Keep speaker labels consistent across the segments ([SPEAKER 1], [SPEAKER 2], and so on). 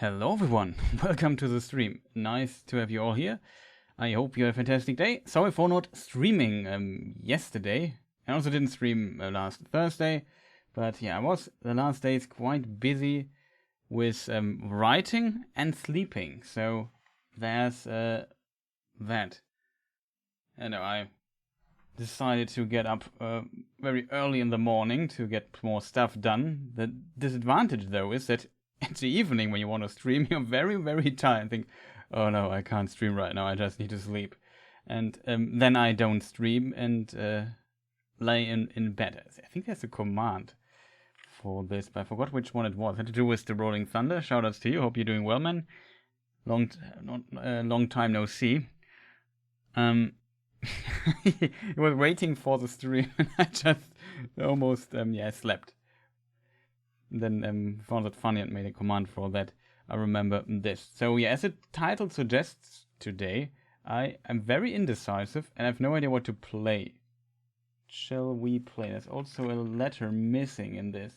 [SPEAKER 1] Hello everyone, welcome to the stream. Nice to have you all here. I hope you had a fantastic day. Sorry for not streaming yesterday. I also didn't stream last Thursday. But yeah, the last days quite busy with writing and sleeping. So there's that. I decided to get up very early in the morning to get more stuff done. The disadvantage though is that it's the evening when you want to stream, you're very, very tired and think, oh no, I can't stream right now, I just need to sleep. And then I don't stream and lay in bed. I think there's a command for this, but I forgot which one it was. It had to do with the Rolling Thunder. Shoutouts to you, hope you're doing well, man. Long time no see. He was waiting for the stream and I just almost slept. Then found it funny and made a command for that. I remember this. So yeah, as the title suggests today, I am very indecisive and I have no idea what to play. Shall we play? There's also a letter missing in this.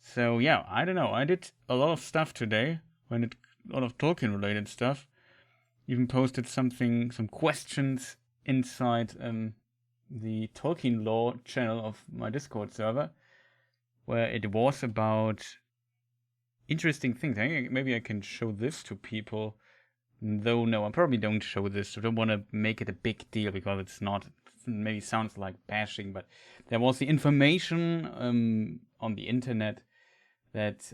[SPEAKER 1] So yeah, I don't know. I did a lot of stuff today. A lot of Tolkien related stuff. Even posted some questions inside the Tolkien Lore channel of my Discord server, where it was about interesting things. Maybe I can show this to people. Though, no, I probably don't show this. I don't want to make it a big deal because it's not. Maybe sounds like bashing, but there was the information on the internet that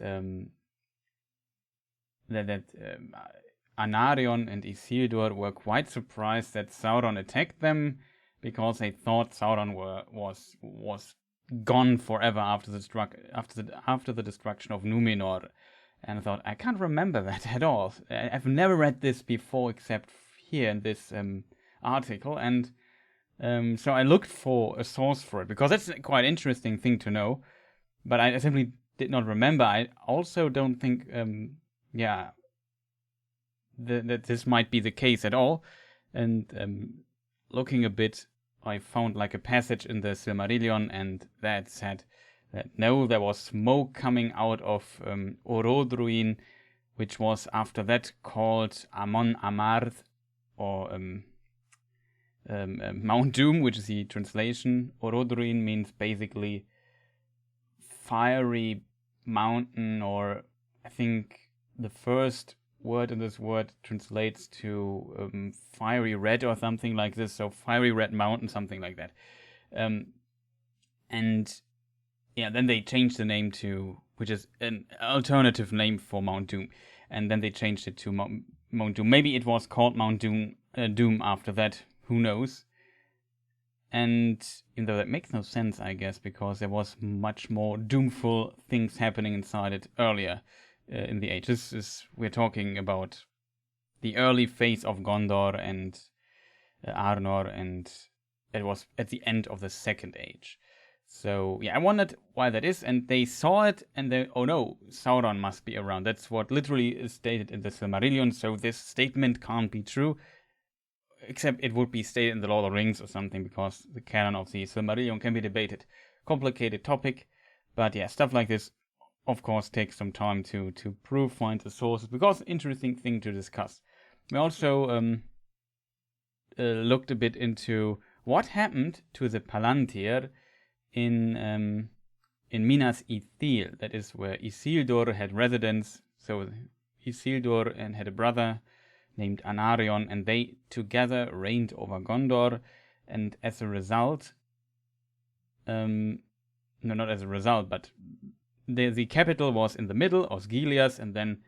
[SPEAKER 1] Anarion and Isildur were quite surprised that Sauron attacked them because they thought Sauron was gone forever after the destruction of Numenor. And I thought, I can't remember that at all. I've never read this before except here in this article. And so I looked for a source for it, because that's a quite interesting thing to know. But I simply did not remember. I also don't think, that this might be the case at all. And looking a bit, I found like a passage in the Silmarillion, and that said that no, there was smoke coming out of Orodruin, which was after that called Amon Amarth, or Mount Doom, which is the translation. Orodruin means basically fiery mountain, or I think the first word in this word translates to fiery red or something like this. So fiery red mountain, something like that. And yeah, then they changed the name to, which is an alternative name for Mount Doom. And then they changed it to Mount Doom. Maybe it was called Mount Doom after that. Who knows? And even though that makes no sense, I guess, because there was much more doomful things happening inside it earlier. In the age. We're talking about the early phase of Gondor and Arnor, and it was at the end of the Second Age. So yeah, I wondered why that is, and they saw it, and they, oh no, Sauron must be around. That's what literally is stated in the Silmarillion, so this statement can't be true, except it would be stated in the Lord of the Rings or something, because the canon of the Silmarillion can be debated. Complicated topic, but yeah, stuff like this of course takes some time to prove, find the sources, because interesting thing to discuss. We also looked a bit into what happened to the Palantir in Minas Ithil, that is where Isildur had residence. So Isildur and had a brother named Anarion, and they together reigned over Gondor, and as a result, no, not as a result, but the capital was in the middle, Osgiliath, and then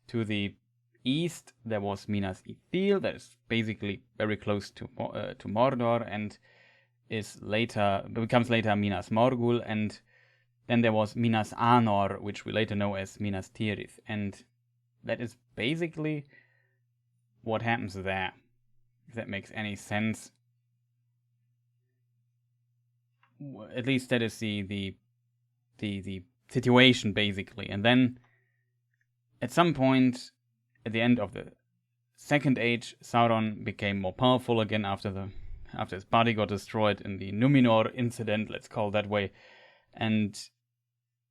[SPEAKER 1] to the east there was Minas Ithil, that is basically very close to Mordor, and becomes later Minas Morgul, and then there was Minas Anor, which we later know as Minas Tirith, and that is basically what happens there, if that makes any sense. At least that is the situation, basically. And then at some point at the end of the Second Age, Sauron became more powerful again after his body got destroyed in the Numenor incident, let's call it that way. And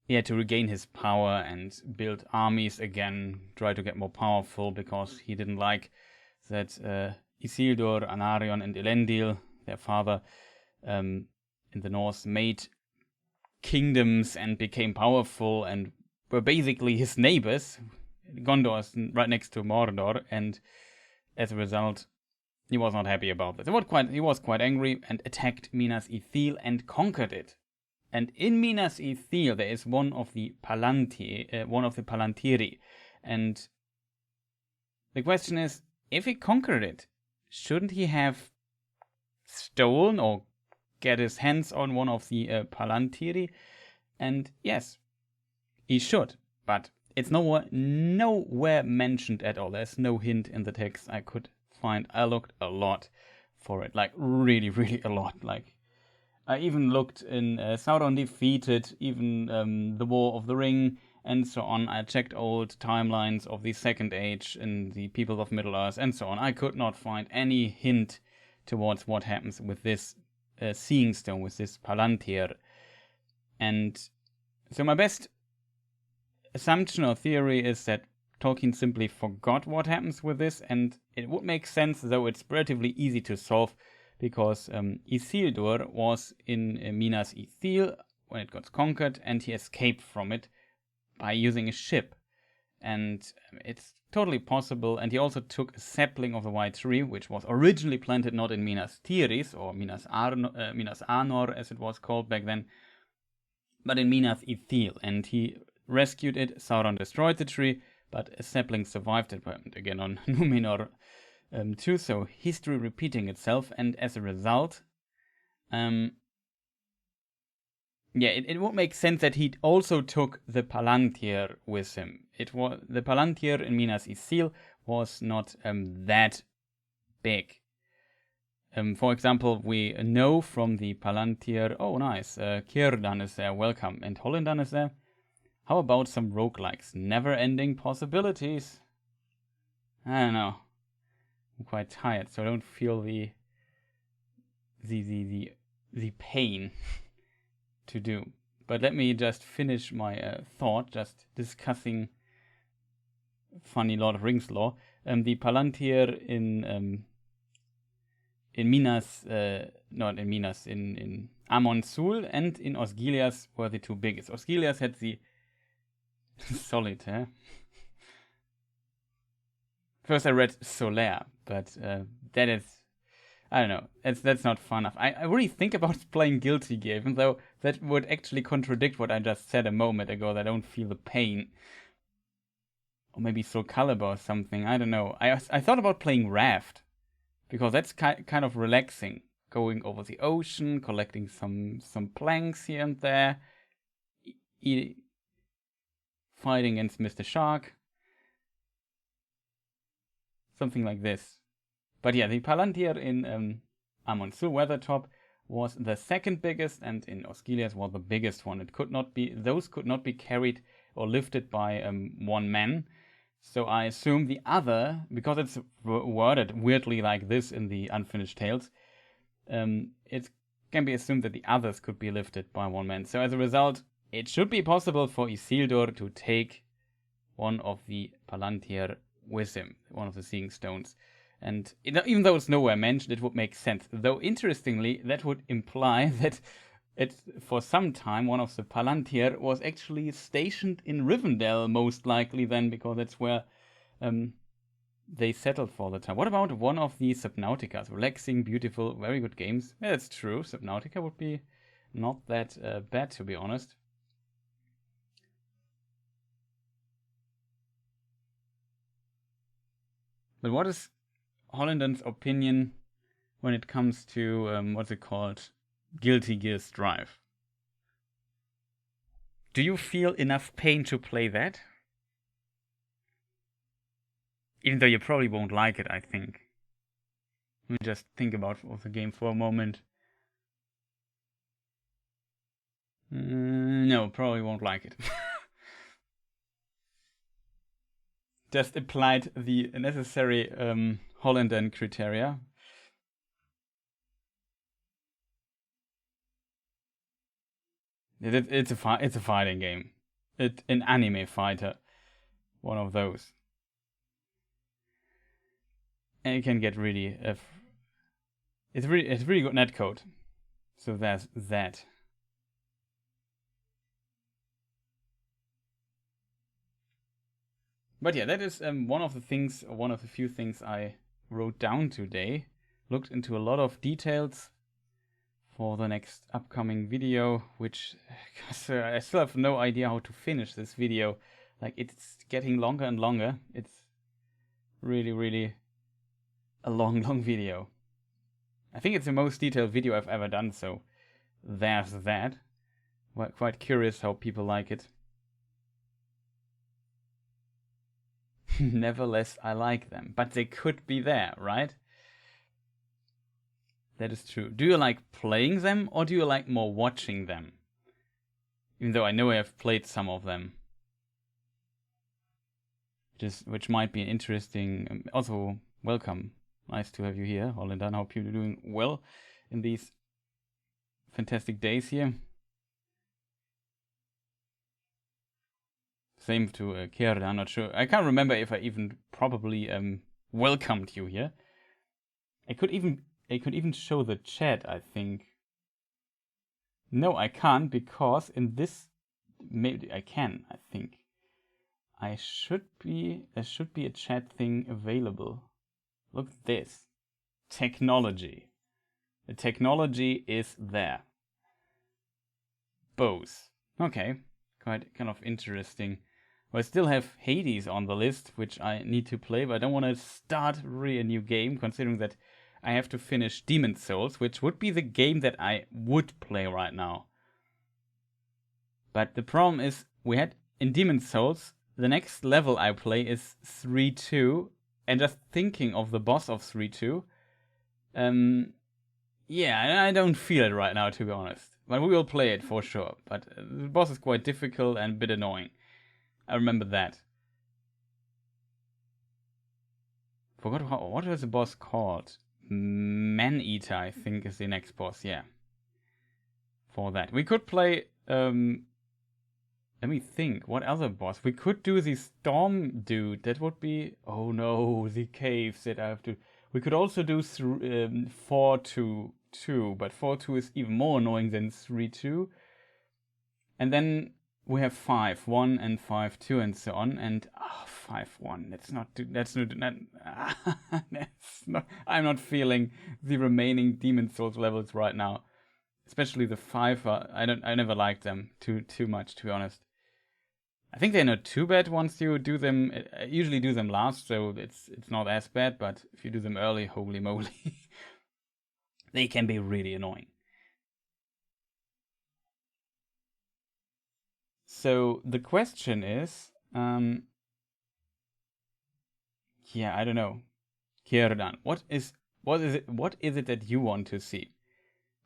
[SPEAKER 1] to regain his power and build armies again, try to get more powerful, because he didn't like that Isildur, Anarion, and Elendil, their father, in the north, made kingdoms and became powerful and were basically his neighbors. Gondor is right next to Mordor, and as a result, he was not happy about this. He was quite angry and attacked Minas Ithil and conquered it. And in Minas Ithil there is one of the Palantiri, and the question is, if he conquered it, shouldn't he have stolen or get his hands on one of the Palantiri? And yes, he should, but it's nowhere mentioned at all. There's no hint in the text I could find. I looked a lot for it, like really, really a lot. Like I even looked in Sauron Defeated, even the War of the Ring, and so on. I checked old timelines of the Second Age and the people of Middle-earth, and so on. I could not find any hint towards what happens with this Seeing Stone, with this Palantir. And so my best assumption or theory is that Tolkien simply forgot what happens with this, and it would make sense, though it's relatively easy to solve, because Isildur was in Minas Ithil when it got conquered, and he escaped from it by using a ship. And it's totally possible, and he also took a sapling of the White Tree, which was originally planted not in Minas Tirith, or Minas Anor, as it was called back then, but in Minas Ithil, and he rescued it. Sauron destroyed the tree, but a sapling survived. It went again on Numenor too, so history repeating itself, and as a result, it would make sense that he also took the Palantir with him. The Palantir in Minas Ithil was not that big. For example, we know from the Palantir, oh nice, Círdan is there, welcome, and Hollindan is there. How about some roguelikes? Never-ending possibilities. I don't know. I'm quite tired, so I don't feel the pain to do. But let me just finish my thought, just discussing funny Lord of Rings lore. The Palantir in Minas, not in Minas, in Amon Sul and in Osgiliath were the two biggest. Osgiliath had the Solitaire. First I read Solaire, but that is, I don't know, that's not fun enough. I really think about playing Guilty Gear, even though that would actually contradict what I just said a moment ago, that I don't feel the pain. Or maybe Soul Calibur or something, I don't know. I thought about playing Raft, because that's kind of relaxing. Going over the ocean, collecting some planks here and there, fighting against Mr. Shark. Something like this. But yeah, the Palantir in Amon Sul, Weathertop, was the second biggest, and in Osgiliath was the biggest one. Those could not be carried or lifted by one man. So I assume the other, because it's worded weirdly like this in the Unfinished Tales, it can be assumed that the others could be lifted by one man. So as a result, it should be possible for Isildur to take one of the Palantir with him, one of the Seeing Stones. And even though it's nowhere mentioned, it would make sense. Though, interestingly, that would imply that for some time, one of the Palantir was actually stationed in Rivendell, most likely then, because that's where they settled for the time. What about one of the Subnauticas? Relaxing, beautiful, very good games. Yeah, that's true. Subnautica would be not that bad, to be honest. But what is Hollinden's opinion when it comes to, what's it called, Guilty Gear Strive? Do you feel enough pain to play that? Even though you probably won't like it, I think. Let me just think about the game for a moment. No, probably won't like it. Just applied the necessary Hollinden criteria. It's a fighting game. an anime fighter, one of those. And it can get really, it's really good netcode. So there's that. But yeah, that is one of the few things I wrote down today. Looked into a lot of details for the next upcoming video, which I still have no idea how to finish this video. Like, it's getting longer and longer. It's really, really a long video. I think it's the most detailed video I've ever done, so there's that. We're quite curious how people like it. Nevertheless, I like them. But they could be there, right? That is true. Do you like playing them, or do you like more watching them? Even though I know I have played some of them. Which might be interesting. Also, welcome. Nice to have you here, Holland. I hope you're doing well in these fantastic days here. Same to Kjerd, I'm not sure. I can't remember if I even probably welcomed you here. I could even show the chat, I think. No, I can't, because in this, maybe I can, I think. There should be a chat thing available. Look at this. Technology. The technology is there. Both. Okay. Quite kind of interesting. Well, I still have Hades on the list, which I need to play, but I don't want to start really a new game, considering that I have to finish Demon's Souls, which would be the game that I would play right now. But the problem is, in Demon's Souls, the next level I play is 3-2, and just thinking of the boss of 3-2, yeah, I don't feel it right now, to be honest. But we will play it for sure. But the boss is quite difficult and a bit annoying. I remember that. Forgot what was the boss called? Man-Eater, I think, is the next boss, yeah. For that. We could play, let me think, what other boss? We could do the Storm dude, that would be, oh no, the caves that I have to... We could also do 4-2, but 4-2 is even more annoying than 3-2. And then we have 5-1 and 5-2 and so on, and 5-1. I'm not feeling the remaining Demon's Souls levels right now, especially the 5. I never liked them too much, to be honest. I think they're not too bad once you do them. I usually do them last, so it's not as bad. But if you do them early, holy moly, they can be really annoying. So the question is, yeah, I don't know, Kierdan, what is it that you want to see?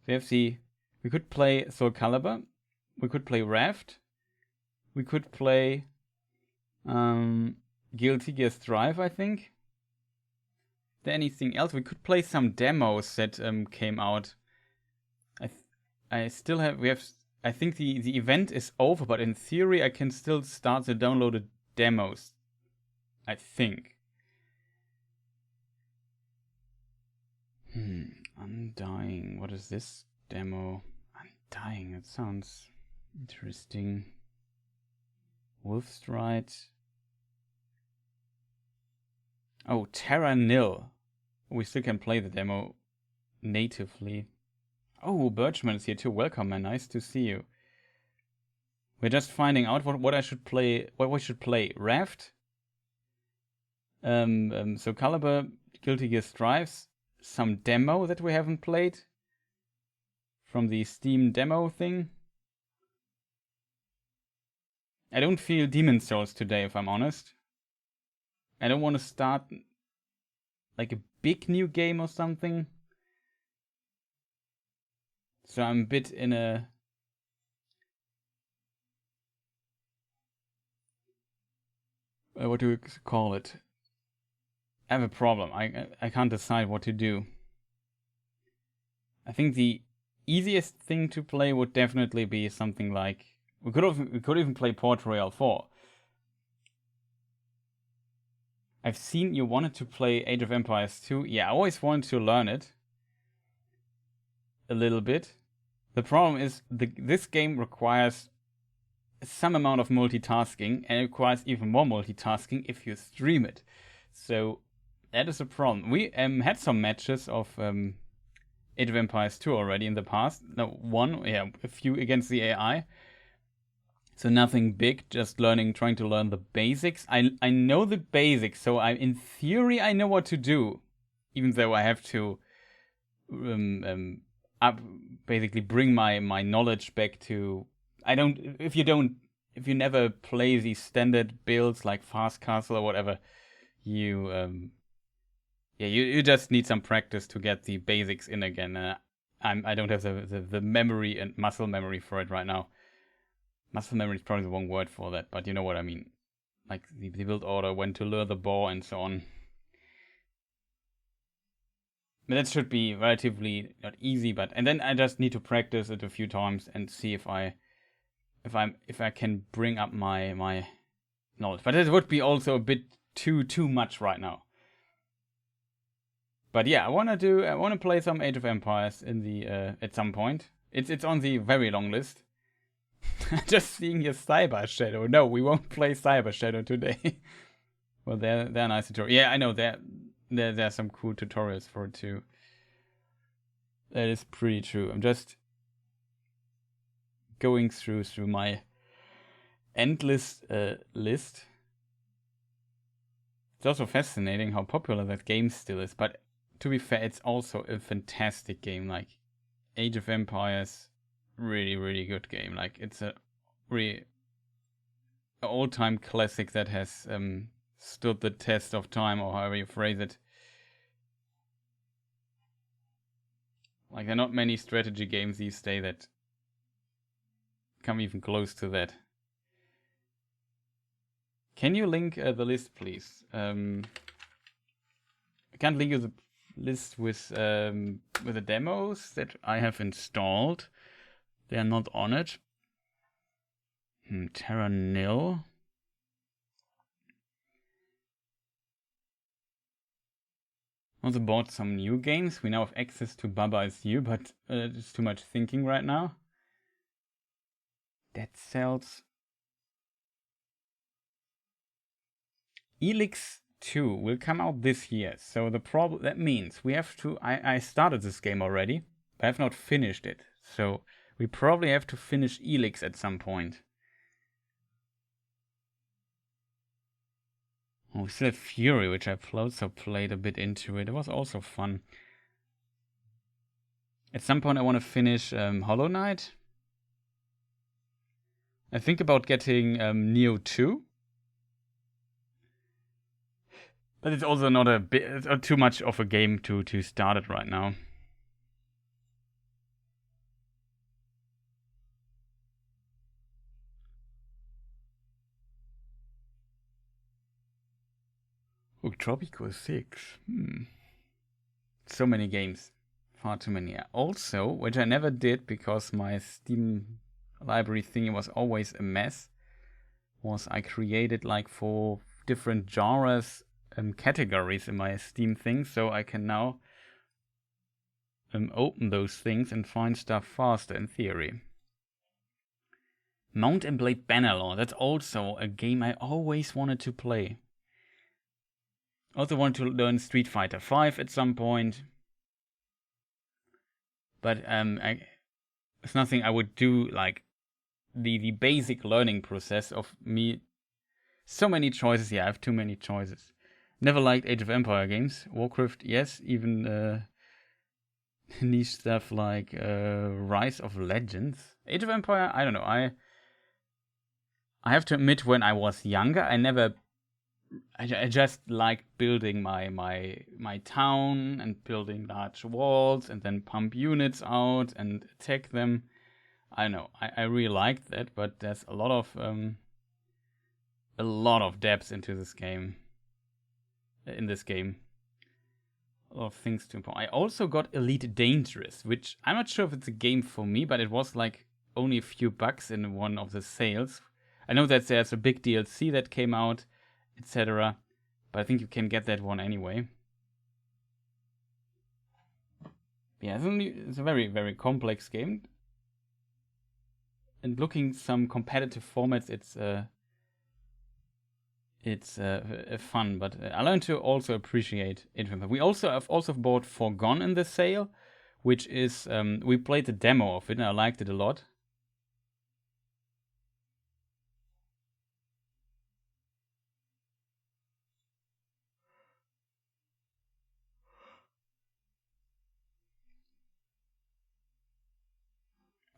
[SPEAKER 1] We could play Soul Calibur, we could play Raft, we could play Guilty Gear Strive, I think. Is there anything else? We could play some demos that came out. I think the event is over, but in theory I can still start the downloaded demos. I think. Undying. What is this demo? Undying. It sounds interesting. Wolfstride. Oh, Terra Nil. We still can play the demo natively. Oh, Birchman is here too. Welcome, man. Nice to see you. We're just finding out what I should play. What we should play. Raft. So Calibur, Guilty Gear Strives. Some demo that we haven't played. From the Steam demo thing. I don't feel Demon's Souls today, if I'm honest. I don't want to start like a big new game or something. So I'm a bit in a... what do we call it? I have a problem. I can't decide what to do. I think the easiest thing to play would definitely be something like We could even play Port Royal 4. I've seen you wanted to play Age of Empires 2. Yeah, I always wanted to learn it. A little bit. The problem is this game requires some amount of multitasking, and it requires even more multitasking if you stream it. So that is a problem. We had some matches of Age of Empires 2 already in the past. No, one, yeah, a few against the AI. So nothing big, just trying to learn the basics. I know the basics, so in theory I know what to do, even though I have to basically bring my knowledge back to. If you never play these standard builds like Fast Castle or whatever, you just need some practice to get the basics in again. I don't have the memory and muscle memory for it right now. Muscle memory is probably the wrong word for that, but you know what I mean. Like the build order, when to lure the boar, and so on. But that should be relatively not easy, and then I just need to practice it a few times and see if I can bring up my knowledge. But it would be also a bit too much right now. But yeah, I want to play some Age of Empires in the at some point. It's on the very long list. Just seeing your Cyber Shadow. No, we won't play Cyber Shadow today. Well, they're nice tutorials. Yeah, I know there are some cool tutorials for it too. That is pretty true. I'm just going through my endless list. It's also fascinating how popular that game still is. But to be fair, it's also a fantastic game. Like Age of Empires, really, really good game. Like it's a really all-time classic that has stood the test of time, or however you phrase it. Like there are not many strategy games these days that come even close to that. Can you link the list, please? I can't link you the list with the demos that I have installed. They are not on it. Terra Nil. Also bought some new games. We now have access to Baba Is You, but it's too much thinking right now. Dead Cells. Elix 2 will come out this year. So that means we have to. I started this game already, but I have not finished it. So we probably have to finish Elix at some point. Oh, we still have Fury, which I also played a bit into it. It was also fun. At some point I want to finish Hollow Knight. I think about getting Neo 2. But it's also not it's too much of a game to start it right now. Oh, Tropico 6. So many games. Far too many. Also, which I never did because my Steam library thingy was always a mess, was I created like 4 different genres categories in my Steam thing, so I can now open those things and find stuff faster in theory. Mount and Blade Bannerlord, that's also a game I always wanted to play. Also want to learn Street Fighter 5 at some point. But it's nothing I would do like the basic learning process of me. So many choices. Yeah, I have too many choices. Never liked Age of Empire games. Warcraft, yes. Even niche stuff like Rise of Legends. Age of Empire, I don't know. I have to admit, when I was younger, I just liked building my town and building large walls and then pump units out and attack them. I know, I really liked that, but there's a lot of depth into this game. In this game, a lot of things to improve. I also got Elite Dangerous, which I'm not sure if it's a game for me, but it was like only a few bucks in one of the sales. I know that there's a big DLC that came out, etc. But I think you can get that one anyway. Yeah, it's a very, very complex game. And looking some competitive formats, it's fun. But I learned to also appreciate it. We also have bought Forgone in the sale, which is we played the demo of it and I liked it a lot.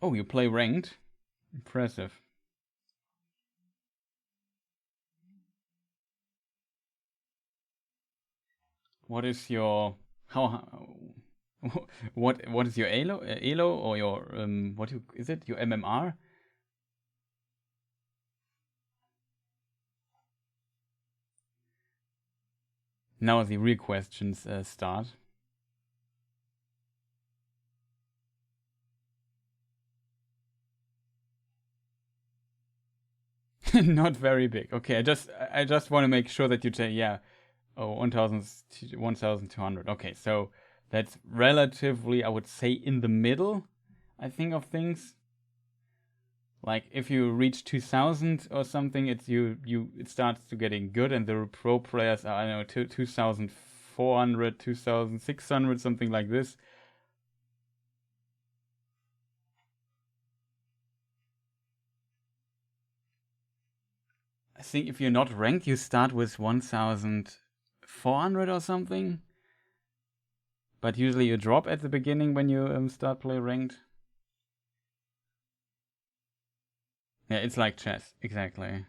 [SPEAKER 1] Oh, you play ranked? Impressive. What is your what is your elo or your is it your MMR? Now the real questions start. Not very big. Okay, I just want to make sure that you say yeah. Oh, 1,200. Okay, so that's relatively, I would say, in the middle, I think, of things. Like if you reach 2,000 or something, it starts to getting good, and the pro players are, I don't know, 2,400, 2,600, something like this. I think if you're not ranked, you start with 1,400 or something. But usually you drop at the beginning when you start play ranked. Yeah, it's like chess, exactly.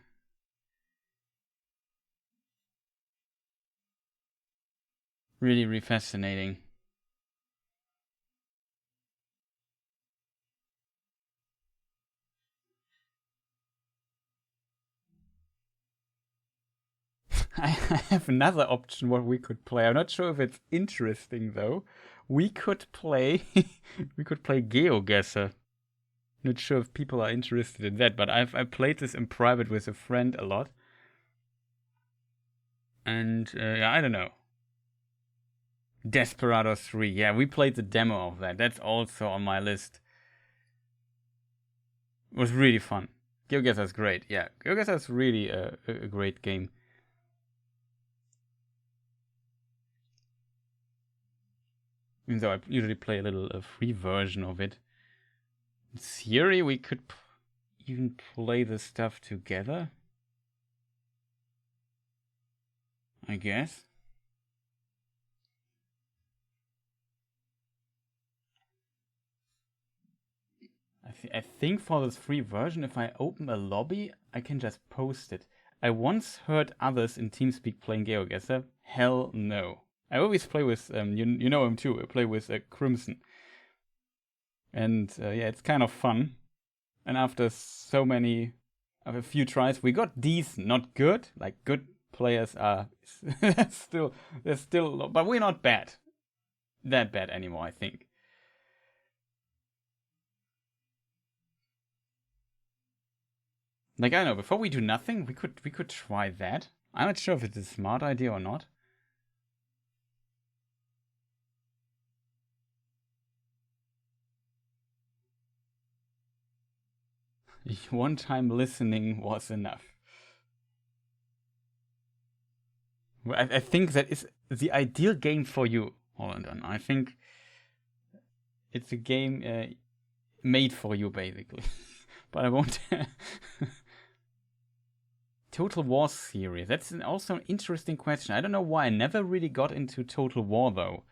[SPEAKER 1] Really, really fascinating. I have another option what we could play. I'm not sure if it's interesting though. We could play we could play GeoGuessr. Not sure if people are interested in that, but I played this in private with a friend a lot. And yeah, I don't know. Desperados 3. Yeah, we played the demo of that. That's also on my list. It was really fun. GeoGuessr is great. Yeah, GeoGuessr is really a great game. Even though I usually play a little free version of it. In theory, we could even play the stuff together. I guess. I think for this free version, if I open a lobby, I can just post it. I once heard others in TeamSpeak playing GeoGuessr. Hell no. I always play with, you know him too, I play with Crimson. And yeah, it's kind of fun. And after so many, of a few tries, we got decent, not good. Like good players are still, they're still, but we're not bad. That bad anymore, I think. Like I don't know, before we do nothing, we could try that. I'm not sure if it's a smart idea or not. One time listening was enough. I think that is the ideal game for you, Holland. I think it's a game made for you, basically. But I won't. Total War series. That's also an interesting question. I don't know why I never really got into Total War though.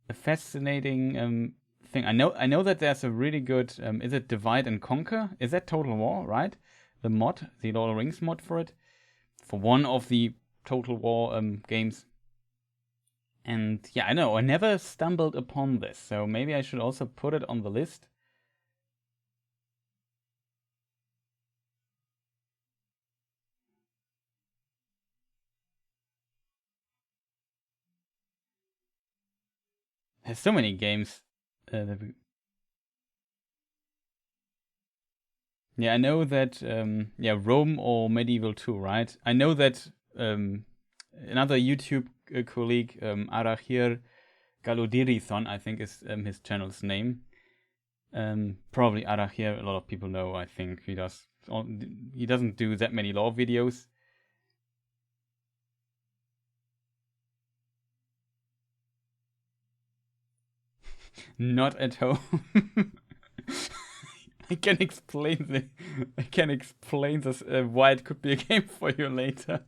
[SPEAKER 1] A fascinating thing. I know that there's a really good. Is it Divide and Conquer? Is that Total War, right? The mod, the Lord of the Rings mod for it, for one of the Total War games. And yeah, I know I never stumbled upon this, so maybe I should also put it on the list. There's so many games. That Yeah, I know that. Yeah, Rome or Medieval 2, right? I know that another YouTube colleague, Arachir Galodirithon, I think is his channel's name. Probably Arachir. A lot of people know. I think he does. He doesn't do that many lore videos. Not at home. I can explain this why it could be a game for you later.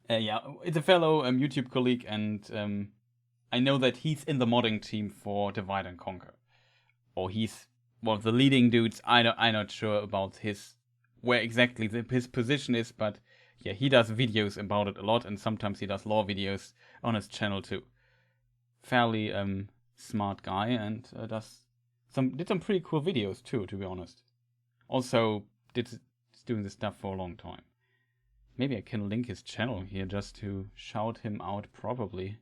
[SPEAKER 1] Yeah, it's a fellow YouTube colleague, and I know that he's in the modding team for Divide and Conquer, or he's one of the leading dudes. I'm not sure about where exactly his position is, but yeah, he does videos about it a lot, and sometimes he does lore videos on his channel too. Fairly smart guy, and did some pretty cool videos too, to be honest. Also doing this stuff for a long time. Maybe I can link his channel here just to shout him out properly.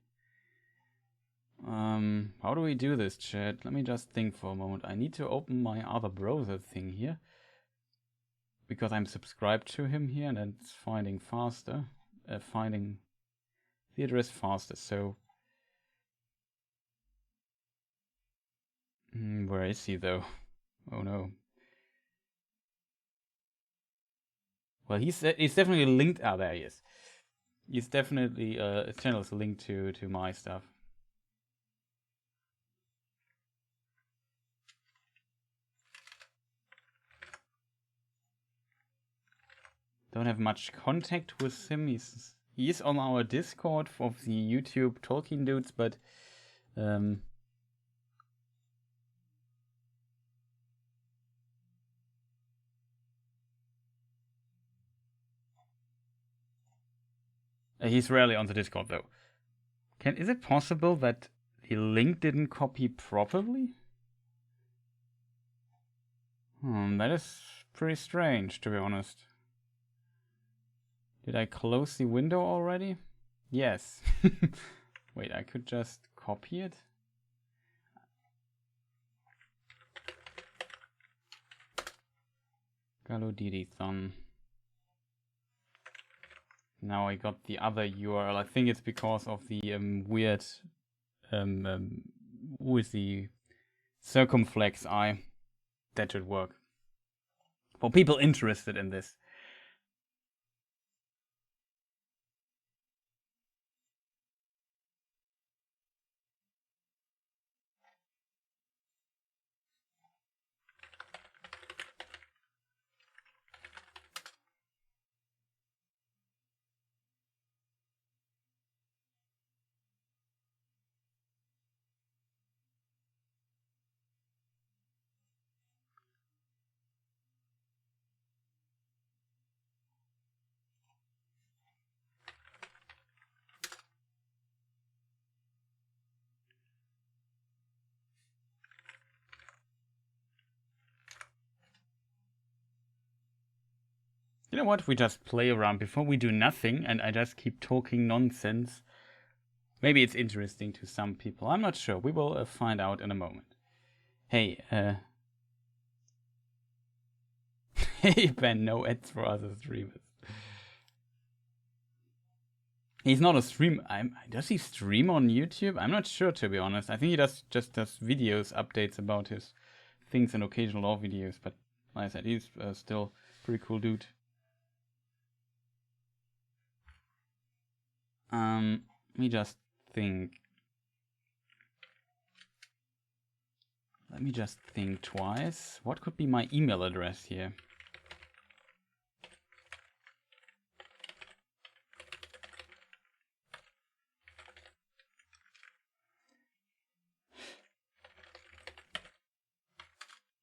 [SPEAKER 1] How do we do this, chat? Let me just think for a moment. I need to open my other browser thing here, because I'm subscribed to him here, and it's finding the address faster. So, where is he though? Oh no. Well, he's definitely linked. Ah, there he is. He's definitely his channel is linked to my stuff. Don't have much contact with him. He's on our Discord of the YouTube Tolkien dudes, but he's rarely on the Discord though. Is it possible that the link didn't copy properly? That is pretty strange, to be honest. Did I close the window already? Yes. Wait, I could just copy it? Galodidithon. Now I got the other URL. I think it's because of the weird with the circumflex I. That should work. For people interested in this. You know what? We just play around before we do nothing, and I just keep talking nonsense. Maybe it's interesting to some people. I'm not sure. We will find out in a moment. Hey, hey Ben, no ads for other streamers. He's not a streamer. Does he stream on YouTube? I'm not sure, to be honest. I think he just does videos, updates about his things, and occasional lore videos. But like I said, he's still a pretty cool dude. Let me just think. Let me just think twice. What could be my email address here?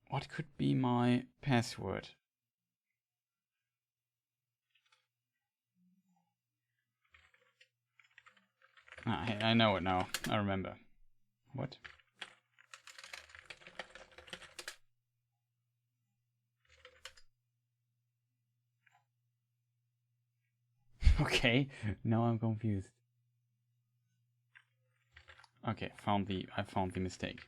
[SPEAKER 1] What could be my password? I know it now. I remember. What? Okay, now I'm confused. Okay, I found the mistake.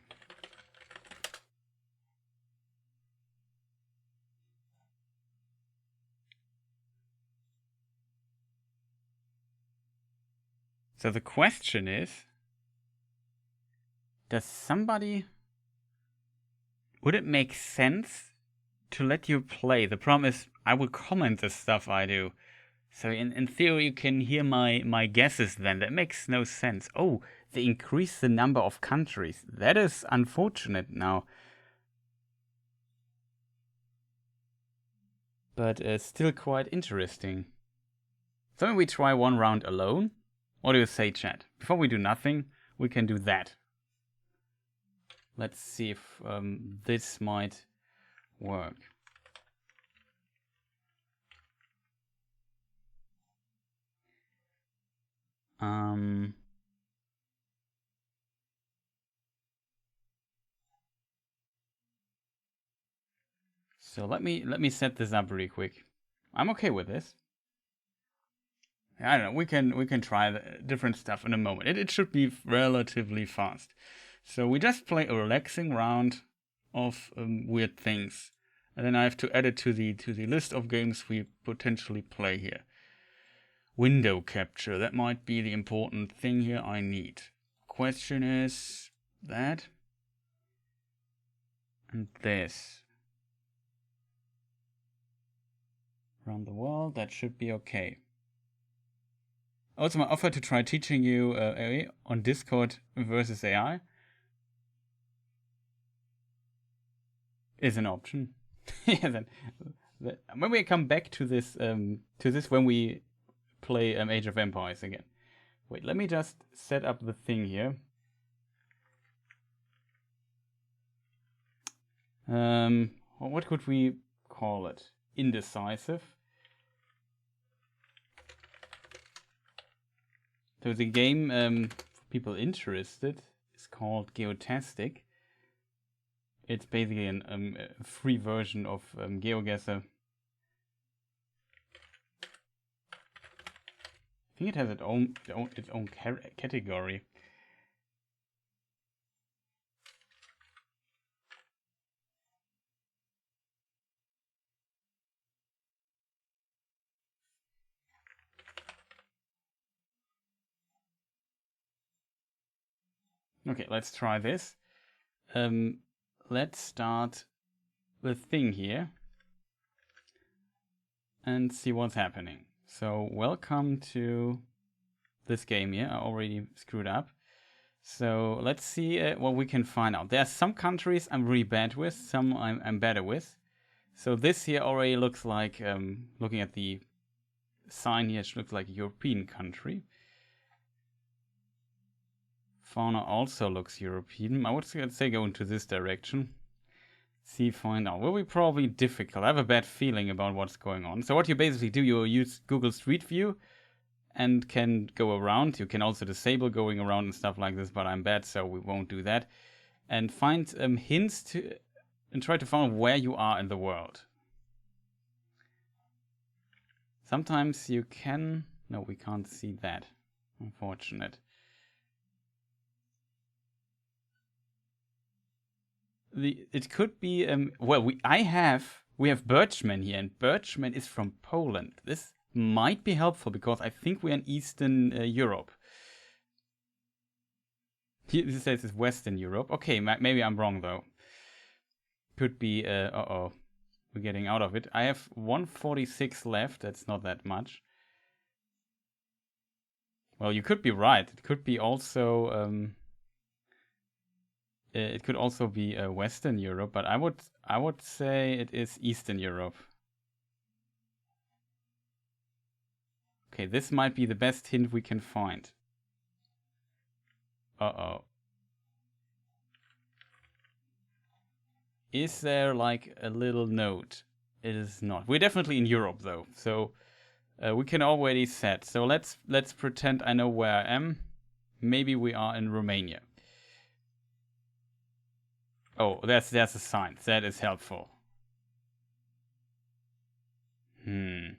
[SPEAKER 1] So the question is, does somebody... Would it make sense to let you play? The problem is, I will comment the stuff I do. So in theory, you can hear my guesses then. That makes no sense. Oh, they increase the number of countries. That is unfortunate now. But still quite interesting. So maybe we try one round alone. What do you say, chat? Before we do nothing, we can do that. Let's see if this might work. So let me set this up really quick. I'm okay with this. I don't know. We can try different stuff in a moment. It should be relatively fast. So we just play a relaxing round of weird things, and then I have to add it to the list of games we potentially play here. Window capture. That might be the important thing here I need. Question is that and this. Around the world, that should be okay. Also, my offer to try teaching you AI on Discord versus AI is an option. Yeah, then when we come back to this when we play Age of Empires again. Wait, let me just set up the thing here. What could we call it? Indecisive. So the game, for people interested, is called GeoTastic. It's basically a free version of GeoGuessr. I think it has its own category. Okay, let's try this. Let's start the thing here and see what's happening. So welcome to this game here. I already screwed up. So let's see what we can find out. There are some countries I'm really bad with, some I'm better with. So this here already looks like, looking at the sign here, it looks like a European country. Fauna also looks European. I would say go into this direction. See, find out. Will be probably difficult. I have a bad feeling about what's going on. So what you basically do, you use Google Street View and can go around. You can also disable going around and stuff like this, but I'm bad, so we won't do that. And find hints to and try to find where you are in the world. Sometimes you can... No, we can't see that. Unfortunate. It could be well, we have Birchman here, and Birchman is from Poland. This might be helpful because I think we're in Eastern Europe. This says it's Western Europe. Okay, maybe I'm wrong though. Could be we're getting out of it. I have 146 left. That's not that much. Well, you could be right. It could be also it could also be Western Europe, but I would say it is Eastern Europe. Okay, this might be the best hint we can find. Uh-oh. Is there like a little note? It is not. We're definitely in Europe though, so we can already set. So let's pretend I know where I am. Maybe we are in Romania. Oh, there's a sign. That is helpful. I'm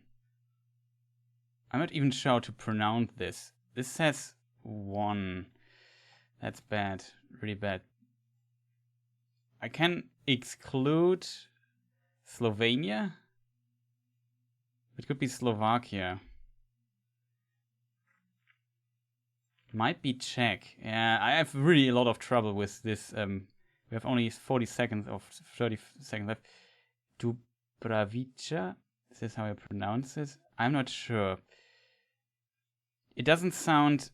[SPEAKER 1] not even sure how to pronounce this. This says 1. That's bad. Really bad. I can exclude Slovenia. It could be Slovakia. Might be Czech. Yeah, I have really a lot of trouble with this. We have only 40 seconds or 30 seconds left. Dubravica? Is this how I pronounce it? I'm not sure. It doesn't sound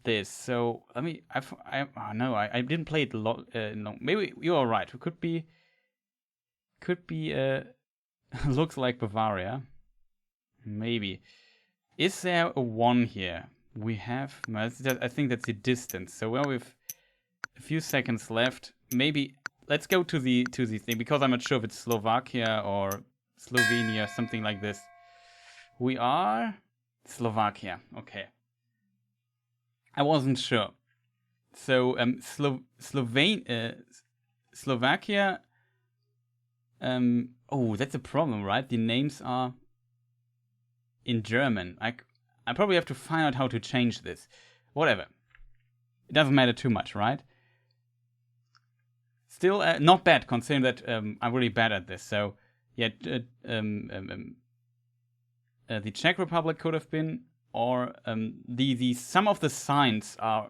[SPEAKER 1] this. So let me. Oh no, I didn't play it a lot. No, maybe you are right. It could be. Looks like Bavaria. Maybe. Is there a 1 here? We have. I think that's the distance. So well, we've a few seconds left. Maybe let's go to the thing because I'm not sure if it's Slovakia or Slovenia, something like this. We are Slovakia. Okay. I wasn't sure. So Slovakia. Oh, that's a problem, right? The names are in German. I probably have to find out how to change this. Whatever. It doesn't matter too much, right? Still, not bad considering that I'm really bad at this. So, yeah, the Czech Republic could have been, or the some of the signs are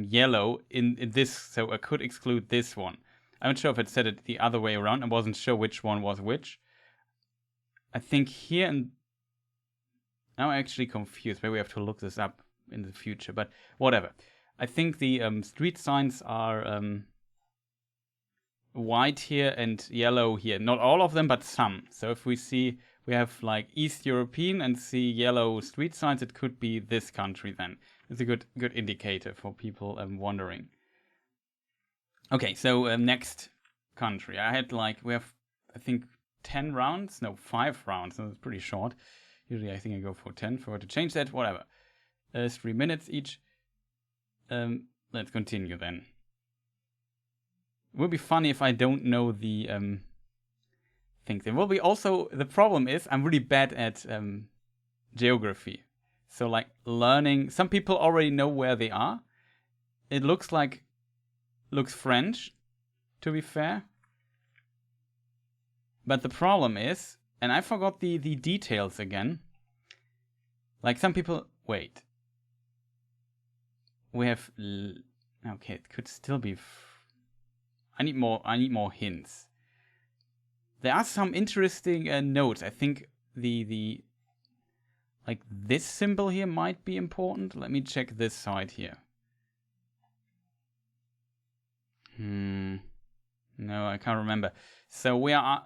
[SPEAKER 1] yellow in this, so I could exclude this one. I'm not sure if it said it the other way around. I wasn't sure which one was which. I think here and now I'm actually confused. Maybe we have to look this up in the future, but whatever. I think the street signs are white here and yellow here. Not all of them, but some. So if we see we have like East European and see yellow street signs, it could be this country then. It's a good indicator for people wondering. Okay, so next country. I had we have, I think, 10 rounds. No, 5 rounds. So it's pretty short. Usually I think I go for 10. Forgot to change that. Whatever. 3 minutes each. Let's continue then. It would be funny if I don't know the things. It will be also, the problem is I'm really bad at geography. So like learning, some people already know where they are. It looks French, to be fair. But the problem is, and I forgot the details again. Like some people, wait. We have, okay, it could still be, I need more hints. There are some interesting notes. I think the like this symbol here might be important. Let me check this side here. No, I can't remember. So we are.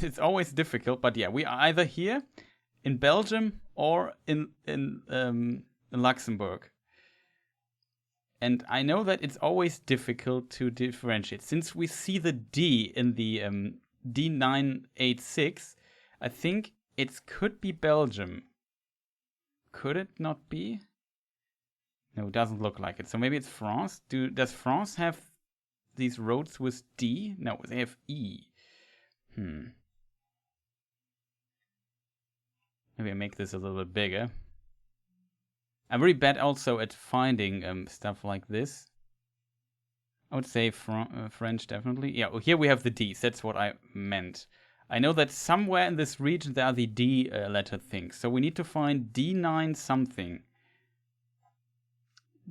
[SPEAKER 1] It's always difficult, but yeah, we are either here in Belgium or in Luxembourg. And I know that it's always difficult to differentiate. Since we see the D in the D986, I think it could be Belgium. Could it not be? No, it doesn't look like it. So maybe it's France. Does France have these roads with D? No, they have E. Maybe I make this a little bit bigger. I'm very bad also at finding stuff like this. I would say French, definitely. Yeah, well, here we have the Ds. That's what I meant. I know that somewhere in this region there are the D letter things. So we need to find D9 something.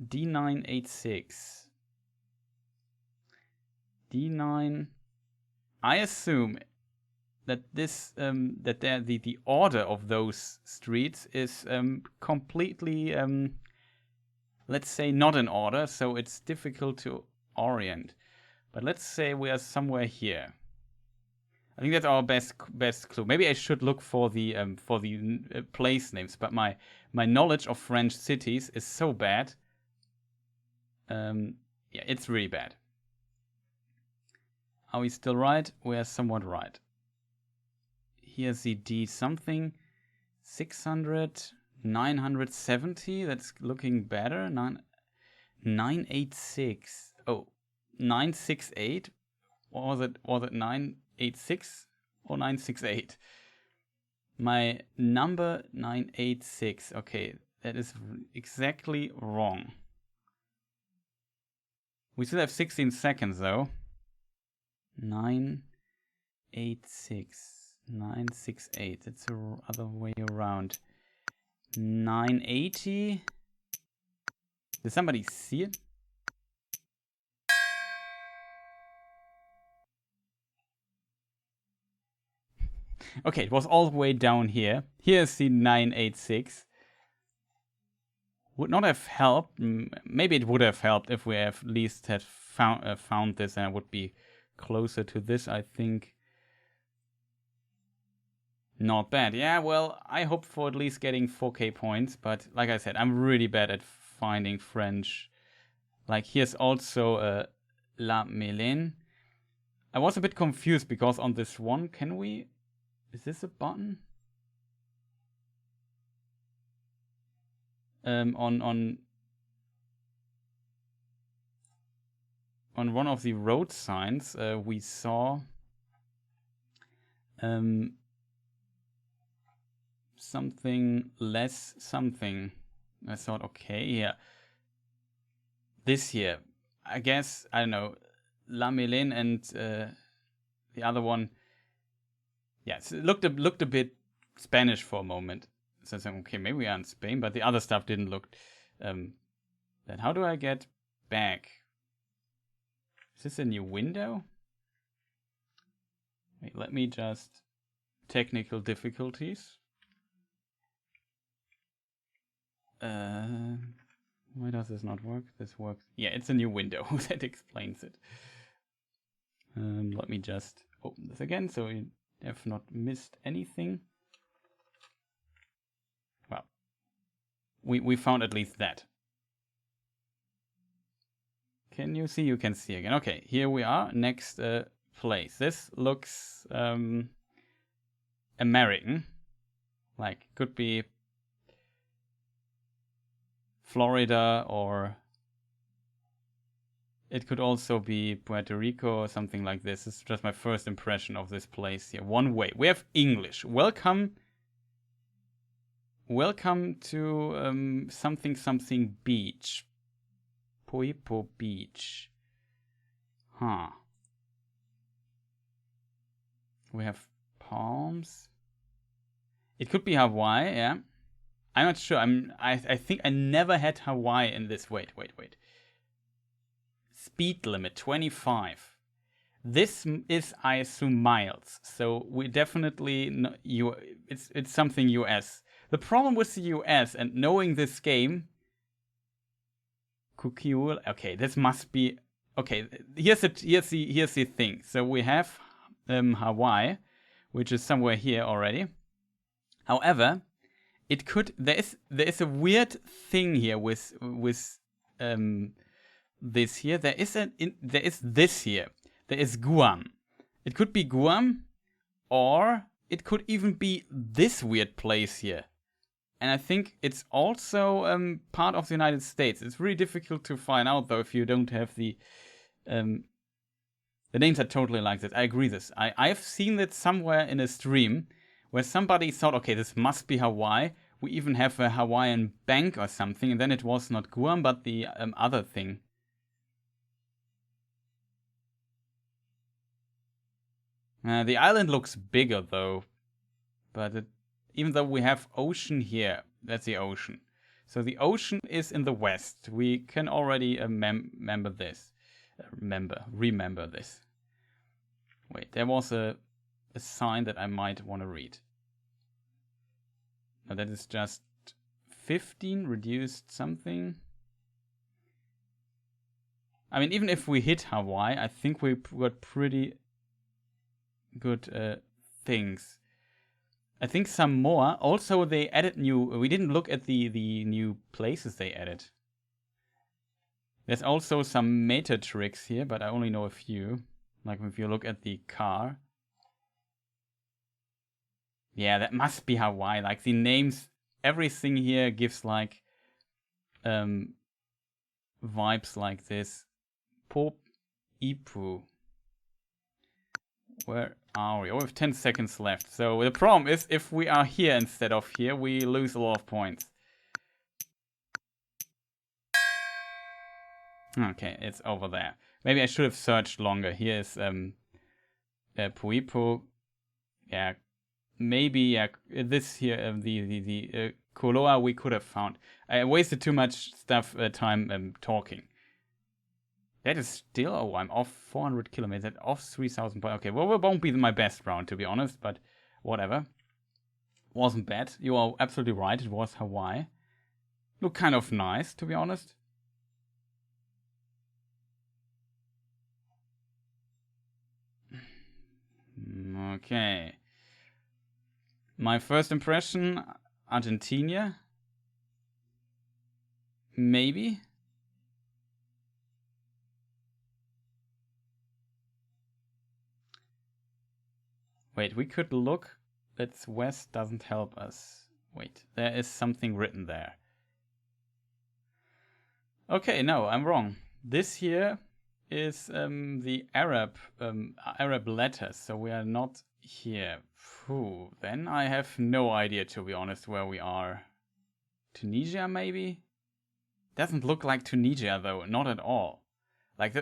[SPEAKER 1] D986. D9. I assume that this that the order of those streets is completely let's say not in order, so it's difficult to orient. But let's say we are somewhere here. I think that's our best clue. Maybe I should look for the place names, but my knowledge of French cities is so bad. Yeah, it's really bad. Are we still right? We are somewhat right. Here's the D something. 600, 970. That's looking better. 986. Oh, 968. Was it 986 or 968? My number 986. Okay, that is exactly wrong. We still have 16 seconds though. 986. 968. That's the other way around. 980. Did somebody see it? Okay, it was all the way down here. Here's the 986. Would not have helped. Maybe it would have helped if we at least had found this, and I would be closer to this, I think. Not bad. Yeah, well, I hope for at least getting 4K points, but like I said, I'm really bad at finding French. Like, here's also La Mélène. I was a bit confused because on this one, can we... Is this a button? On one of the road signs, we saw something less something. I thought, okay, yeah. This here, I guess, I don't know, La Mélène and the other one, yes, it looked a bit Spanish for a moment. So I was like, okay, maybe we are in Spain, but the other stuff didn't look. Then how do I get back? Is this a new window? Wait, let me just... Technical difficulties. Why does this not work? This works. Yeah, it's a new window. That explains it. Let me just open this again so we have not missed anything. Well, we found at least that. Can you see? You can see again. Okay, here we are. Next place. This looks American. Like, could be Florida, or it could also be Puerto Rico or something like this. This is just my first impression of this place here. One way. We have English. Welcome to something beach. Poipo Beach. Huh. We have palms. It could be Hawaii, yeah. I'm not sure. I think I never had Hawaii in this. Wait. Speed limit 25. This is, I assume, miles. So we definitely it's something US. The problem with the US and knowing this game, Kukiul. Okay, this must be okay. Here's the thing. So we have Hawaii, which is somewhere here already. However, it could. There is a weird thing here with this here. There is this here. There is Guam. It could be Guam, or it could even be this weird place here. And I think it's also part of the United States. It's really difficult to find out though if you don't have the names are totally like this. I agree this. I've seen it somewhere in a stream where somebody thought, okay, this must be Hawaii. We even have a Hawaiian bank or something, and then it was not Guam, but the other thing. The island looks bigger though, but even though we have ocean here, that's the ocean. So the ocean is in the west. We can already remember this. Remember this. Wait, there was a sign that I might want to read. No, that is just 15 reduced something. I mean, even if we hit Hawaii, I think we got pretty good things. I think some more. Also, they added new... We didn't look at the new places they added. There's also some meta tricks here, but I only know a few. Like if you look at the car. Yeah, that must be Hawaii. Like the names, everything here gives like vibes like this. Pop Ipu. Where are we? Oh, we have 10 seconds left. So the problem is if we are here instead of here, we lose a lot of points. Okay, it's over there. Maybe I should have searched longer. Here's Puipo. Yeah, maybe, yeah, this here, the Koloa we could have found. I wasted too much time talking. That is still, oh, I'm off 400 kilometers, off 3,000 points. Okay, well, it won't be my best round, to be honest, but whatever. Wasn't bad. You are absolutely right, it was Hawaii. Looked kind of nice, to be honest. Okay. My first impression, Argentina. Maybe. Wait, we could look. It's west doesn't help us. Wait, there is something written there. Okay, no, I'm wrong. This here is the Arab letters, so we are not here. Phew, then I have no idea, to be honest, where we are. Tunisia, maybe? Doesn't look like Tunisia, though, not at all. Like,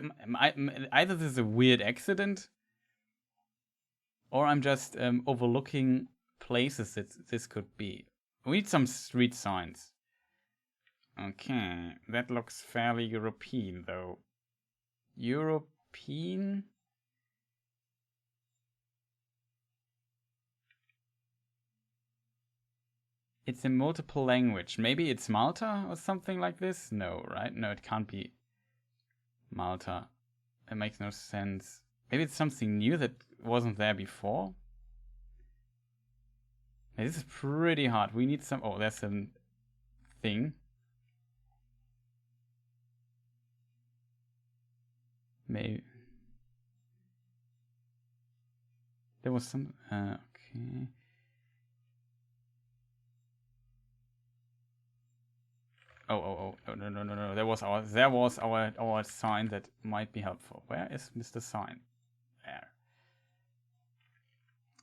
[SPEAKER 1] either this is a weird accident, or I'm just overlooking places that this could be. We need some street signs. Okay, that looks fairly European, though. European? It's in multiple language. Maybe it's Malta or something like this? No, right? No, it can't be Malta. It makes no sense. Maybe it's something new that wasn't there before? Now, this is pretty hard. We need some... Oh, there's a thing. Maybe... There was some... okay... Oh, no. There was our sign that might be helpful. Where is Mr. Sign? There.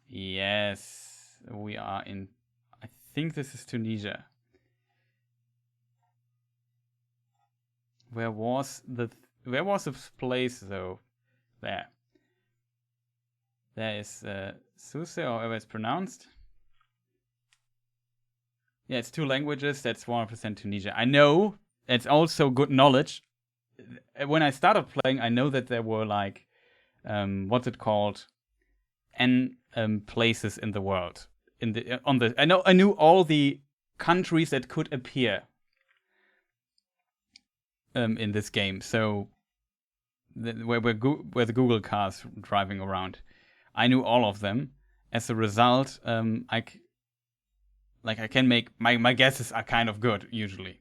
[SPEAKER 1] Yes, we are in. I think this is Tunisia. Where was this place though? There. There is Suse, or however it's pronounced. Yeah, it's 2 languages. That's 100% Tunisia. I know. It's also good knowledge. When I started playing, I know that there were like, what's it called, N places in the world. I knew all the countries that could appear in this game. So where the Google cars driving around, I knew all of them. As a result, I can make my guesses are kind of good usually.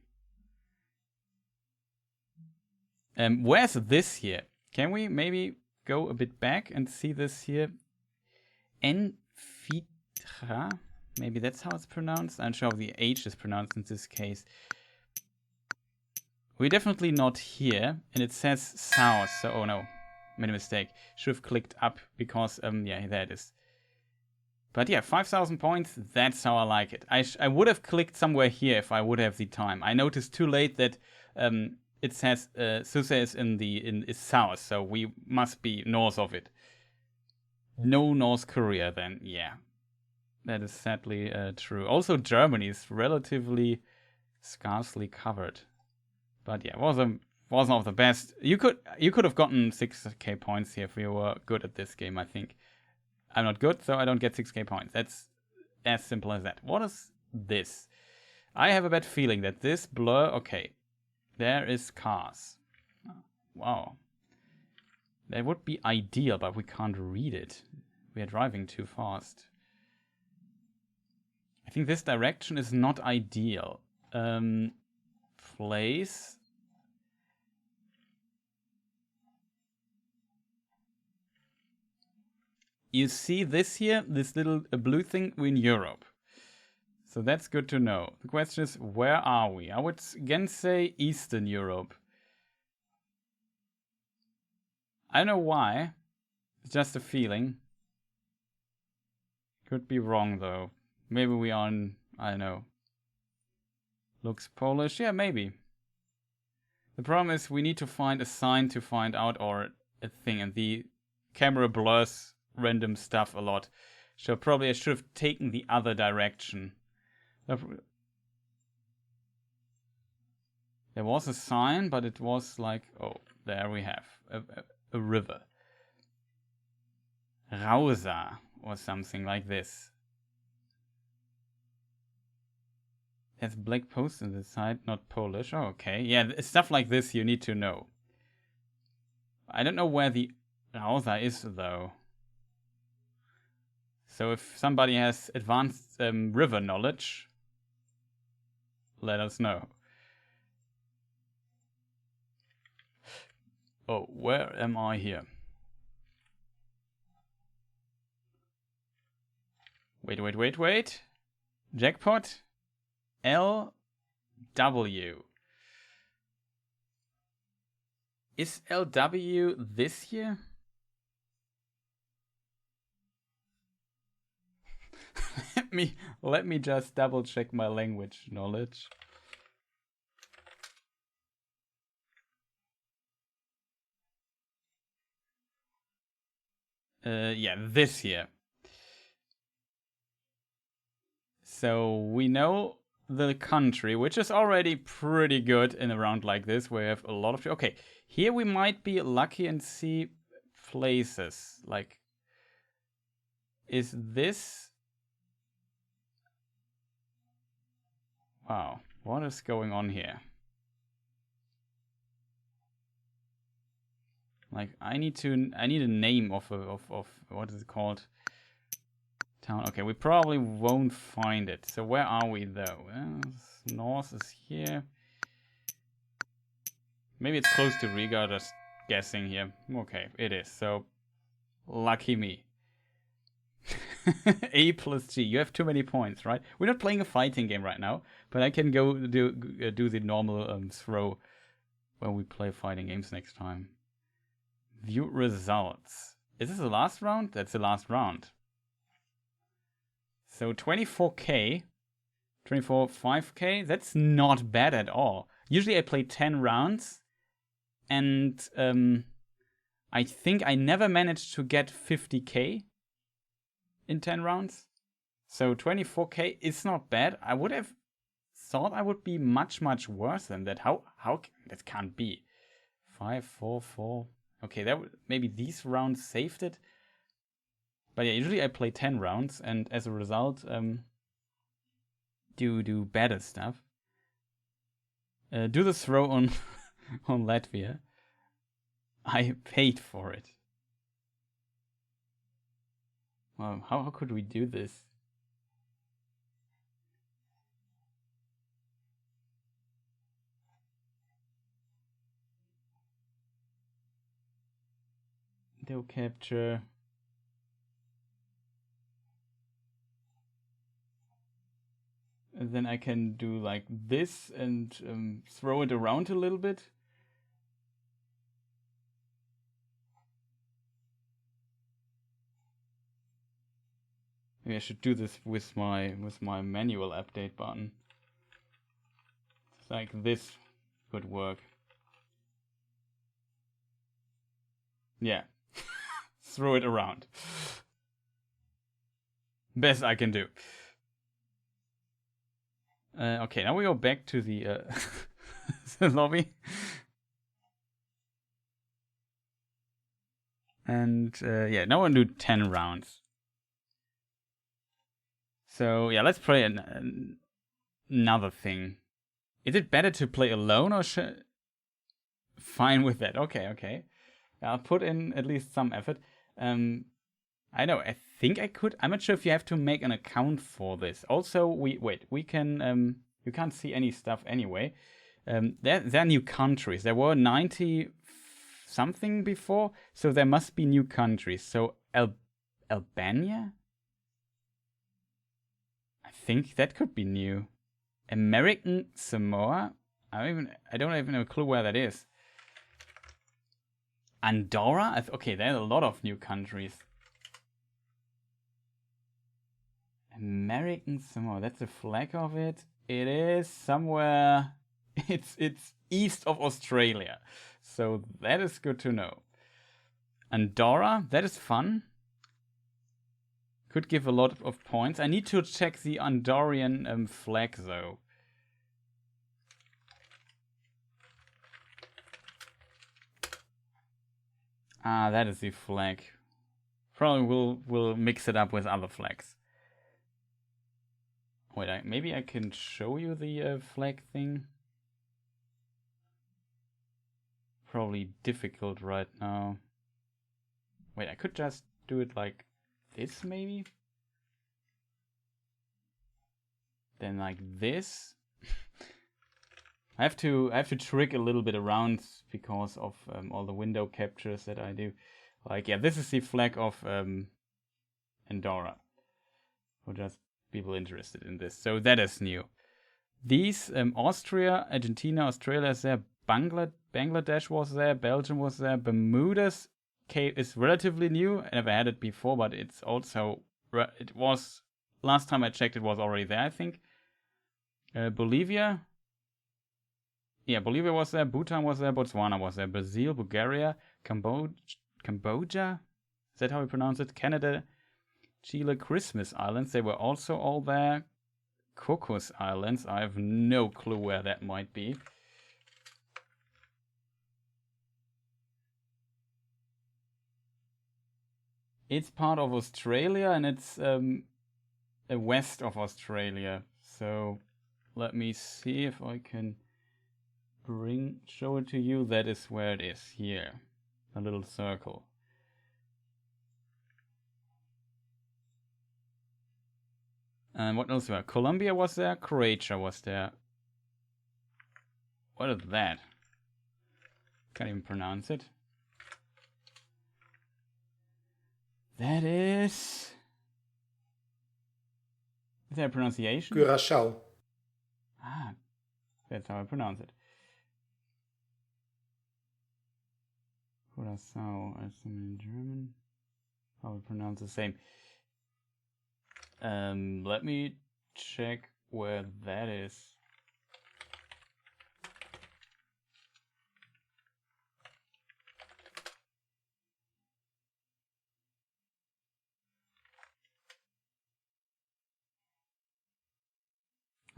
[SPEAKER 1] Where's this here? Can we maybe go a bit back and see this here? Enfitra? Maybe that's how it's pronounced. I'm sure the H is pronounced in this case. We're definitely not here, and it says south. So, oh no, made a mistake. Should have clicked up because yeah, there it is. But yeah, 5,000 points, that's how I like it. I would have clicked somewhere here if I would have the time. I noticed too late that it says Suse is is south, so we must be north of it. No North Korea then, yeah. That is sadly true. Also, Germany is relatively scarcely covered. But yeah, wasn't of the best. You could have gotten 6k points here if you were good at this game, I think. I'm not good, so I don't get 6k points. That's as simple as that. What is this? I have a bad feeling that this blur... Okay, there is cars. Wow. That would be ideal, but we can't read it. We are driving too fast. I think this direction is not ideal. Place... You see this here, this little blue thing, we're in Europe. So that's good to know. The question is, where are we? I would again say Eastern Europe. I don't know why. It's just a feeling. Could be wrong though. Maybe we are in, I don't know. Looks Polish? Yeah, maybe. The problem is we need to find a sign to find out, or a thing, and the camera blurs random stuff a lot. So probably I should have taken the other direction. There was a sign, but it was like, oh, there we have a river. Rausa, or something like this. There's black post on the side, not Polish. Oh, okay. Yeah, stuff like this you need to know. I don't know where the Rausa is, though. So if somebody has advanced river knowledge, let us know. Oh, where am I here? Wait. Jackpot. LW. Is LW this year? let me just double check my language knowledge. Yeah, this year. So we know the country, which is already pretty good in a round like this, where we have a lot of... Okay, here we might be lucky and see places. Like, is this... Wow, what is going on here? Like, I need a name of what is it called? Town. Okay, we probably won't find it. So where are we though? North is here. Maybe it's close to Riga, just guessing here. Okay, it is. So lucky me. A plus G. You have too many points, right? We're not playing a fighting game right now, but I can go do the normal throw when we play fighting games next time. View results. Is this the last round? That's the last round. So 24k, 5k. That's not bad at all. Usually I play 10 rounds, and I think I never managed to get 50k in 10 rounds. So 24k is not bad. I would have thought I would be much worse than that. How that can't be. 5, 4, 4. Okay, that maybe these rounds saved it. But yeah, usually I play 10 rounds, and as a result, do better stuff. Do the throw on on Latvia. I paid for it. Wow, how could we do this? They'll capture. And then I can do like this and throw it around a little bit. Maybe I should do this with my manual update button. It's like this could work. Yeah. Throw it around. Best I can do. Okay, now we go back to the, the lobby. And yeah, now we'll do 10 rounds. So yeah, let's play another thing. Is it better to play alone or fine with that? Okay. I'll put in at least some effort. I know. I think I could. I'm not sure if you have to make an account for this. Also, we can. You can't see any stuff anyway. There are new countries. There were 90 something before, so there must be new countries. So Albania. I think that could be new. American Samoa. I don't even have a clue where that is. Andorra. Okay, there's a lot of new countries. American Samoa. That's the flag of it. It is somewhere. It's east of Australia, so that is good to know. Andorra. That is fun. Could give a lot of points. I need to check the Andorian flag, though. Ah, that is the flag. Probably we'll mix it up with other flags. Wait, maybe I can show you the flag thing. Probably difficult right now. Wait, I could just do it like this, maybe? Then like this. I have to trick a little bit around because of all the window captures that I do. Like, yeah, this is the flag of Andorra. For just people interested in this. So that is new. These Austria, Argentina, Australia is there. Bangladesh was there. Belgium was there. Bermudas is relatively new. I never had it before, but it's also it was last time I checked it was already there, I think. Bolivia. Yeah, Bolivia was there, Bhutan was there, Botswana was there, Brazil, Bulgaria, Cambodia? Is that how we pronounce it? Canada, Chile, Christmas Islands, they were also all there. Cocos Islands, I have no clue where that might be. It's part of Australia and it's west of Australia. So let me see if I can show it to you. That is where it is, here. A little circle. And what else were? Colombia was there, Croatia was there. What is that? Can't even pronounce it. That is that a pronunciation?
[SPEAKER 2] Curaçao.
[SPEAKER 1] Ah, that's how I pronounce it. Curaçao, as in German. How we pronounce the same. Let me check where that is.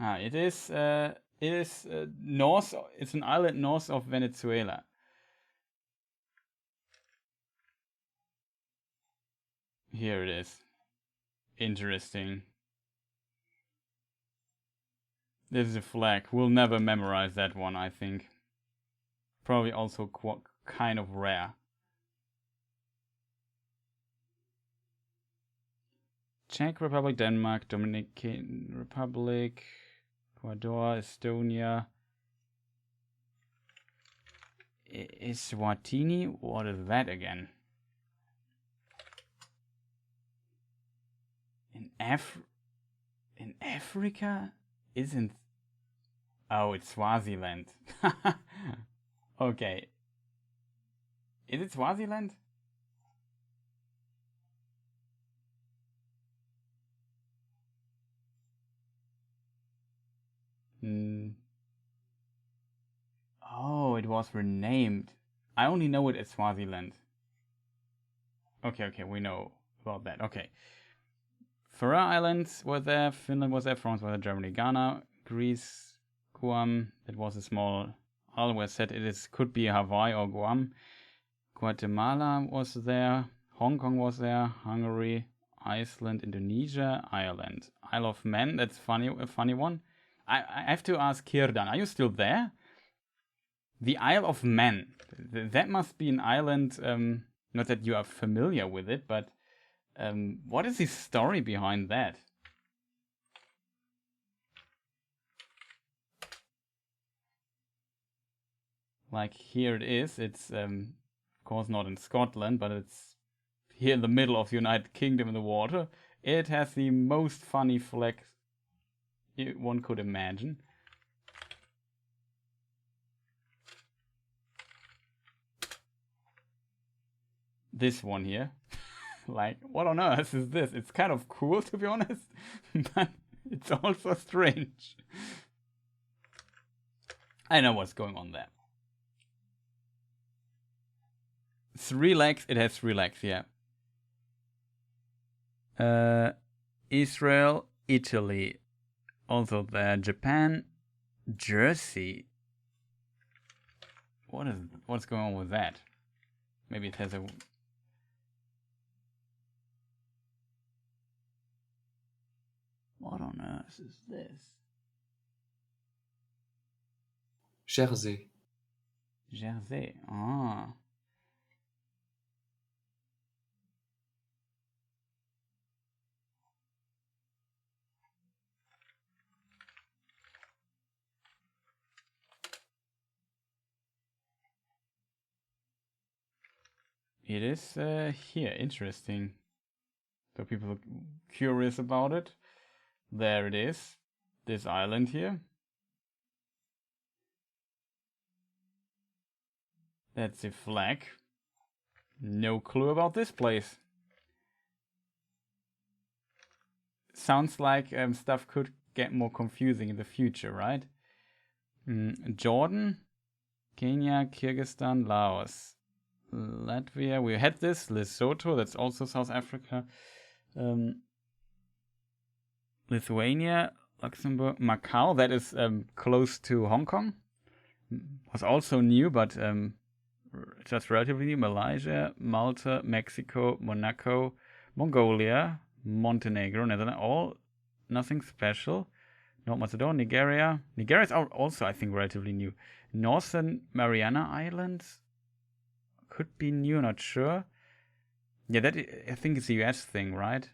[SPEAKER 1] Ah, it is north. It's an island north of Venezuela. Here it is. Interesting. This is a flag. We'll never memorize that one, I think. Probably also kind of rare. Czech Republic, Denmark, Dominican Republic, Ecuador, Estonia. Eswatini? What is that again? In Africa? Isn't... Oh, it's Swaziland. Okay. Is it Swaziland? Oh, it was renamed. I only know it as Swaziland. Okay, we know about that. Okay. Faroe Islands were there, Finland was there, France was there, Germany, Ghana, Greece, Guam. It was a small island where said could be Hawaii or Guam. Guatemala was there, Hong Kong was there, Hungary, Iceland, Indonesia, Ireland. Isle of Man, that's a funny one. I have to ask Kirdan, are you still there? The Isle of Man. That must be an island, not that you are familiar with it, but what is the story behind that? Like, here it is. It's, of course, not in Scotland, but it's here in the middle of the United Kingdom in the water. It has the most funny flag one could imagine. This one here. Like, what on earth is this? It's kind of cool, to be honest, but it's also strange. I know what's going on there. 3 legs, it has 3 legs, yeah. Israel, Italy, also there. Japan, Jersey. What's going on with that? Maybe it has a. What on earth is this?
[SPEAKER 2] Jersey.
[SPEAKER 1] Jersey. Ah. It is here. Interesting. So people are curious about it. There it is. This island here. That's the flag. No clue about this place. Sounds like stuff could get more confusing in the future, right? Jordan, Kenya, Kyrgyzstan, Laos, Latvia. We had this. Lesotho, that's also South Africa. Lithuania, Luxembourg, Macau, that is close to Hong Kong. Was also new, but just relatively new. Malaysia, Malta, Mexico, Monaco, Mongolia, Montenegro, Netherlands, all nothing special. North Macedonia, Nigeria. Nigeria is also, I think, relatively new. Northern Mariana Islands could be new, not sure. Yeah, that I think is a US thing, right?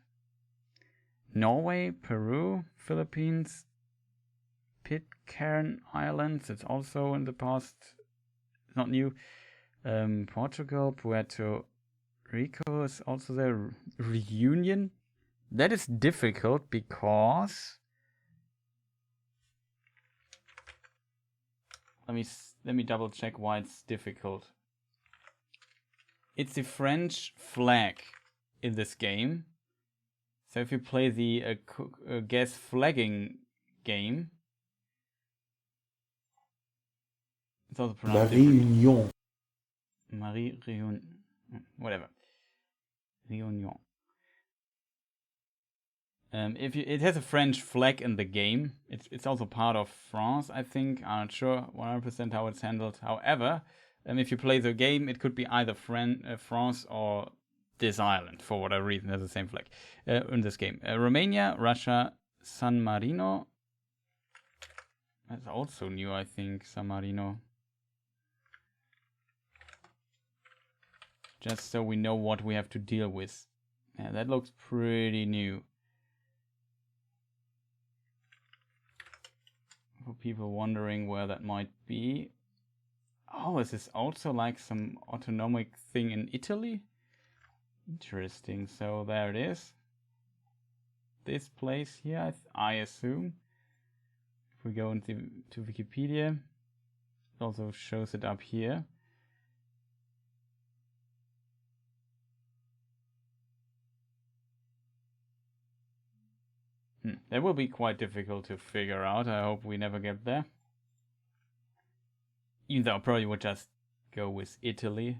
[SPEAKER 1] Norway, Peru, Philippines, Pitcairn Islands. It's also in the past. It's not new. Portugal, Puerto Rico is also there. Reunion. That is difficult because let me double check why it's difficult. It's the French flag in this game. So if you play the guess flagging game, it's also pronounced
[SPEAKER 2] Réunion.
[SPEAKER 1] Marie Réunion, whatever. Réunion. It has a French flag in the game. It's also part of France, I think. I'm not sure 100% how it's handled. However, if you play the game, it could be either France or this island for whatever reason. There's the same flag in this game. Romania, Russia, San Marino. That's also new, I think. San Marino. Just so we know what we have to deal with. Yeah, that looks pretty new. For people wondering where that might be. Oh, is this also like some autonomic thing in Italy? Interesting. So there it is. This place here, I assume. If we go into Wikipedia, it also shows it up here. That will be quite difficult to figure out. I hope we never get there. Even though I probably would just go with Italy.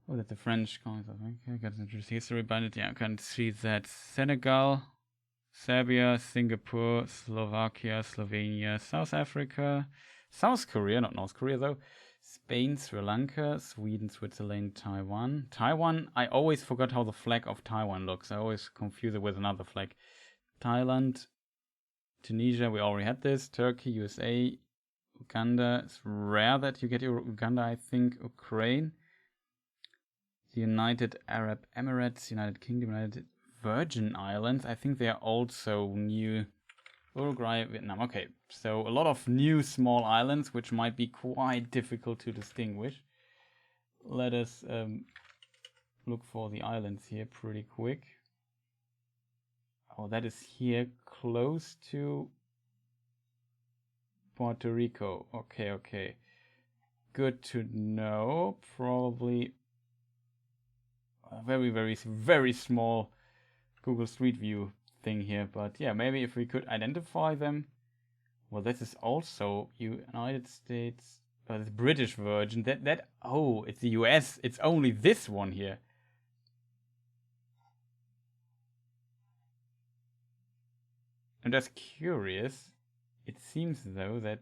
[SPEAKER 1] Oh, that's the French coins, I think. I got interesting history behind it. Yeah, I can see that Senegal, Serbia, Singapore, Slovakia, Slovenia, South Africa, South Korea, not North Korea though, Spain, Sri Lanka, Sweden, Switzerland, Taiwan. Taiwan, I always forgot how the flag of Taiwan looks. I always confuse it with another flag. Thailand, Tunisia, we already had this. Turkey, USA, Uganda. It's rare that you get Uganda, I think. Ukraine, the United Arab Emirates, United Kingdom, United Virgin Islands. I think they are also new. Uruguay, Vietnam. Okay, so a lot of new small islands, which might be quite difficult to distinguish. Let us look for the islands here pretty quick. Oh, that is here close to Puerto Rico. Okay. Good to know. Probably a very small Google Street View thing here. But yeah, maybe if we could identify them, Well, this is also United States. The British version. Oh, it's the US. It's only this one here. I'm just curious. It seems though that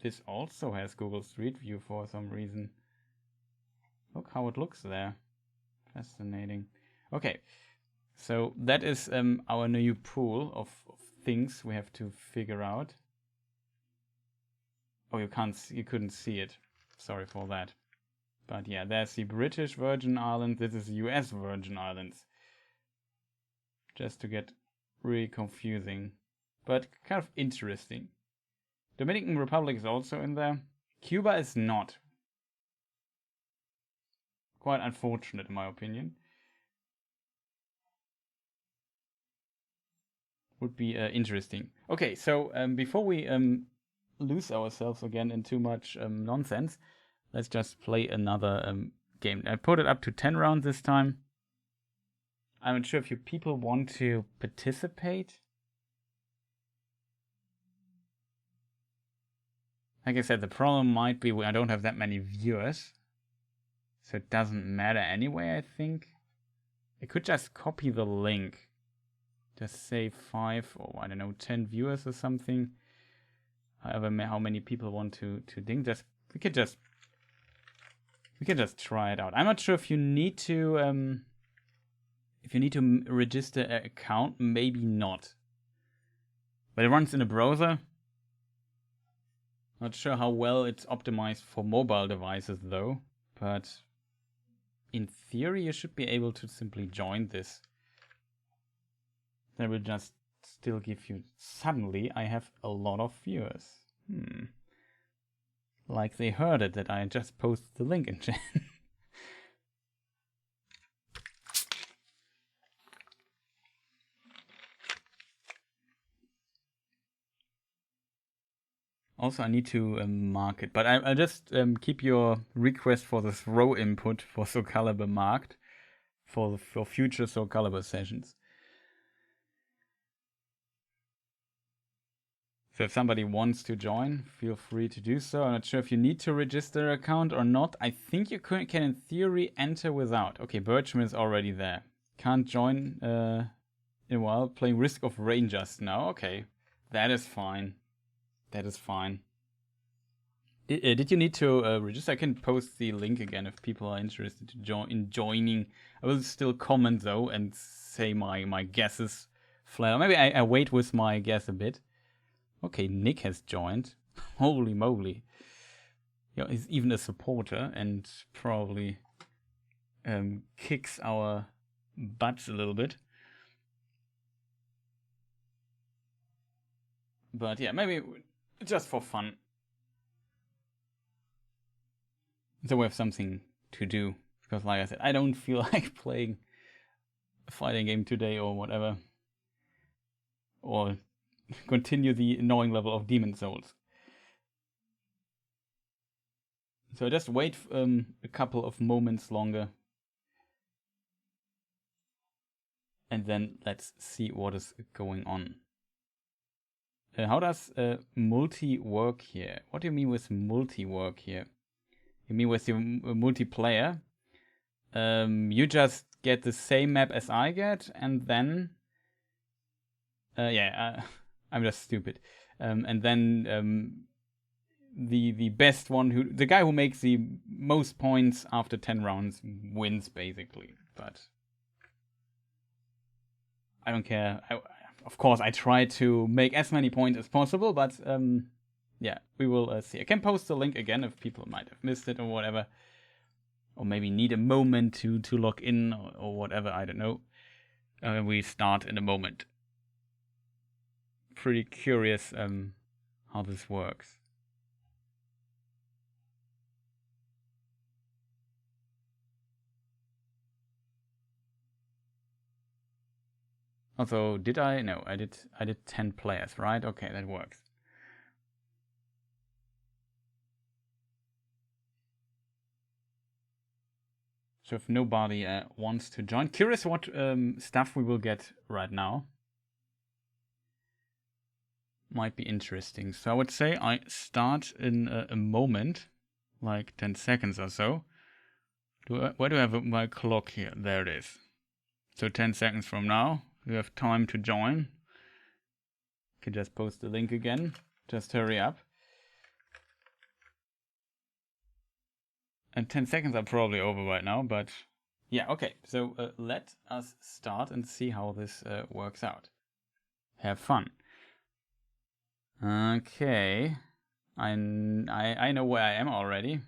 [SPEAKER 1] this also has Google Street View for some reason. Look how it looks there. Fascinating. Okay, so that is our new pool of things we have to figure out. Oh, you couldn't see it. Sorry for that. But yeah, there's the British Virgin Islands. This is the US Virgin Islands. Just to get really confusing, but kind of interesting. Dominican Republic is also in there. Cuba is not. Quite unfortunate in my opinion. Would be interesting. Okay, so before we lose ourselves again in too much nonsense, let's just play another game. I put it up to 10 rounds this time. I'm not sure if you people want to participate. Like I said, the problem might be I don't have that many viewers. So it doesn't matter anyway, I think. I could just copy the link. Just say 5 or I don't know, 10 viewers or something. However, how many people want to ding? We could just try it out. I'm not sure if you need to register an account. Maybe not. But it runs in a browser. Not sure how well it's optimized for mobile devices though. But in theory, you should be able to simply join this. That will just still give you. Suddenly, I have a lot of viewers. Like they heard it that I just posted the link in chat. Also, I need to mark it, but I'll just keep your request for the throw input for Soul Calibur marked for future Soul Calibur sessions. So if somebody wants to join, feel free to do so. I'm not sure if you need to register an account or not. I think you can in theory enter without. Okay, Birchman is already there. Can't join in a while. Playing Risk of Rain just now. Okay, that is fine. That is fine. Did you need to register? I can post the link again if people are interested in joining. I will still comment though and say my guesses flat. Maybe I wait with my guess a bit. Okay, Nick has joined. Holy moly. Yeah, he's even a supporter and probably kicks our butts a little bit. But yeah, maybe just for fun. So we have something to do. Because like I said, I don't feel like playing a fighting game today or whatever. Or continue the annoying level of Demon Souls. So just wait a couple of moments longer. And then let's see what is going on. How does multi work here? What do you mean with multi work here? You mean with your multiplayer? You just get the same map as I get, and then I'm just stupid. And then the best one, the guy who makes the most points after 10 rounds wins basically. But I don't care. Of course, I try to make as many points as possible, but yeah, we will see. I can post the link again if people might have missed it or whatever. Or maybe need a moment to log in or whatever, I don't know. We start in a moment. Pretty curious how this works. Also, did I? No, I did 10 players, right? Okay, that works. So if nobody wants to join, curious what stuff we will get right now. might be interesting. So I would say I start in a moment, like 10 seconds or so. Where do I have my clock here? There it is. So 10 seconds from now, you have time to join. You can just post the link again. Just hurry up. And 10 seconds are probably over right now, but yeah, okay. So let us start and see how this works out. Have fun. Okay. I know where I am already.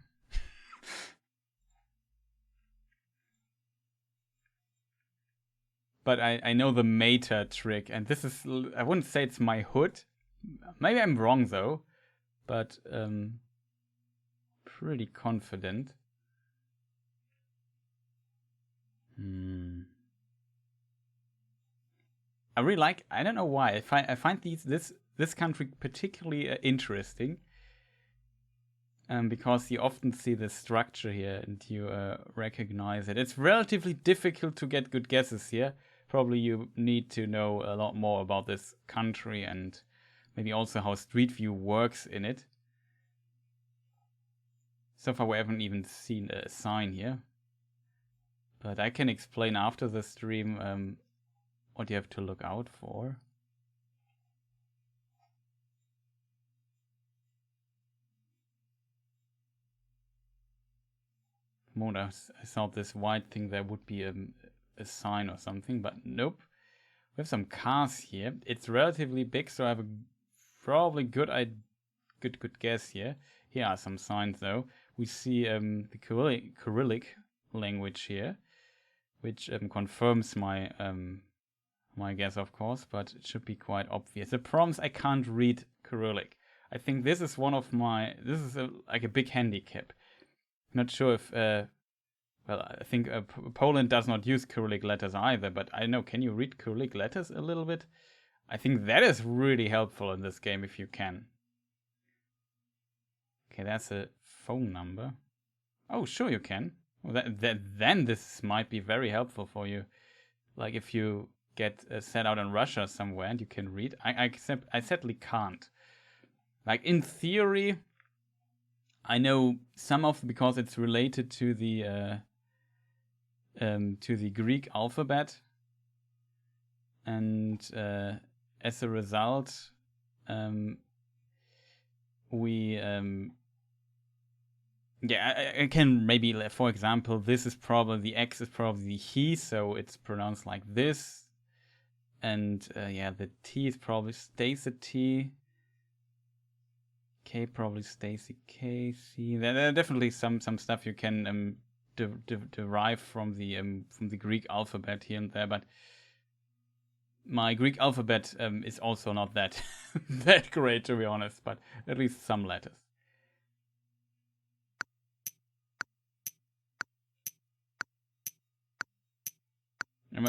[SPEAKER 1] But I know the meta trick, and this is, I wouldn't say it's my hood. Maybe I'm wrong though, but pretty confident. I really like, I don't know why, I find this country particularly interesting. Because you often see the structure here and you recognize it. It's relatively difficult to get good guesses here. Probably you need to know a lot more about this country and maybe also how Street View works in it. So far we haven't even seen a sign here. But I can explain after the stream what you have to look out for. I thought this white thing there would be a sign or something, but nope. We have some cars here. It's relatively big, so I have a probably good guess here. Here are some signs though. We see the Cyrillic language here, which confirms my my guess, of course, but it should be quite obvious. The problem is I can't read Cyrillic. I think this is one of my, this is like a big handicap. Not sure if, well, I think Poland does not use Cyrillic letters either, but I know, can you read Cyrillic letters a little bit? I think that is really helpful in this game if you can. Okay, that's a phone number. Oh, sure you can. Well, then this might be very helpful for you. Like if you get set out in Russia somewhere and you can read. I sadly can't. Like in theory, I know some of, because it's related to the Greek alphabet, and as a result, we yeah, I can maybe, for example, this is probably, the X is probably the he, so it's pronounced like this, and yeah, the T is probably stays a T. K probably stays a K. C. There are definitely some stuff you can derive from the Greek alphabet here and there, but my Greek alphabet is also not that that great, to be honest, but at least some letters.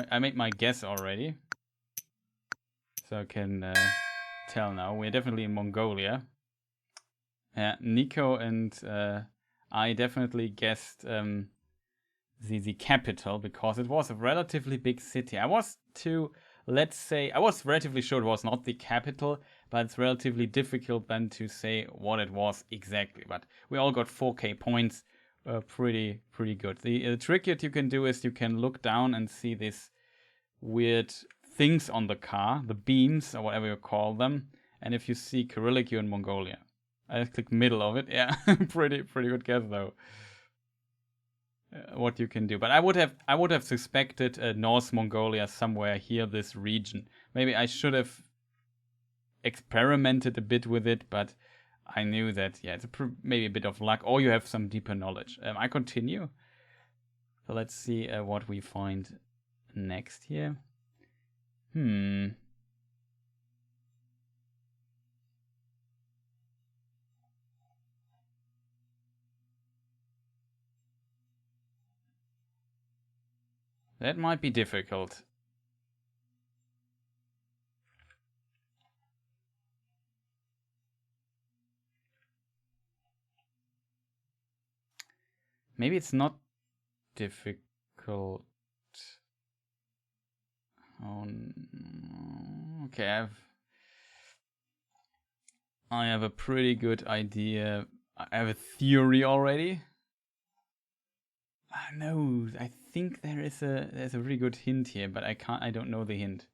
[SPEAKER 1] I made my guess already, so I can tell now. We're definitely in Mongolia. Nico and I definitely guessed the capital, because it was a relatively big city. I was relatively sure it was not the capital, but it's relatively difficult then to say what it was exactly. But we all got 4K points, pretty good. The trick that you can do is you can look down and see these weird things on the car, the beams or whatever you call them. And if you see Cyrillic, you're in Mongolia. I just click middle of it. Yeah, pretty good guess though. What you can do, but I would have suspected North Mongolia somewhere here, this region. Maybe I should have experimented a bit with it, but I knew that, yeah, it's maybe a bit of luck, or you have some deeper knowledge. I continue. So let's see what we find next here. That might be difficult. Maybe it's not difficult. Oh, okay, I have a pretty good idea. I have a theory already. No, I think there's a really good hint here, but I don't know the hint.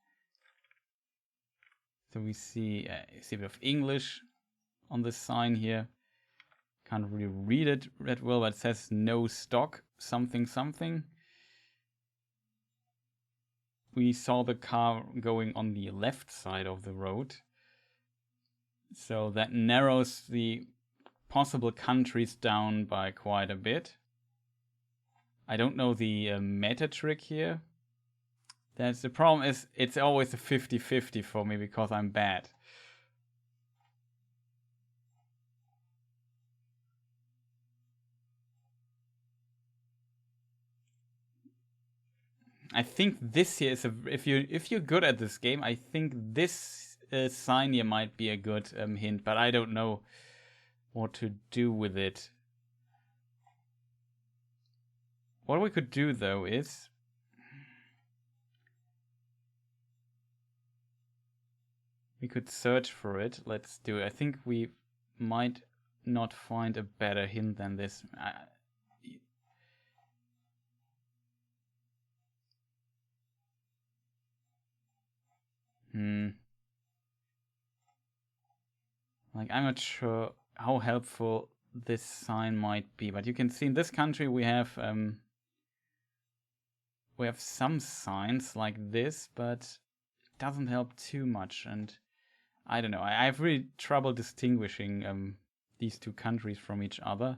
[SPEAKER 1] So we see a bit of English on the sign here. Can't really read it that well, but it says no stock, something, something. We saw the car going on the left side of the road. So that narrows the possible countries down by quite a bit. I don't know the meta trick here. That's the problem is it's always a 50-50 for me because I'm bad. I think this here is if you're good at this game, I think this sign here might be a good hint, but I don't know what to do with it. What we could do though is we could search for it. Let's do it. I think we might not find a better hint than this. Like, I'm not sure how helpful this sign might be, but you can see in this country we have some signs like this, but it doesn't help too much. And I don't know. I have really trouble distinguishing these two countries from each other.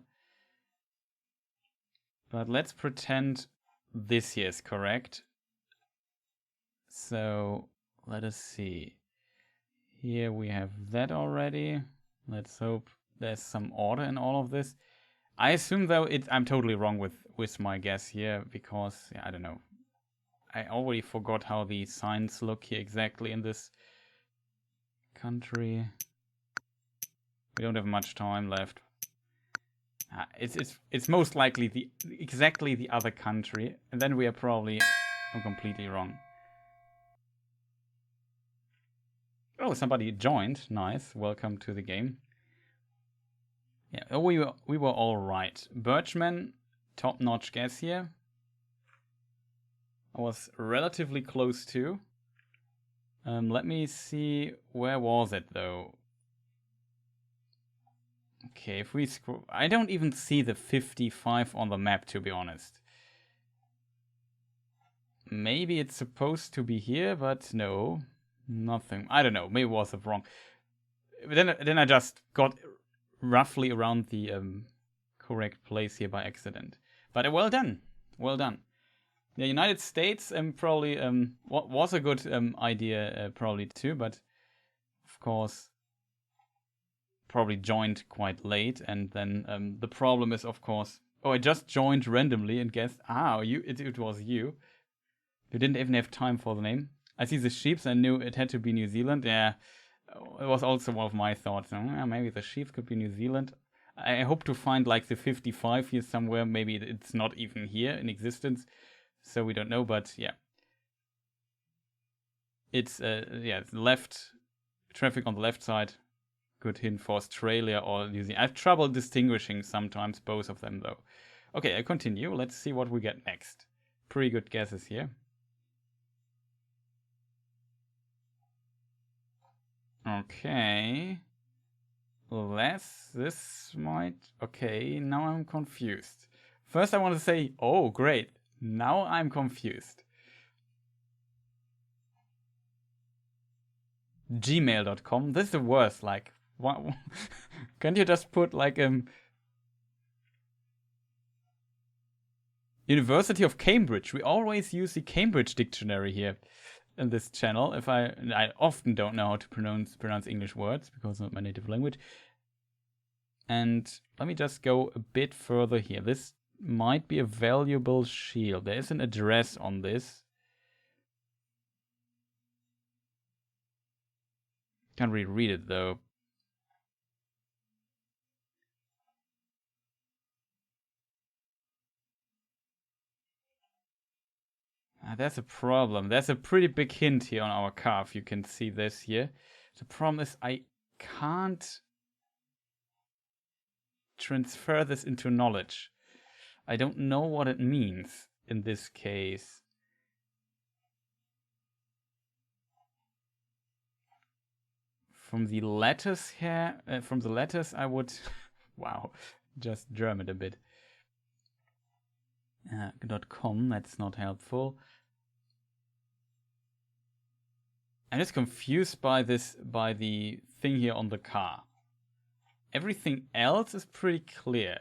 [SPEAKER 1] But let's pretend this here is correct. So let us see. Here we have that already. Let's hope there's some order in all of this. I assume though I'm totally wrong with my guess here because yeah, I don't know. I already forgot how the signs look here exactly in this country. We don't have much time left. It's most likely exactly the other country, and then we are probably completely wrong. Oh, somebody joined. Nice. Welcome to the game. Yeah, we were all right. Birchman, top-notch guess here. I was relatively close too. Let me see. Where was it though? Okay, if we scroll, I don't even see the 55 on the map, to be honest. Maybe it's supposed to be here, but no, nothing. I don't know. Maybe it was wrong. But then I just got roughly around the correct place here by accident. But well done, well done. The United States probably was a good idea probably too, but of course probably joined quite late, and then the problem is of course, I just joined randomly and guessed it was you. You didn't even have time for the name. I see the sheeps. I knew it had to be New Zealand. Yeah, it was also one of my thoughts. Maybe the sheep could be New Zealand. I hope to find like the 55 here somewhere. Maybe it's not even here in existence, so we don't know. But yeah, it's left traffic on the left side. Good hint for Australia or New Zealand. I have trouble distinguishing sometimes both of them though. Okay, I continue. Let's see what we get next. Pretty good guesses here. Okay. This might... Okay, now I'm confused. First I want to say, oh, great. Now I'm confused. Gmail.com. This is the worst. Like, what? Can't you just put like University of Cambridge? We always use the Cambridge dictionary here in this channel. I often don't know how to pronounce English words because it's not my native language. And let me just go a bit further here. This might be a valuable shield. There is an address on this. Can't really read it though. That's a problem. There's a pretty big hint here on our calf. You can see this here. The problem is I can't transfer this into knowledge. I don't know what it means in this case. From the letters here, I would, wow, just German a bit. .com, that's not helpful. I'm just confused by the thing here on the car. Everything else is pretty clear.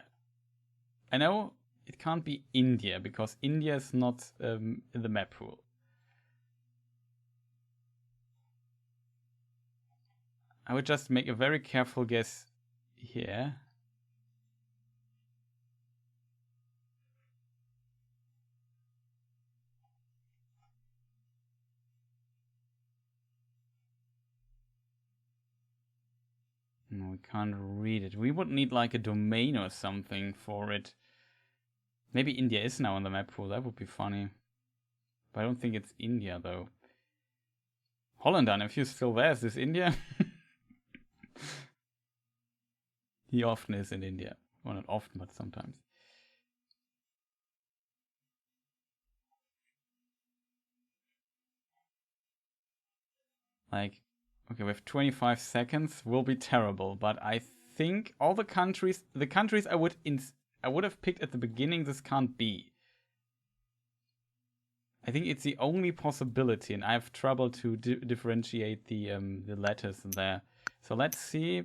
[SPEAKER 1] I know it can't be India because India is not in the map pool. I would just make a very careful guess here. No, we can't read it. We would need like a domain or something for it. Maybe India is now on the map pool. That would be funny. But I don't think it's India though. Hollandan, if you're still there, is this India? He often is in India. Well, not often, but sometimes. Like, okay, we have 25 seconds. Will be terrible, but I think all the countries I would have picked at the beginning, this can't be. I think it's the only possibility, and I have trouble to differentiate the letters in there. So let's see.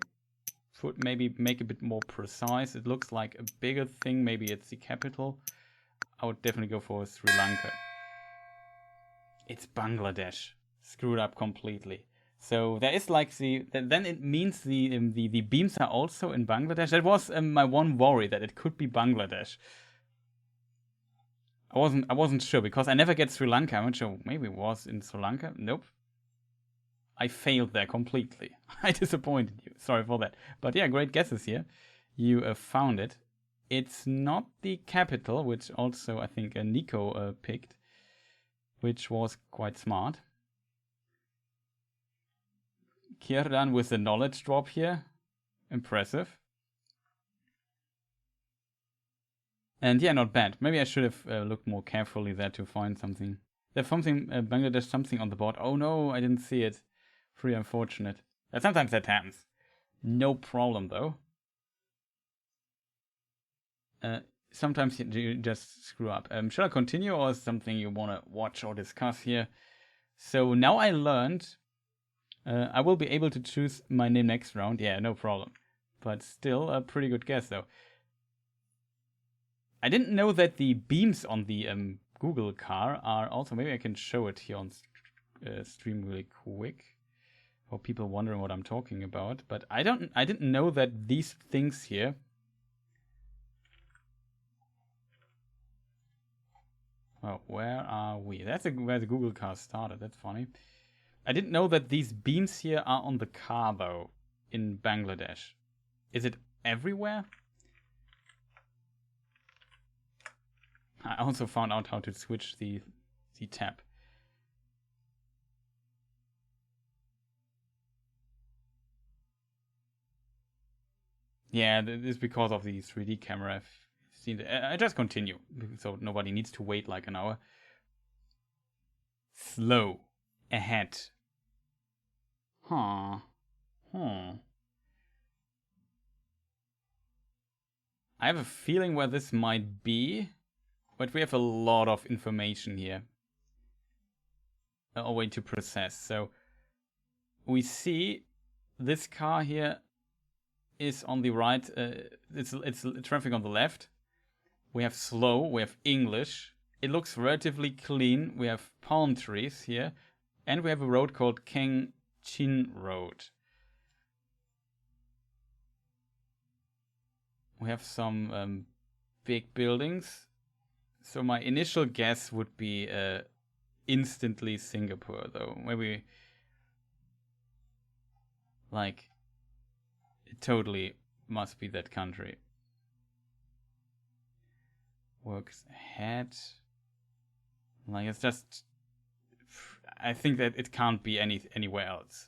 [SPEAKER 1] Maybe make a bit more precise. It looks like a bigger thing. Maybe it's the capital. I would definitely go for Sri Lanka. It's Bangladesh. Screwed up completely. So there is like then it means the beams are also in Bangladesh. That was my one worry, that it could be Bangladesh. I wasn't sure because I never get Sri Lanka. I'm not sure. Maybe it was in Sri Lanka. Nope. I failed there completely. I disappointed you. Sorry for that. But yeah, great guesses here. You found it. It's not the capital, which also I think Nico picked, which was quite smart. Kierdan with the knowledge drop here. Impressive. And yeah, not bad. Maybe I should have looked more carefully there to find something. There's something, Bangladesh, something on the board. Oh no, I didn't see it. Pretty unfortunate. Sometimes that happens. No problem though. Sometimes you just screw up. Should I continue, or is something you want to watch or discuss here? So now I learned I will be able to choose my name next round. Yeah, no problem. But still a pretty good guess though. I didn't know that the beams on the Google car are also, maybe I can show it here on stream really quick for people wondering what I'm talking about. But I didn't know that these things here Oh, where are we? That's where the Google car started. That's funny. I didn't know that these beams here are on the car, though, in Bangladesh. Is it everywhere? I also found out how to switch the tab. Yeah, this is because of the 3D camera. I've seen it. I just continue, so nobody needs to wait like an hour. Slow. Ahead. Huh. I have a feeling where this might be, but we have a lot of information here. A way to process. So we see this car here is on the right. It's traffic on the left. We have slow. We have English. It looks relatively clean. We have palm trees here, and we have a road called Keng Chin Road. We have some big buildings. So my initial guess would be instantly Singapore, though. Maybe like it totally must be that country. Works ahead. Like it's just, I think that it can't be anywhere else.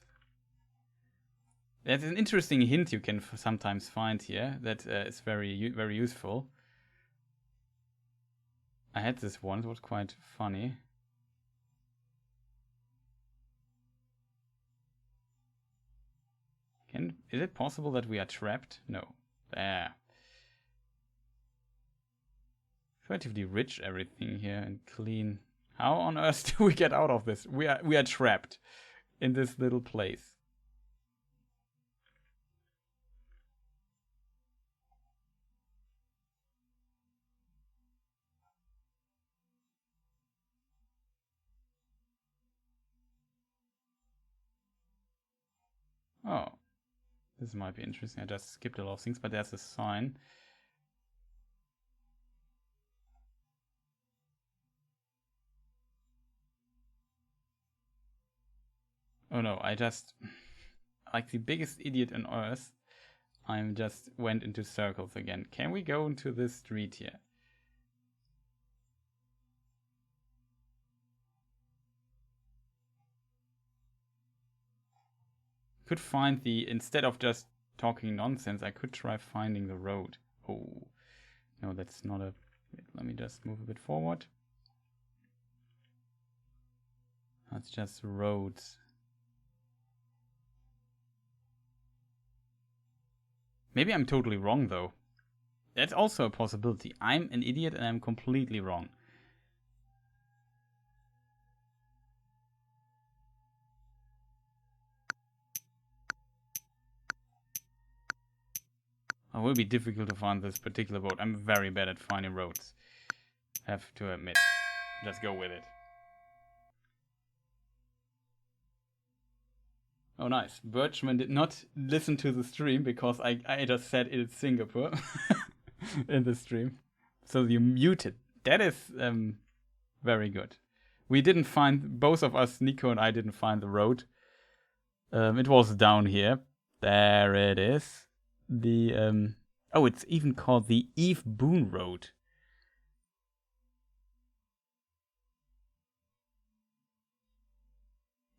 [SPEAKER 1] That's an interesting hint you can sometimes find here that is very useful. I had this once, it was quite funny. Is it possible that we are trapped? No. There. Relatively rich everything here and clean. How on earth do we get out of this? We are trapped in this little place. Oh. This might be interesting. I just skipped a lot of things, but there's a sign. Oh no, I just, like the biggest idiot on earth, I just went into circles again. Can we go into this street here? Could find the, instead of just talking nonsense, I could try finding the road. Oh, no, that's not a, let me just move a bit forward. That's just roads. Maybe I'm totally wrong though. That's also a possibility. I'm an idiot and I'm completely wrong. It will be difficult to find this particular road. I'm very bad at finding roads. Have to admit. Just go with it. Oh, nice. Birchman did not listen to the stream because I just said it's Singapore in the stream. So you muted. That is very good. We didn't find, both of us, Nico and I, didn't find the road. It was down here. There it is. The, oh, it's even called the Eve Boone Road.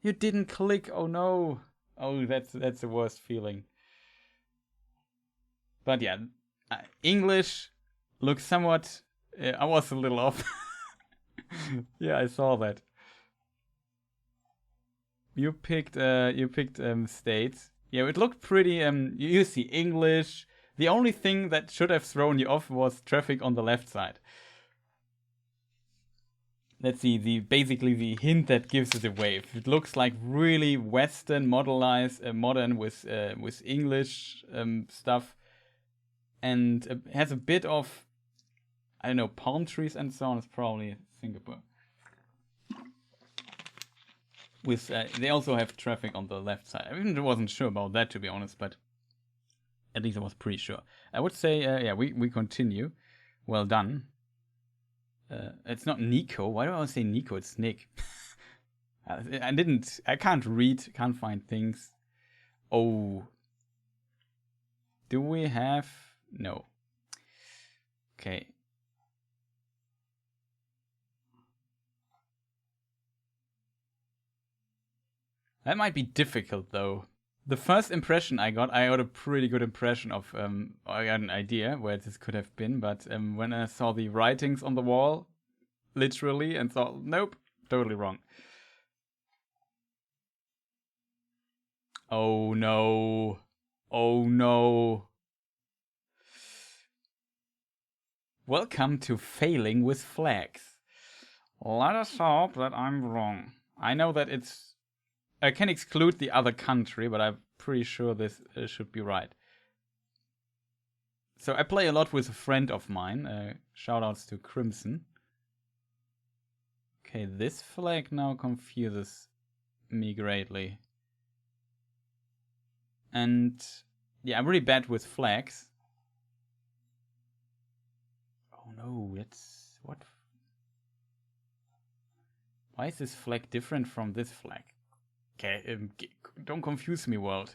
[SPEAKER 1] You didn't click, oh no. Oh, that's the worst feeling. But yeah, English looks somewhat, I was a little off. Yeah, I saw that. You picked states. Yeah, it looked pretty, you see English. The only thing that should have thrown you off was traffic on the left side. Let's see, basically the hint that gives it away. It looks like really Western, modern with English stuff, and has a bit of, I don't know, palm trees and so on. It's probably Singapore. With they also have traffic on the left side. I wasn't sure about that, to be honest, but at least I was pretty sure. I would say, yeah, we continue. Well done. It's not Nico. Why do I always say Nico? It's Nick. I can't read, can't find things. Oh. Do we have? No. Okay. That might be difficult though. The first impression I got a pretty good impression of, I got an idea where this could have been, but when I saw the writings on the wall, literally, and thought, nope, totally wrong. Oh no. Oh no. Welcome to failing with flags. Let us hope that I'm wrong. I know that I can exclude the other country, but I'm pretty sure this should be right. So I play a lot with a friend of mine. Shoutouts to Crimson. Okay, this flag now confuses me greatly. And yeah, I'm really bad with flags. Oh no, it's what? Why is this flag different from this flag? Okay, don't confuse me, world.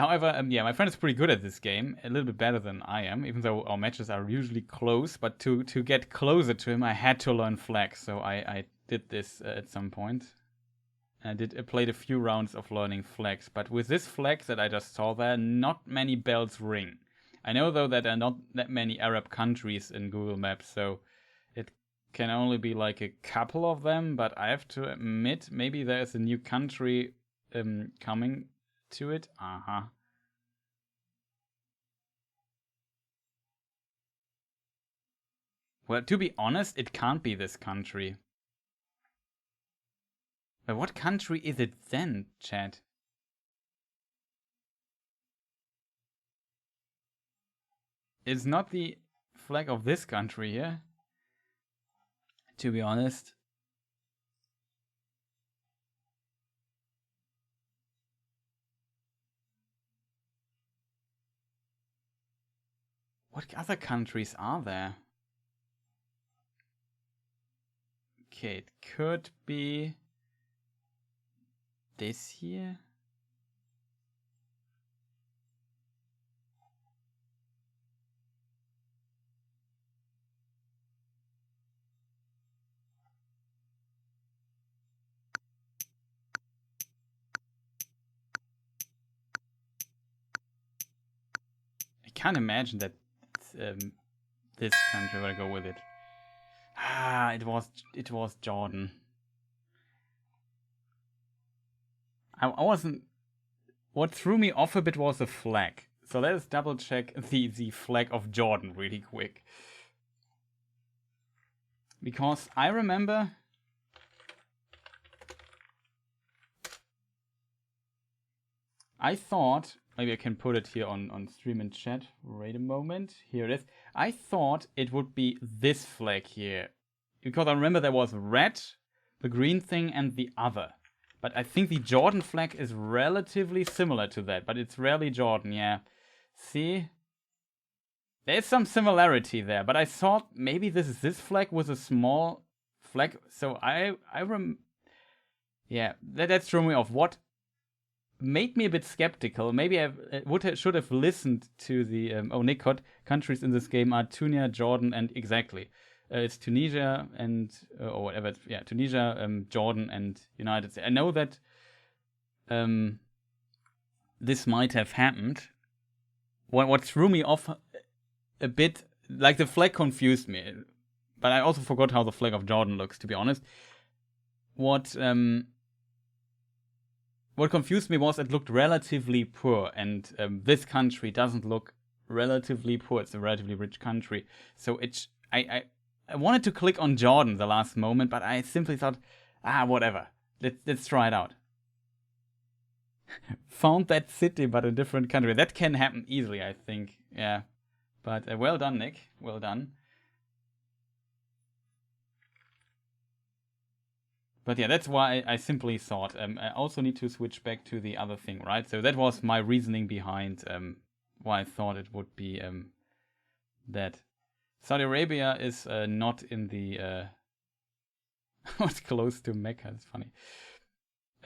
[SPEAKER 1] However, yeah, my friend is pretty good at this game, a little bit better than I am, even though our matches are usually close. But to get closer to him, I had to learn flags, so I did this at some point. I played a few rounds of learning flags, but with this flag that I just saw there, not many bells ring. I know though that there are not that many Arab countries in Google Maps, so it can only be like a couple of them, but I have to admit, maybe there is a new country coming to it. Well, to be honest, it can't be this country. But what country is it then, chat? It's not the flag of this country here. To be honest. What other countries are there? Okay, it could be this here. I can't imagine that this country will go with it. It was Jordan. I wasn't. What threw me off a bit was the flag. So let's double check the flag of Jordan really quick. Because I remember I thought, maybe I can put it here on stream and chat. Wait a moment. Here it is. I thought it would be this flag here. Because I remember there was red, the green thing, and the other. But I think the Jordan flag is relatively similar to that. But it's rarely Jordan, yeah. See? There's some similarity there. But I thought maybe this is this flag with a small flag. So yeah, that threw me off. What made me a bit skeptical. Maybe I should have listened to the Nicot countries in this game are Tunisia, Jordan, and exactly. It's Tunisia and or whatever. Yeah, Tunisia, Jordan, and United States. I know that this might have happened. What threw me off a bit, like the flag confused me, but I also forgot how the flag of Jordan looks. To be honest, what confused me was it looked relatively poor, and this country doesn't look relatively poor. It's a relatively rich country, so I wanted to click on Jordan the last moment, but I simply thought, whatever. Let's try it out. Found that city, but a different country. That can happen easily, I think. Yeah, but well done, Nick. Well done. But yeah, that's why I simply thought I also need to switch back to the other thing, right? So that was my reasoning behind why I thought it would be that. Saudi Arabia is not in the what's close to Mecca. It's funny.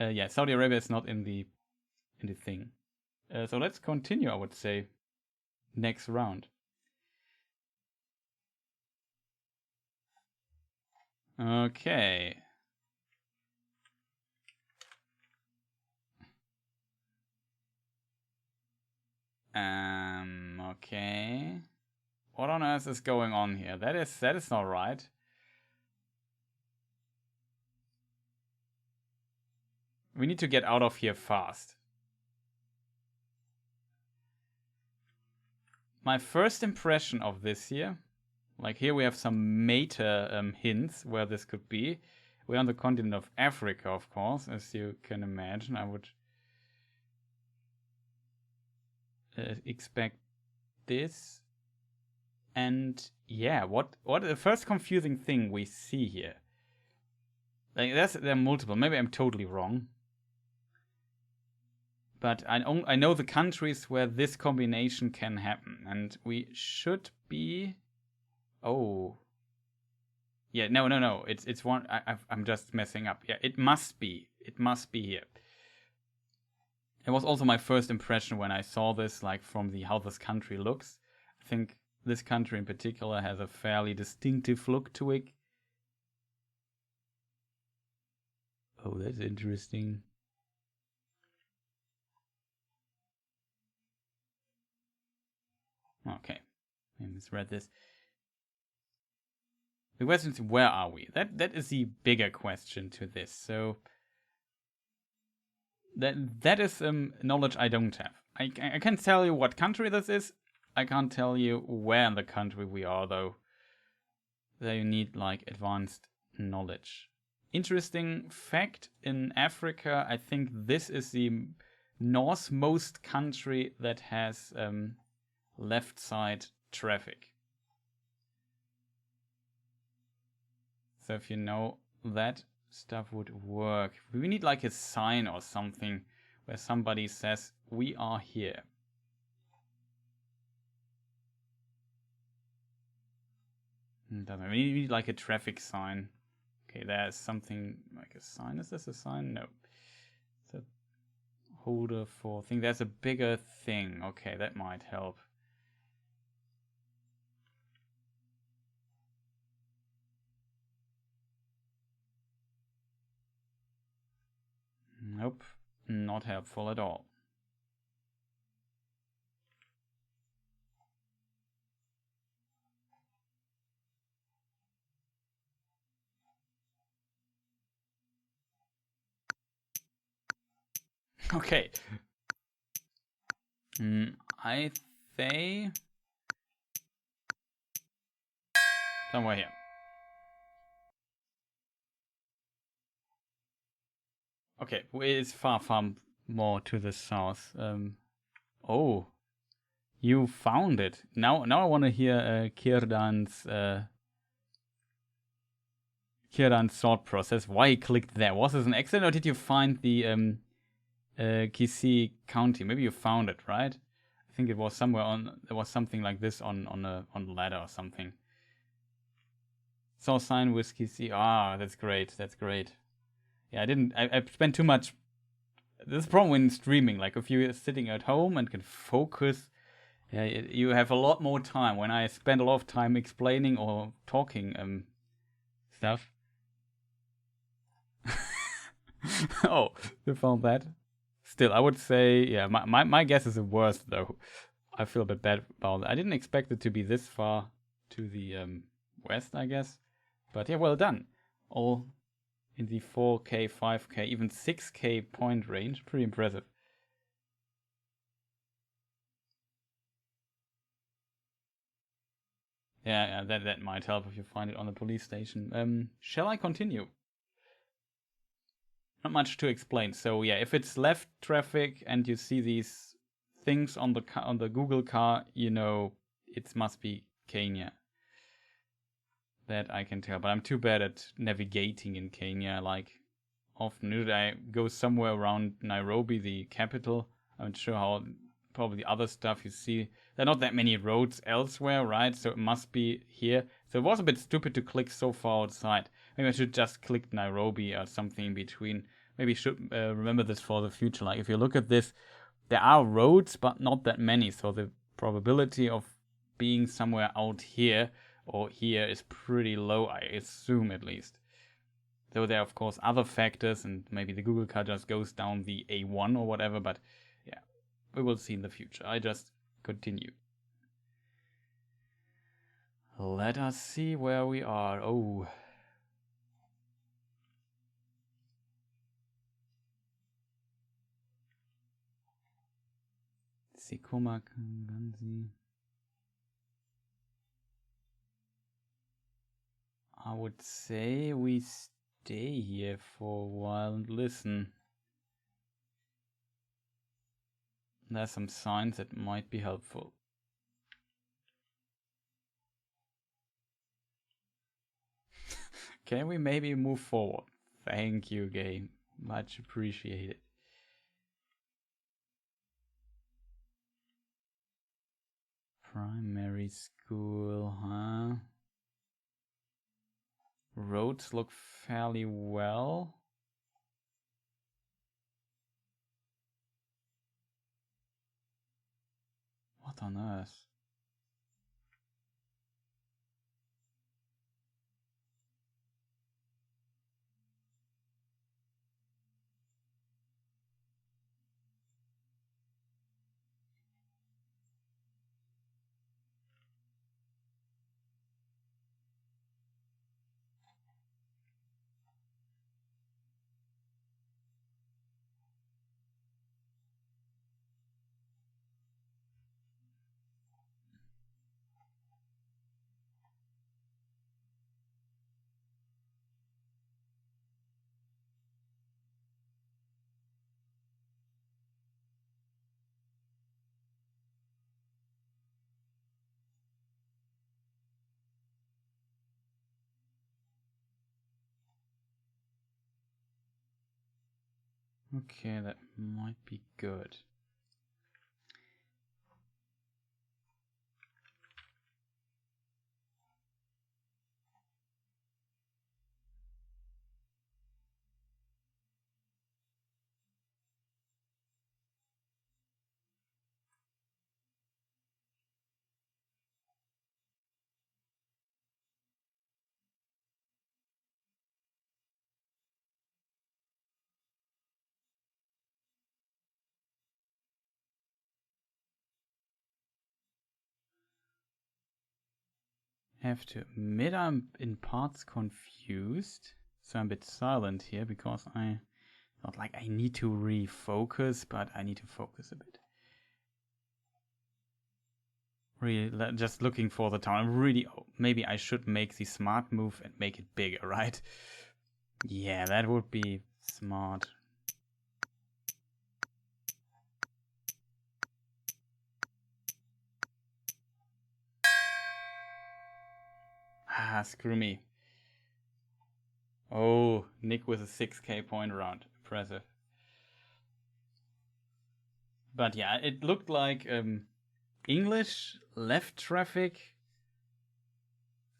[SPEAKER 1] Yeah, Saudi Arabia is not in the thing. So let's continue. I would say next round. Okay. Okay. What on earth is going on here? That is not right. We need to get out of here fast. My first impression of this here, like here we have some meta hints where this could be. We're on the continent of Africa, of course, as you can imagine. I would expect this. And yeah, what the first confusing thing we see here? Like there are multiple. Maybe I'm totally wrong. But I know the countries where this combination can happen, and we should be. Oh. Yeah, no. It's one. I'm just messing up. Yeah, it must be. It must be here. It was also my first impression when I saw this, like from the how this country looks. I think this country in particular has a fairly distinctive look to it. Oh, that's interesting. Okay, I misread this. The question is, where are we? That is the bigger question to this. So that is knowledge I don't have. I can tell you what country this is. I can't tell you where in the country we are, though. There you need like advanced knowledge. Interesting fact, in Africa, I think this is the northmost country that has left side traffic. So if you know that, stuff would work. We need like a sign or something where somebody says, we are here. Doesn't we need like a traffic sign. Okay, there's something like a sign. Is this a sign? No. It's a holder for thing. There's a bigger thing. Okay, that might help. Nope, not helpful at all. Okay. I say somewhere here. Okay, it's far, far more to the south. Oh, you found it. Now I want to hear Kirdan's thought process. Why he clicked there? Was this an accident, or did you find the Kisi County? Maybe you found it, right? I think it was somewhere on. There was something like this on the ladder or something. Saw sign with Kisi. Ah, that's great. That's great. Yeah, I spent too much. This is a problem when streaming. Like if you're sitting at home and can focus, yeah, you have a lot more time. When I spend a lot of time explaining or talking stuff. Oh, you found that? Still, I would say, yeah, my guess is the worst though. I feel a bit bad about it. I didn't expect it to be this far to the west, I guess. But yeah, well done. All in the 4K, 5K, even 6K point range. Pretty impressive. Yeah, that might help if you find it on the police station. Shall I continue? Not much to explain. So yeah, if it's left traffic and you see these things on the Google car, you know it must be Kenya. That I can tell, but I'm too bad at navigating in Kenya. Like, often did I go somewhere around Nairobi, the capital. I'm not sure how. Probably other stuff you see. There are not that many roads elsewhere, right? So it must be here. So it was a bit stupid to click so far outside. Maybe I should just click Nairobi or something in between. Maybe should remember this for the future. Like if you look at this, there are roads, but not that many. So the probability of being somewhere out here or here is pretty low, I assume at least. Though there are of course other factors, and maybe the Google car just goes down the A1 or whatever, but yeah, we will see in the future. I just continue. Let us see where we are. Oh. Sikoma Kanganzi. I would say we stay here for a while and listen. There's some signs that might be helpful. Can we maybe move forward? Thank you, game. Much appreciated. Primary school, huh? Roads look fairly well. What on earth? Okay, that might be good. I have to admit I'm in parts confused, so I'm a bit silent here because I thought like I need to refocus, but I need to focus a bit. Really, just looking for the town. Really, maybe I should make the smart move and make it bigger, right? Yeah, that would be smart. Ah, screw me. Oh, Nick with a 6k point round. Impressive. But yeah, it looked like English, left traffic.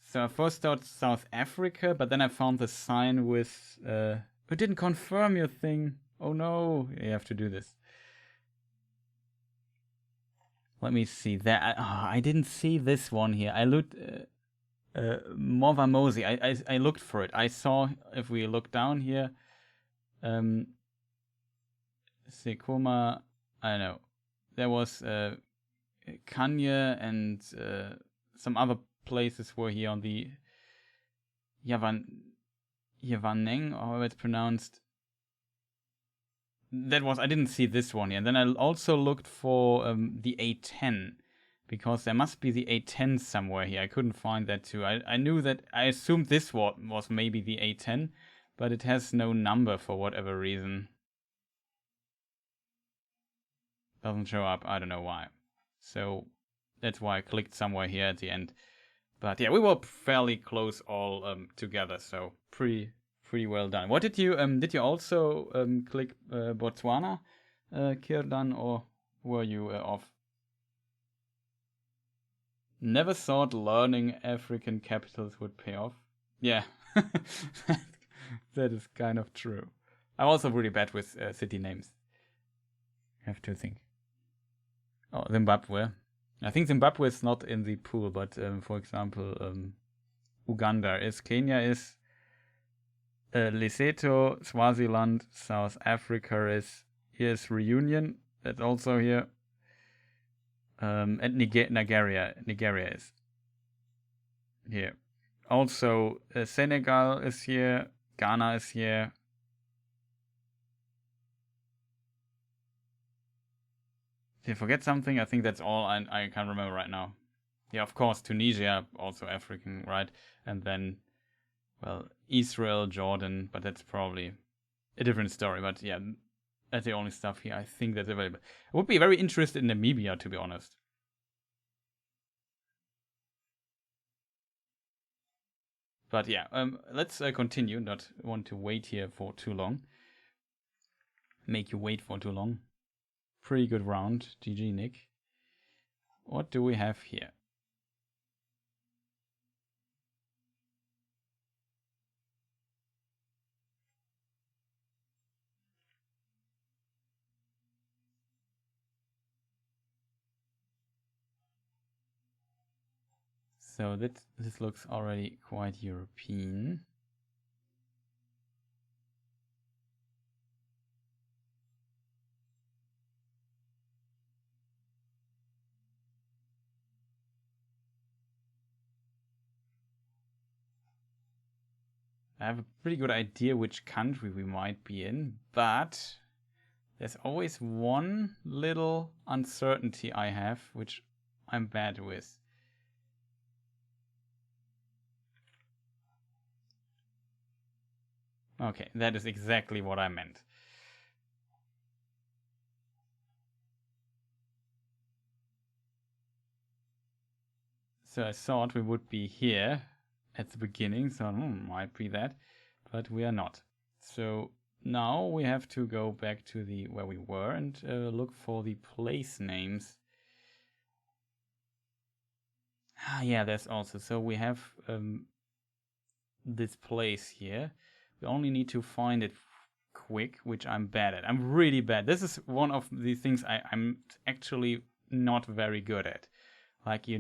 [SPEAKER 1] So I first thought South Africa, but then I found the sign with it didn't confirm your thing. Oh no, you have to do this. Let me see that. I didn't see this one here. I looked Movamosi. I looked for it. I saw if we look down here, Sekoma. I don't know. There was Kanye and some other places were here on the Yavaneng, or however it's pronounced. That was, I didn't see this one yet. And then I also looked for the A10, because there must be the A10 somewhere here. I couldn't find that too. I knew that, I assumed this was maybe the A10, but it has no number for whatever reason. Doesn't show up, I don't know why. So that's why I clicked somewhere here at the end. But yeah, we were fairly close all together, so pretty well done. What did you also click Botswana, Kirdan, or were you off? Never thought learning African capitals would pay off. Yeah, that is kind of true. I'm also really bad with city names. I have to think. Oh, Zimbabwe. I think Zimbabwe is not in the pool, but for example, Uganda is. Kenya is. Lesotho, Swaziland, South Africa is. Here's Reunion. That's also here. And Nigeria is here. Also, Senegal is here. Ghana is here. Did I forget something? I think that's all I can't remember right now. Yeah, of course, Tunisia, also African, right? And then, well, Israel, Jordan, but that's probably a different story. But yeah, that's the only stuff here I think that's available. I would be very interested in Namibia, to be honest. But yeah, let's continue. Not want to wait here for too long. Make you wait for too long. Pretty good round. GG, Nick. What do we have here? So this looks already quite European. I have a pretty good idea which country we might be in, but there's always one little uncertainty I have, which I'm bad with. Okay, that is exactly what I meant. So I thought we would be here at the beginning, so might be that, but we are not. So now we have to go back to the where we were and look for the place names. Ah, yeah, that's also. So we have this place here. We only need to find it quick, which I'm bad at. I'm really bad. This is one of the things I'm actually not very good at. Like, you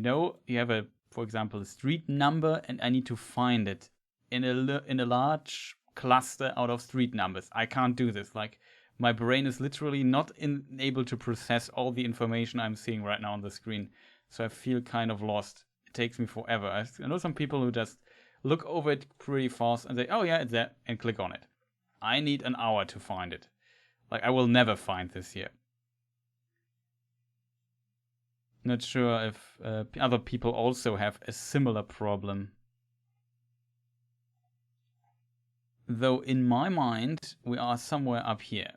[SPEAKER 1] have a, for example, a street number, and I need to find it in a large cluster out of street numbers. I can't do this. Like, my brain is literally not able to process all the information I'm seeing right now on the screen. So I feel kind of lost. It takes me forever. I know some people who just look over it pretty fast and say, oh yeah, it's there, and click on it. I need an hour to find it. Like, I will never find this here. Not sure if other people also have a similar problem. Though in my mind, we are somewhere up here.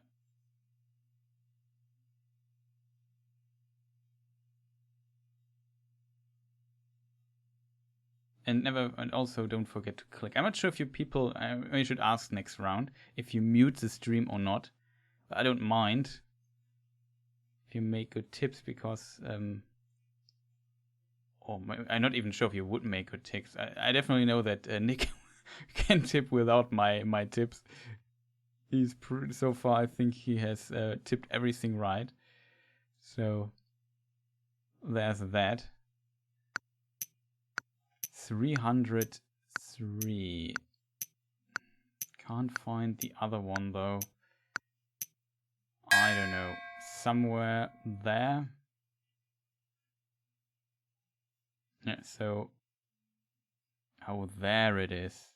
[SPEAKER 1] And also don't forget to click. I'm not sure if you people, I should ask next round if you mute the stream or not. I don't mind if you make good tips, because I'm not even sure if you would make good tips. I definitely know that Nick can tip without my tips. He's so far, I think he has tipped everything right. So there's that. 303. Can't find the other one though. I don't know. Somewhere there. Yeah, so. Oh, there it is.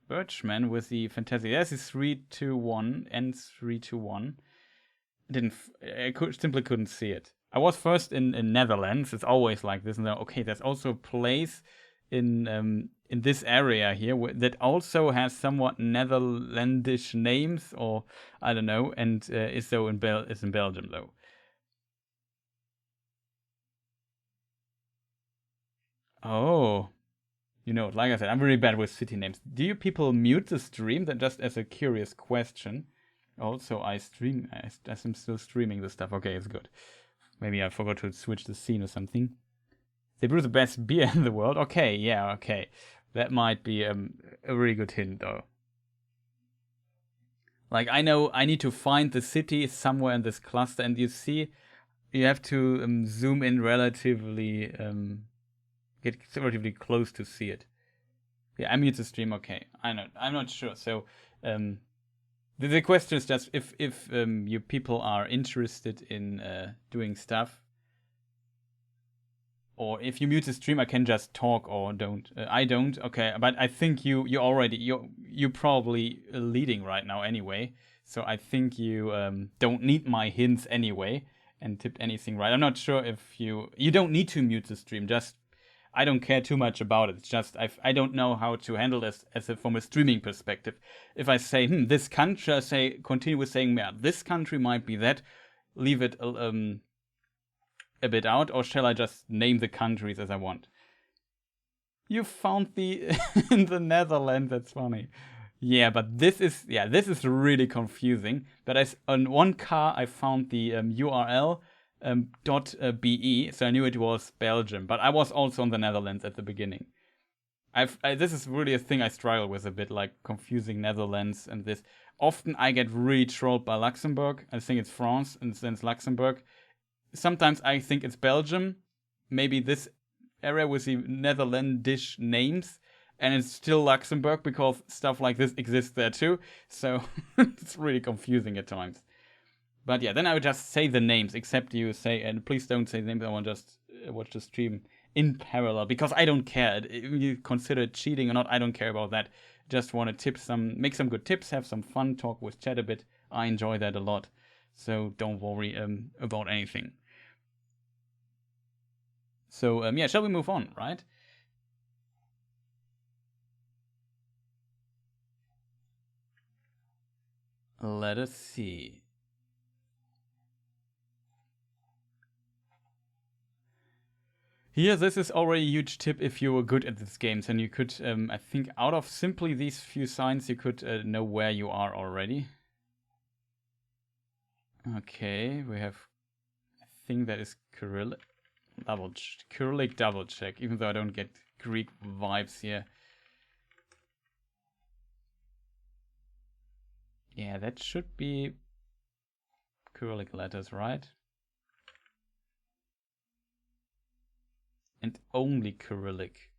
[SPEAKER 1] Birchman with the fantastic. There's the 321 and 321. I simply couldn't see it. I was first in Netherlands. It's always like this. And then, okay, there's also a place in this area here that also has somewhat Netherlandish names, or I don't know, and is in Belgium though. Oh, like I said, I'm really bad with city names. Do you people mute the stream? That just as a curious question. Also, I'm still streaming this stuff. Okay, it's good. Maybe I forgot to switch the scene or something. They brew the best beer in the world. Okay, yeah, okay. That might be a really good hint, though. Like, I know I need to find the city somewhere in this cluster, and you see, you have to zoom in relatively, get relatively close to see it. Yeah, I mute the stream. Okay, I'm not sure. So, the question is just if you people are interested in doing stuff, or if you mute the stream, I can just talk, or don't. I don't. Okay, but I think you're probably leading right now anyway. So I think you don't need my hints anyway and tipped anything right. I'm not sure if you don't need to mute the stream. Just I don't care too much about it. It's just I don't know how to handle this from a streaming perspective. If I say this country, continue with saying yeah, this country might be that. Leave it a bit out, or shall I just name the countries as I want? You found the in the Netherlands. That's funny. Yeah, but this is really confusing. But on one car I found the URL .be, so I knew it was Belgium. But I was also in the Netherlands at the beginning. This is really a thing I struggle with a bit, like confusing Netherlands and this. Often I get really trolled by Luxembourg. I think it's France and then it's Luxembourg. Sometimes I think it's Belgium. Maybe this area with the Netherlandish names, and it's still Luxembourg because stuff like this exists there too. So it's really confusing at times. But yeah, then I would just say the names, except you say, and please don't say the names. I want to just watch the stream in parallel because I don't care. If you consider it cheating or not, I don't care about that. Just want to make some good tips, have some fun, talk with chat a bit. I enjoy that a lot. So don't worry about anything. So yeah, shall we move on, right? Let us see. Here, this is already a huge tip if you were good at these games, and you could, I think, out of simply these few signs, you could know where you are already. Okay, we have a thing that is Cyrillic double check, even though I don't get Greek vibes here. Yeah, that should be Cyrillic letters, right? And only Cyrillic.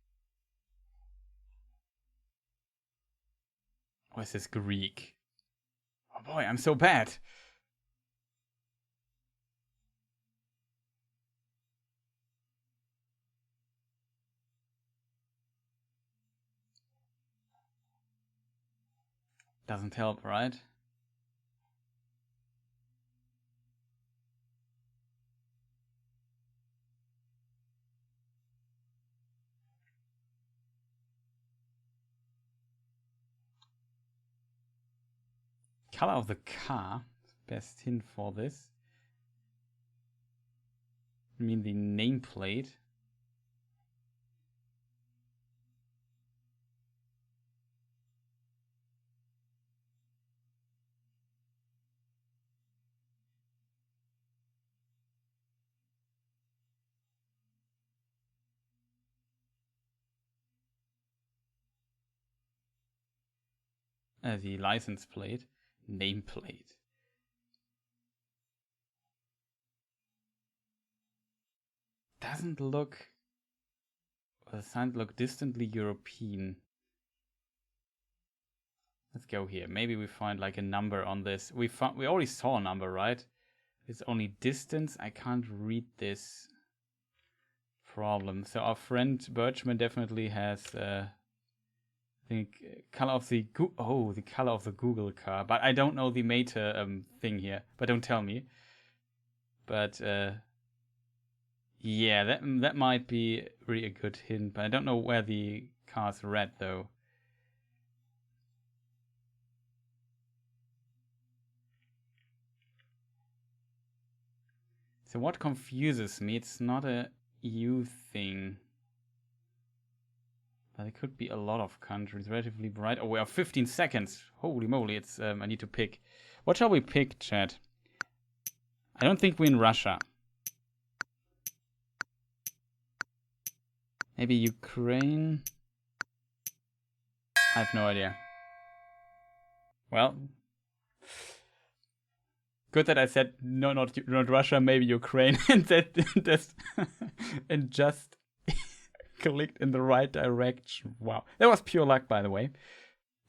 [SPEAKER 1] Or is this Greek? Oh boy, I'm so bad. Doesn't help, right? Color of the car. Best hint for this. I mean the nameplate. The license plate. Nameplate. Doesn't look... The signs look distantly European. Let's go here. Maybe we find like a number on this. We already saw a number, right? It's only distance. I can't read this problem. So our friend Birchman definitely has I think color of the the color of the Google car. But I don't know the Meta thing here. But don't tell me. But yeah, that might be really a good hint. But I don't know where the car's red though. So what confuses me, it's not a EU thing. But it could be a lot of countries, relatively bright. Oh, we have 15 seconds. Holy moly, it's I need to pick. What shall we pick, chat? I don't think we're in Russia. Maybe Ukraine? I have no idea. Well, good that I said no, not Russia, maybe Ukraine, and and just clicked in the right direction. Wow, that was pure luck, by the way.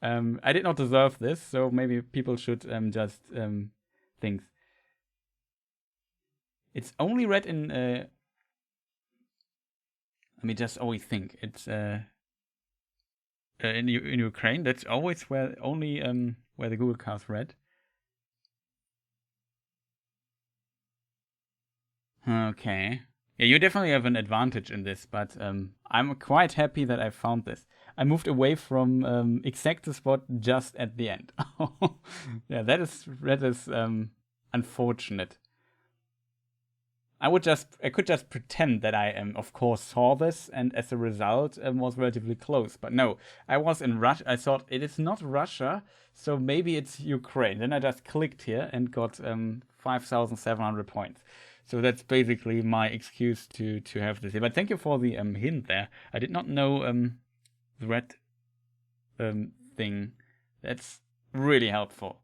[SPEAKER 1] I did not deserve this, so maybe people should just think. It's only read in. Let me just always think. It's in Ukraine. That's always where the Google car's read. Okay. Yeah, you definitely have an advantage in this, but I'm quite happy that I found this. I moved away from exact the spot just at the end. Yeah, that is unfortunate. I could just pretend that I of course saw this, and as a result was relatively close. But no, I was in Russia. I thought it is not Russia, so maybe it's Ukraine. Then I just clicked here and got 5,700 points. So that's basically my excuse to have this here. But thank you for the hint there. I did not know the red thing. That's really helpful.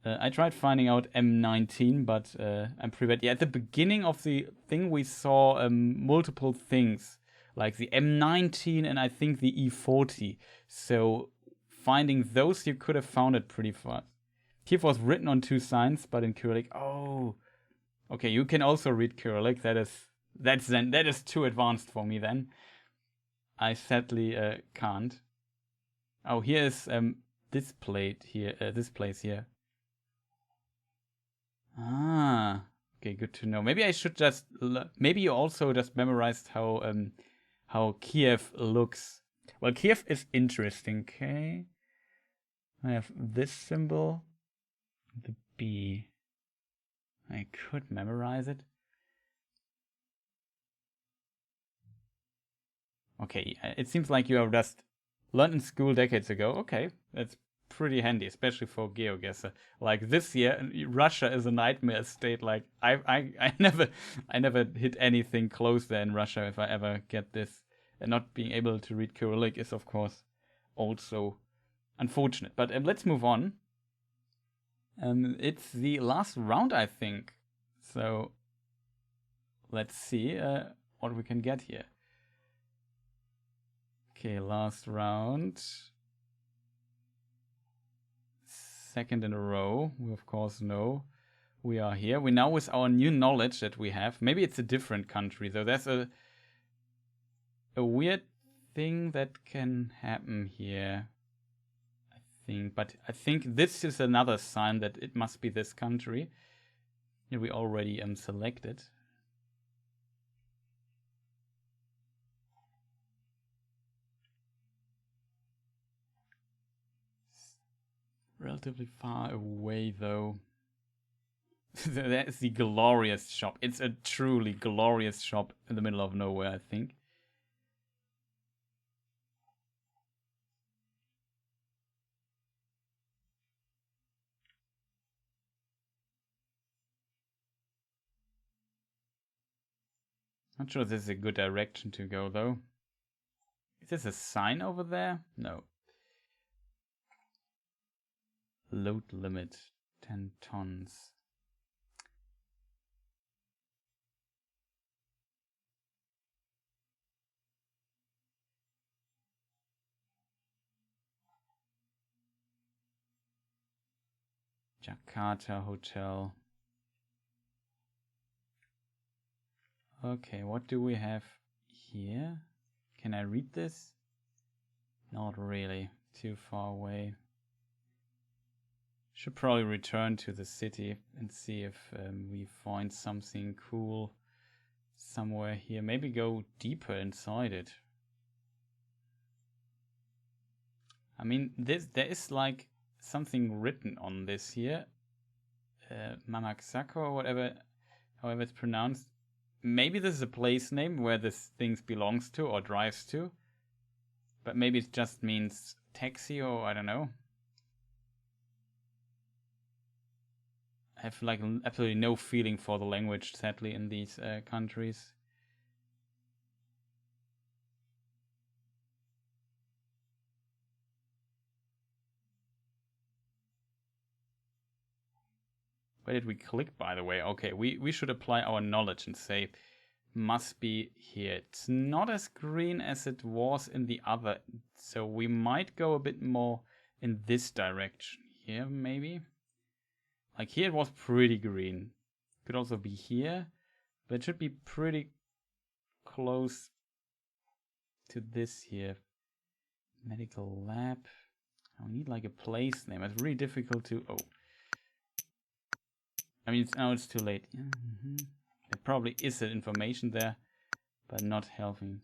[SPEAKER 1] I tried finding out M19, but I'm pretty bad. Yeah, at the beginning of the thing, we saw multiple things, like the M19 and I think the E40. So finding those, you could have found it pretty fast. Here was written on 2 signs, but in Cyrillic. Oh, okay. You can also read Cyrillic. That is too advanced for me. Then I sadly can't. Oh, here is this plate here. This place here. Ah, okay, good to know. Maybe I should just. Maybe you also just memorized how Kiev looks. Well, Kiev is interesting. Okay, I have this symbol, the B. I could memorize it. Okay, it seems like you have just learned in school decades ago. Okay, that's pretty handy, especially for GeoGuessr. Like this year, Russia is a nightmare state. Like I never hit anything close there in Russia. If I ever get this, and not being able to read Cyrillic is of course also unfortunate. But let's move on. It's the last round, I think. So let's see what we can get here. Okay, last round. Second in a row. We of course know we are here. We now, with our new knowledge that we have, maybe it's a different country though. There's a weird thing that can happen here, I think. But I think this is another sign that it must be this country. Here we already selected. Relatively far away though. That's the glorious shop. It's a truly glorious shop in the middle of nowhere, I think. Not sure this is a good direction to go though. Is this a sign over there? No. Load limit 10 tons. Jakarta Hotel. Okay, what do we have here? Can I read this? Not really. Too far away. Should probably return to the city and see if we find something cool somewhere here. Maybe go deeper inside it. I mean, there is like something written on this here. Mamaksako or whatever, however it's pronounced. Maybe this is a place name where this thing belongs to or drives to. But maybe it just means taxi or I don't know. I have like absolutely no feeling for the language, sadly, in these countries. Where did we click, by the way? Okay, we should apply our knowledge and say must be here. It's not as green as it was in the other, so we might go a bit more in this direction here, maybe. Like here it was pretty green. Could also be here, but it should be pretty close to this here. Medical lab. I need like a place name. It's really difficult to. Oh, I mean, now it's too late. Mm-hmm. There probably is that information there, but not helping.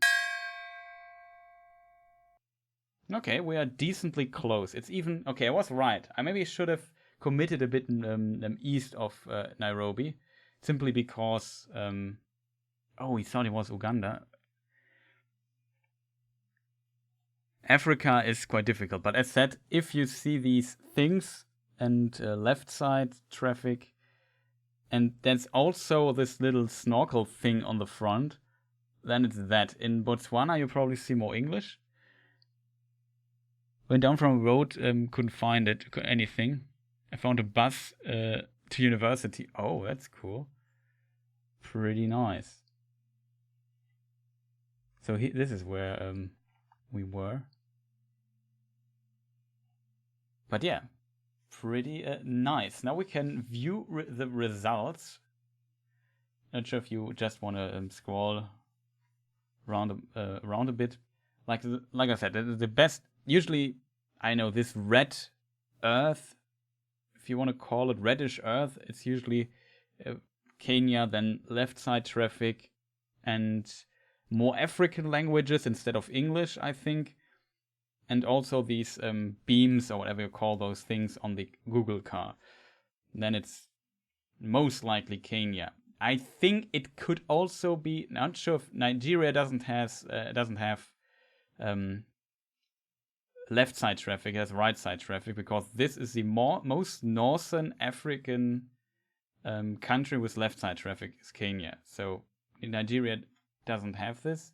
[SPEAKER 1] Okay, we are decently close. It's even okay. I was right. I maybe should have committed a bit east of Nairobi, simply because. Oh, we thought it was Uganda. Africa is quite difficult, but as said, if you see these things and left side traffic, and there's also this little snorkel thing on the front, then it's that. In Botswana, you probably see more English. Went down from a road, couldn't find anything. I found a bus to university. Oh, that's cool. Pretty nice. So this is where we were. But yeah, pretty nice. Now we can view the results. Not sure if you just want to scroll around a bit. Like I said, the best. Usually, I know this red Earth. If you want to call it reddish Earth, it's usually Kenya, then left side traffic, and more African languages instead of English, I think. And also these beams, or whatever you call those things, on the Google car. Then it's most likely Kenya. I think it could also be. Not sure if Nigeria doesn't have left side traffic, it has right side traffic, because this is the most northern African country with left side traffic is Kenya. So Nigeria doesn't have this,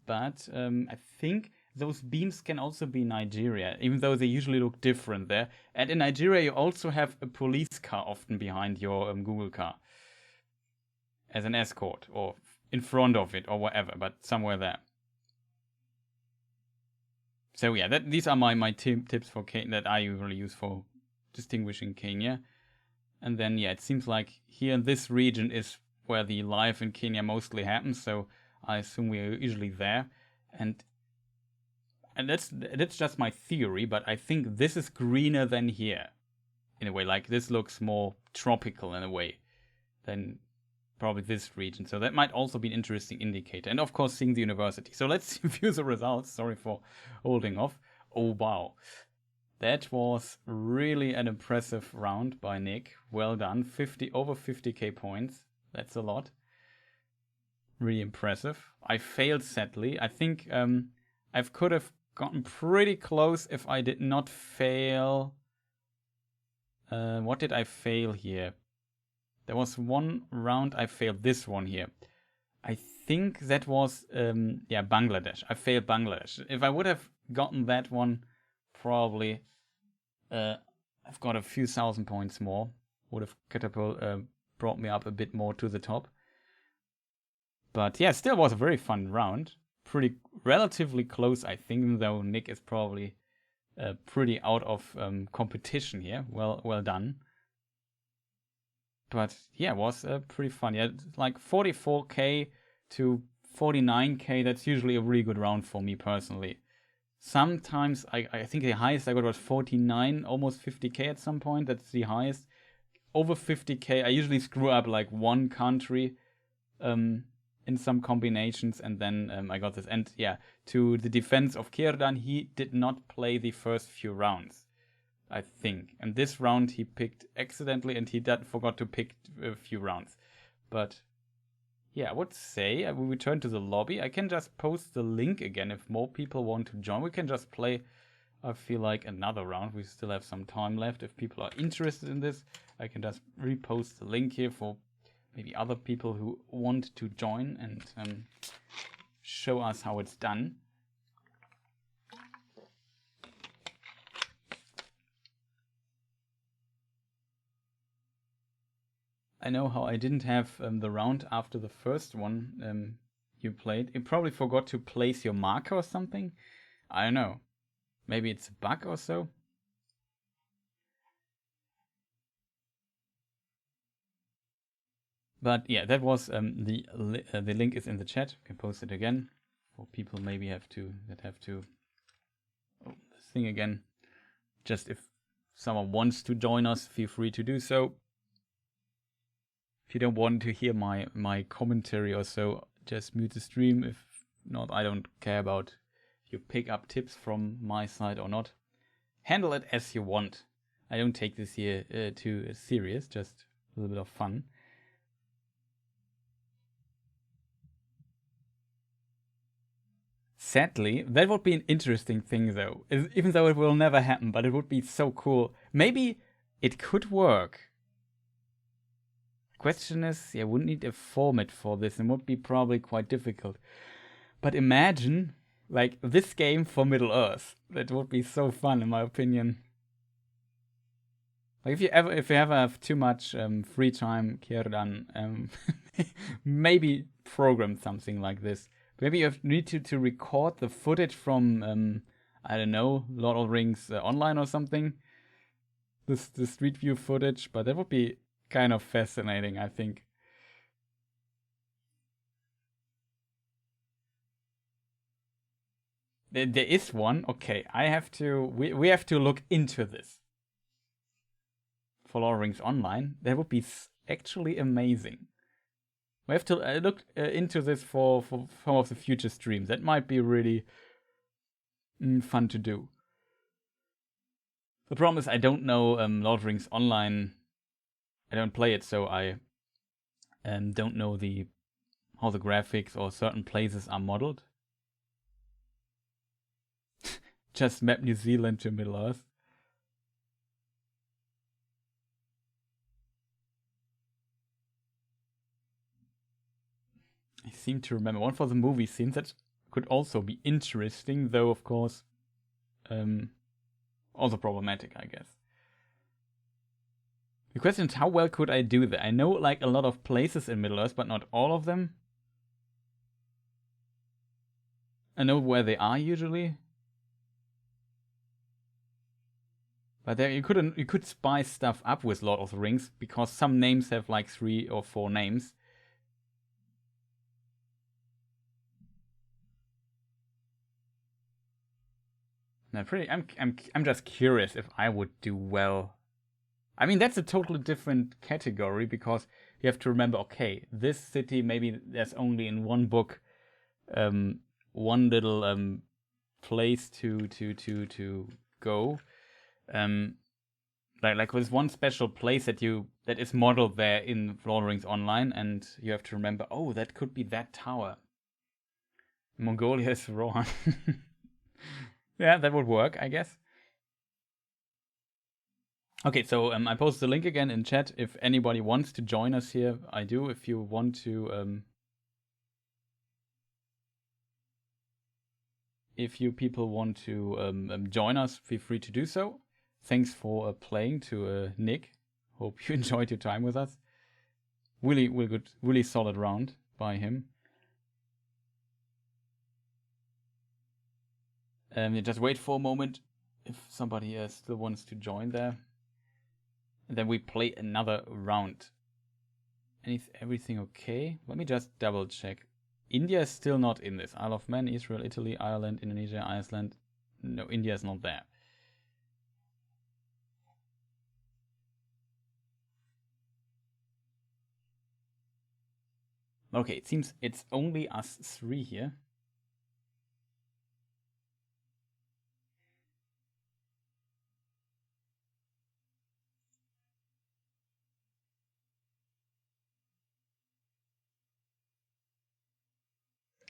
[SPEAKER 1] but I think those beams can also be Nigeria, even though they usually look different there. And in Nigeria, you also have a police car often behind your Google car as an escort, or in front of it, or whatever, but somewhere there. So yeah, these are my tips for Kenya that I usually use for distinguishing Kenya. And then yeah, it seems like here in this region is where the life in Kenya mostly happens. So I assume we are usually there, and that's just my theory. But I think this is greener than here, in a way. Like this looks more tropical in a way than probably this region. So that might also be an interesting indicator. And of course, seeing the university. So let's view the results. Sorry for holding off. Oh, wow. That was really an impressive round by Nick. Well done. Over 50k points. That's a lot. Really impressive. I failed sadly. I think I could have gotten pretty close if I did not fail. What did I fail here? There was one round I failed, this one here. I think that was, Bangladesh. I failed Bangladesh. If I would have gotten that one, probably I've got a few thousand points more. Would have brought me up a bit more to the top. But yeah, still was a very fun round. Pretty relatively close, I think, though Nick is probably pretty out of competition here. Well done. But yeah, it was pretty fun. Yeah, like 44k to 49k, that's usually a really good round for me personally. Sometimes I think the highest I got was 49, almost 50k at some point. That's the highest. Over 50k, I usually screw up like one country in some combinations, and then I got this. And yeah, to the defense of Kierdan, he did not play the first few rounds, I think. And this round he picked accidentally, and he forgot to pick a few rounds. But yeah, I would say I will return to the lobby. I can just post the link again if more people want to join. We can just play, I feel like, another round. We still have some time left. If people are interested in this, I can just repost the link here for maybe other people who want to join and show us how it's done. I know how I didn't have the round after the first one you played. You probably forgot to place your marker or something. I don't know. Maybe it's a bug or so. But yeah, that was the link is in the chat. You can post it again for people maybe have to this thing again. Just if someone wants to join us, feel free to do so. If you don't want to hear my commentary or so, just mute the stream. If not, I don't care about if you pick up tips from my side or not. Handle it as you want. I don't take this here too serious, just a little bit of fun. Sadly, that would be an interesting thing though, even though it will never happen, but it would be so cool. Maybe it could work. Question is, yeah, wouldn't need a format for this and would be probably quite difficult. But imagine, like, this game for Middle Earth. That would be so fun, in my opinion. Like if you ever have too much free time, Kierdan, maybe program something like this. Maybe you need to record the footage from I don't know, Lord of the Rings online or something. The street view footage, but that would be kind of fascinating, I think. There is one. Okay, I have to. We have to look into this for Lord of the Rings Online. That would be actually amazing. We have to look into this for some of the future streams. That might be really fun to do. The problem is I don't know Lord of the Rings Online. I don't play it, so I don't know how the graphics or certain places are modeled. Just map New Zealand to Middle Earth. I seem to remember one for the movie scenes that could also be interesting, though of course also problematic, I guess. The question is, how well could I do that? I know like a lot of places in Middle Earth, but not all of them. I know where they are usually. But there you could spice stuff up with Lord of the Rings, because some names have like 3 or 4 names. I'm just curious if I would do well. I mean, that's a totally different category, because you have to remember, okay, this city, maybe there's only in one book one little place to go. Like with one special place that is modeled there in Lord of the Rings Online, and you have to remember, oh, that could be that tower. Mongolia is Rohan. Yeah, that would work, I guess. Okay, so I posted the link again in chat. If anybody wants to join us here, I do. If you want to, if you people want to join us, feel free to do so. Thanks for playing to Nick. Hope you enjoyed your time with us. Really good, really solid round by him. Just wait for a moment if somebody still wants to join there. And then we play another round. Everything okay? Let me just double check. India is still not in this. Isle of Man, Israel, Italy, Ireland, Indonesia, Iceland. No, India is not there. Okay, it seems it's only us 3 here.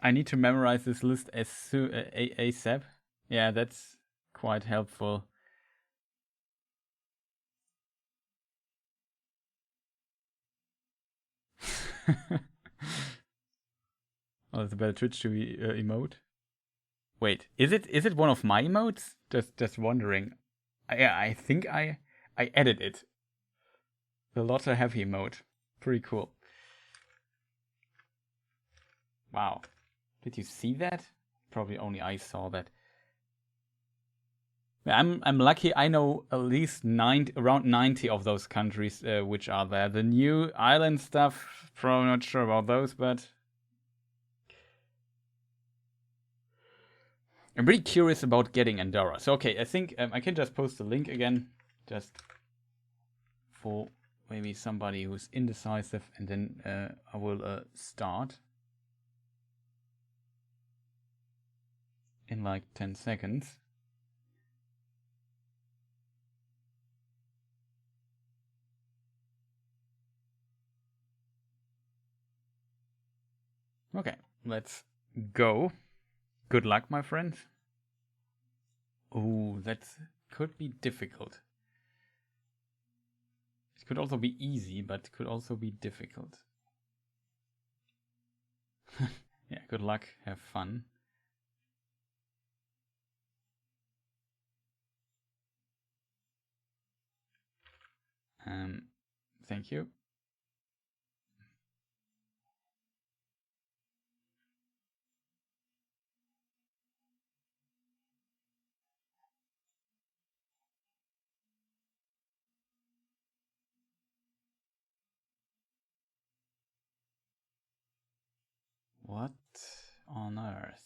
[SPEAKER 1] I need to memorize this list ASAP. Yeah, that's quite helpful. Oh, that's a better Twitch to emote. Wait, is it one of my emotes? Just wondering. I think I added it. The Lotta Heavy emote. Pretty cool. Wow. Did you see that? Probably only I saw that. I'm lucky. I know at least around 90 of those countries which are there. The new island stuff, probably not sure about those, but I'm really curious about getting Andorra. So okay, I think I can just post the link again, just for maybe somebody who's indecisive, and then I will start in like 10 seconds. Okay, let's go. Good luck, my friends. Oh, that could be difficult. It could also be easy, but could also be difficult. Yeah, good luck. Have fun. Thank you. What on earth?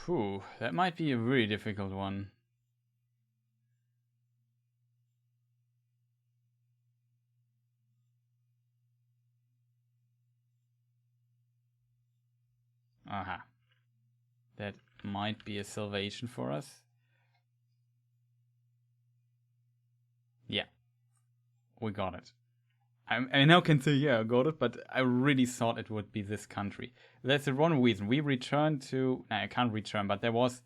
[SPEAKER 1] Phew, that might be a really difficult one. Aha. That might be a salvation for us. Yeah. We got it. I now can say, yeah, I got it, but I really thought it would be this country. That's the wrong reason. We returned to... No, I can't return, but there was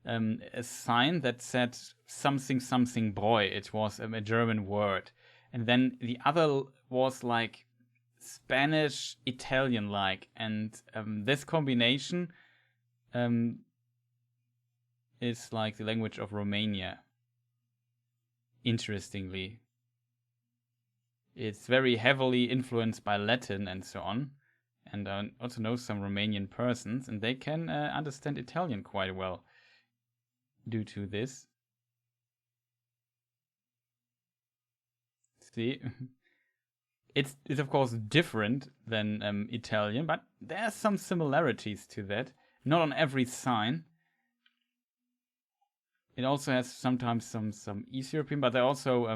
[SPEAKER 1] a sign that said something something boy. It was a German word. And then the other was like Spanish, Italian-like. And this combination is like the language of Romania. Interestingly. It's very heavily influenced by Latin and so on. And I also know some Romanian persons, and they can understand Italian quite well due to this. See? It's of course different than Italian, but there are some similarities to that. Not on every sign. It also has sometimes some East European, but there are also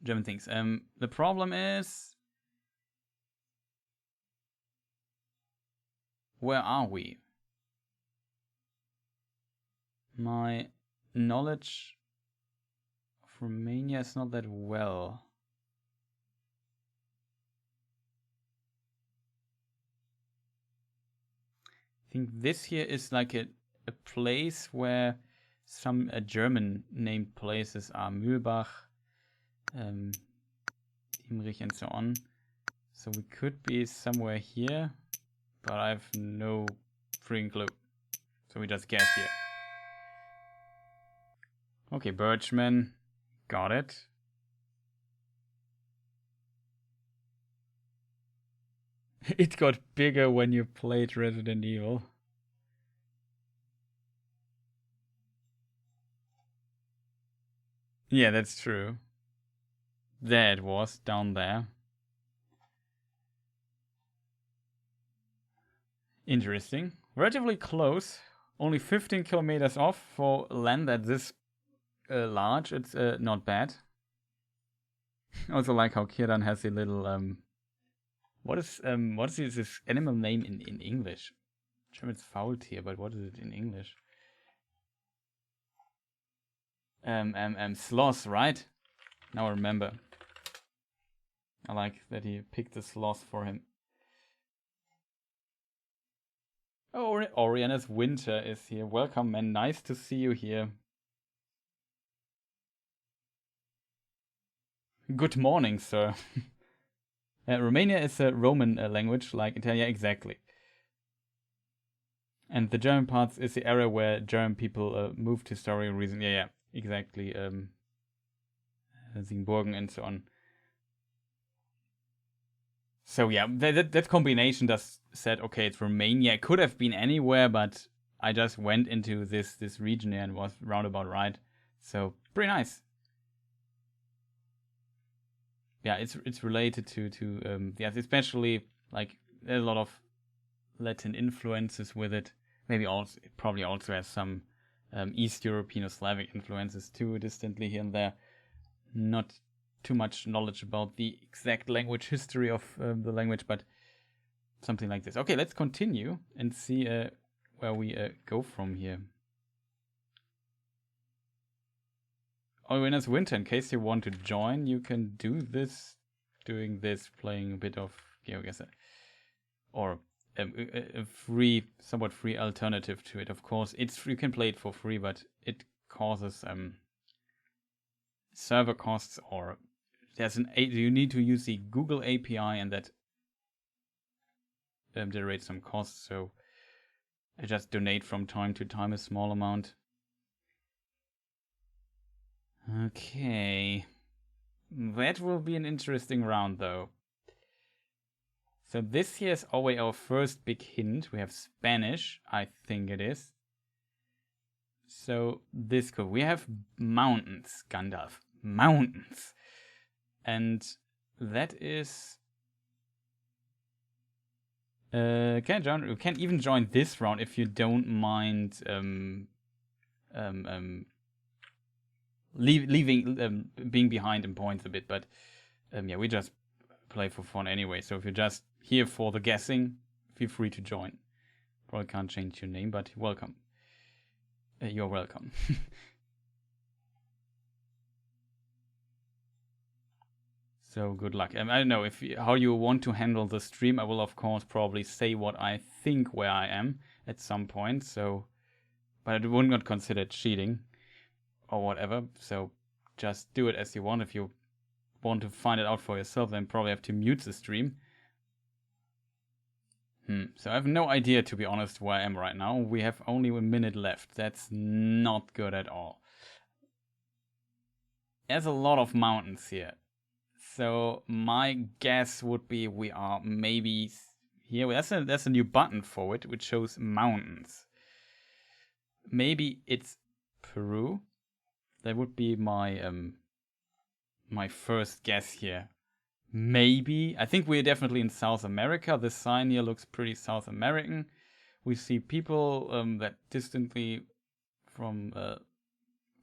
[SPEAKER 1] German things. The problem is, where are we? My knowledge of Romania is not that well. I think this here is like a place where some German named places are Mühlbach, Imrich, and so on. So we could be somewhere here, but I have no freaking clue. So we just guess here. Okay, Birchman. Got it. It got bigger when you played Resident Evil. Yeah, that's true. There it was, down there. Interesting. Relatively close. Only 15 kilometers off for land that this large. It's not bad. Also like how Kiran has a little what is this animal name in English? I'm sure it's Faultier, but what is it in English? Sloth, right? Now I remember. I like that he picked the sloth for him. Oh, Oriana's Winter is here. Welcome, man. Nice to see you here. Good morning, sir. Romania is a Roman language, like Italian, exactly. And the German parts is the area where German people moved historical reason. Yeah, exactly. Siebenburgen and so on. So yeah, that combination just said, okay, it's Romania. It could have been anywhere, but I just went into this region and was roundabout right. So pretty nice. Yeah, it's related to yeah, especially like there's a lot of Latin influences with it. Maybe also it probably also has some East European or Slavic influences too, distantly here and there. Not too much knowledge about the exact language history of the language, but something like this. Okay, let's continue and see where we go from here. Oriana's Winter, in case you want to join, you can do this, doing this, playing a bit of GeoGuessr. Or a free, somewhat free alternative to it. Of course, you can play it for free, but it causes server costs or you need to use the Google API, and that generates some costs. So I just donate from time to time a small amount. Okay, that will be an interesting round, though. So this here is always our first big hint. We have Spanish, I think it is. So this could. We have mountains, Gandalf. Mountains. And that is... we can even join this round if you don't mind leaving being behind in points a bit. But yeah, we just play for fun anyway. So if you're just here for the guessing, feel free to join. Probably can't change your name, but welcome. You're welcome. So good luck. I don't know how you want to handle the stream. I will of course probably say what I think where I am at some point. So, but I would not consider cheating or whatever. So just do it as you want. If you want to find it out for yourself, then probably have to mute the stream. So I have no idea, to be honest, where I am right now. We have only a minute left. That's not good at all. There's a lot of mountains here. So my guess would be we are maybe here. That's a new button for it, which shows mountains. Maybe it's Peru. That would be my my first guess here. Maybe. I think we're definitely in South America. This sign here looks pretty South American. We see people that distantly from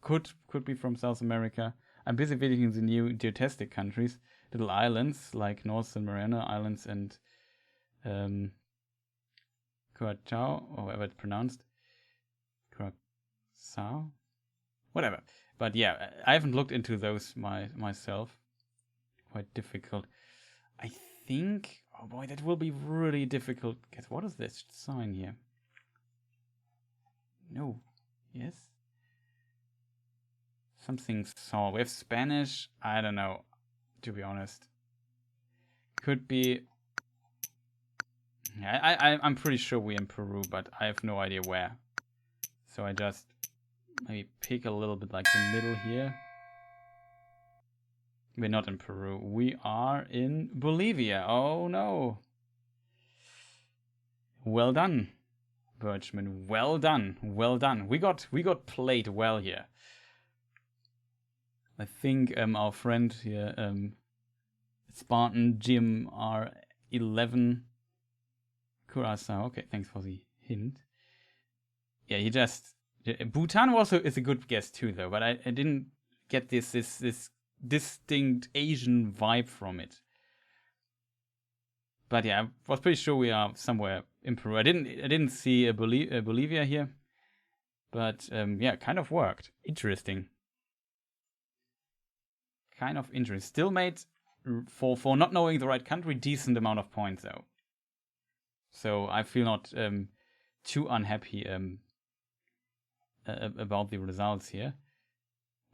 [SPEAKER 1] could be from South America. I'm busy visiting the new GeoTastic countries, little islands like North and Mariana Islands and Curacao, or however it's pronounced. Curacao? Whatever. But yeah, I haven't looked into those myself. Quite difficult. I think... Oh boy, that will be really difficult. Guess what is this sign here? No. Yes? Something saw. We have Spanish. I don't know, to be honest. Could be... I'm pretty sure we're in Peru, but I have no idea where. So I just maybe pick a little bit like the middle here. We're not in Peru. We are in Bolivia. Oh no. Well done, Birchman. Well done. Well done. We got played well here. I think our friend here, Spartan GMR 11 Curacao. Okay, thanks for the hint. Yeah, he just... Bhutan also is a good guess too, though, but I didn't get this distinct Asian vibe from it. But yeah, I was pretty sure we are somewhere in Peru. I didn't see a Bolivia here, but yeah, kind of worked. Interesting. Kind of interesting. Still made for not knowing the right country decent amount of points though. So I feel not too unhappy about the results here.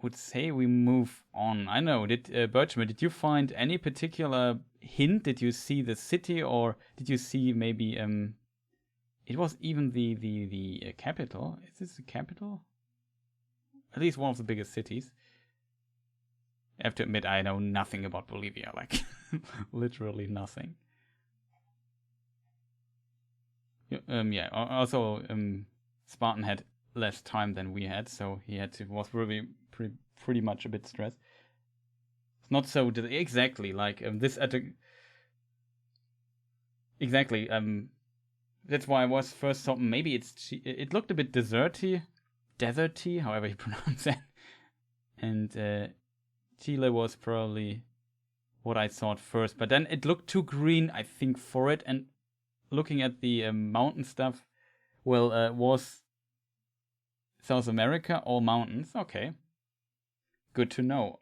[SPEAKER 1] Would say we move on. I know. Birchman, did you find any particular hint? Did you see the city, or did you see maybe it was even the capital? Is this the capital? At least one of the biggest cities. I have to admit, I know nothing about Bolivia. Like literally nothing. Yeah. Also, Spartan had less time than we had, so he was really pretty much a bit stressed. It's not so exactly like this at a exactly that's why I was first thought maybe it looked a bit deserty, however you pronounce that, and Chile was probably what I thought first, but then it looked too green, I think, for it. And looking at the mountain stuff, well, was South America all mountains? Okay, good to know.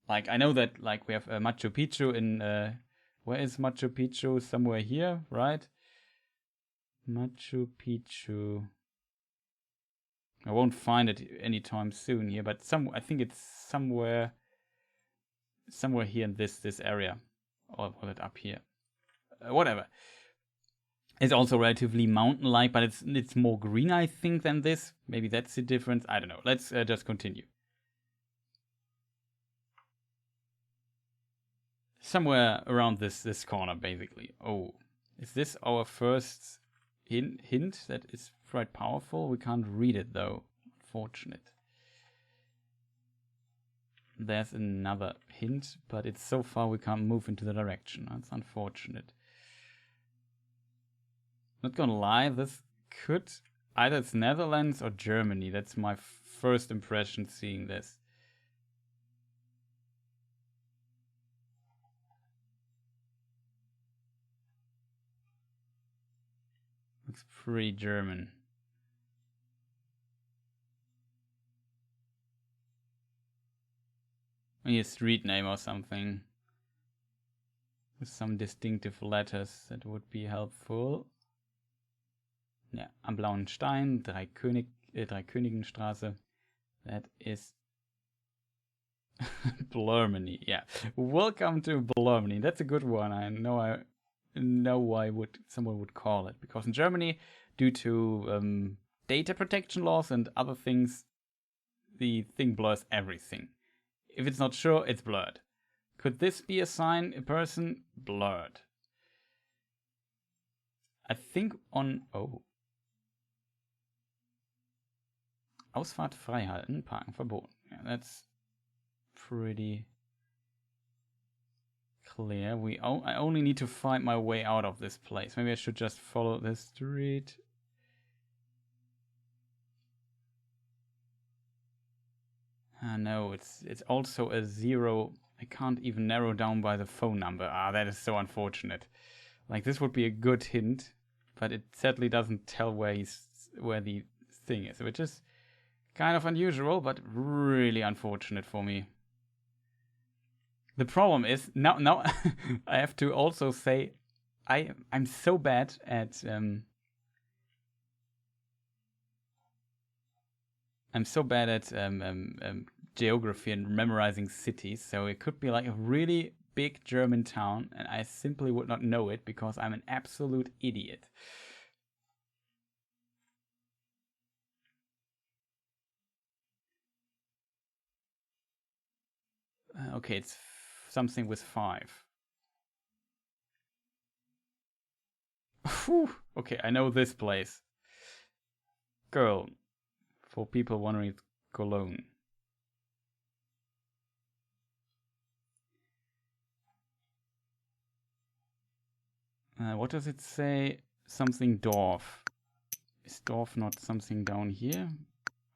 [SPEAKER 1] Like I know that like we have Machu Picchu in where is Machu Picchu? Somewhere here, right? Machu Picchu. I won't find it anytime soon here, but I think it's somewhere somewhere here in this area, or was it up here? Whatever. It's also relatively mountain-like, but it's more green, I think, than this. Maybe that's the difference. I don't know. Let's just continue. Somewhere around this corner, basically. Oh, is this our first hint that is quite powerful? We can't read it though. Unfortunate. There's another hint, but it's so far we can't move into the direction. That's unfortunate. Not gonna lie, this could either it's Netherlands or Germany. That's my first impression seeing this. Looks pretty German. Maybe a street name or something. With some distinctive letters that would be helpful. Yeah, am Blauen Stein, Dreikönigenstraße. That is Blermany. Yeah, welcome to Blermany. That's a good one. I know why someone would call it, because in Germany, due to data protection laws and other things, the thing blurs everything. If it's not sure, it's blurred. Could this be a sign, a person? Blurred. I think on Ausfahrt freihalten, parken verboten. Yeah, that's pretty clear. I only need to find my way out of this place. Maybe I should just follow this street. No, it's also a 0. I can't even narrow down by the phone number. That is so unfortunate. Like, this would be a good hint, but it sadly doesn't tell where the thing is, which is kind of unusual, but really unfortunate for me. The problem is now I have to also say I'm so bad at geography and memorizing cities, so it could be like a really big German town, and I simply would not know it because I'm an absolute idiot. Okay, it's something with 5. Whew. Okay, I know this place. Girl. For people wondering, it's Cologne. What does it say? Something Dorf. Is Dorf not something down here?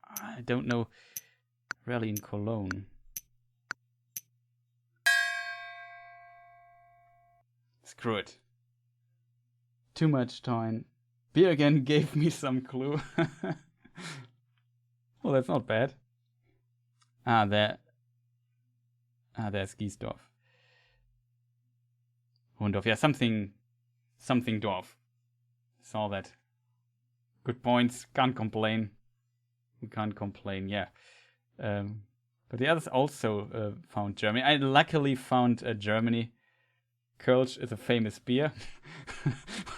[SPEAKER 1] I don't know. Really in Cologne. Screw it. Too much time. Beer again gave me some clue. Well, that's not bad. There's Giesdorf. Hundorf. Yeah, something Dorf. Saw that. Good points. Can't complain. We can't complain, yeah. But the others also found Germany. I luckily found Germany. Kölsch is a famous beer.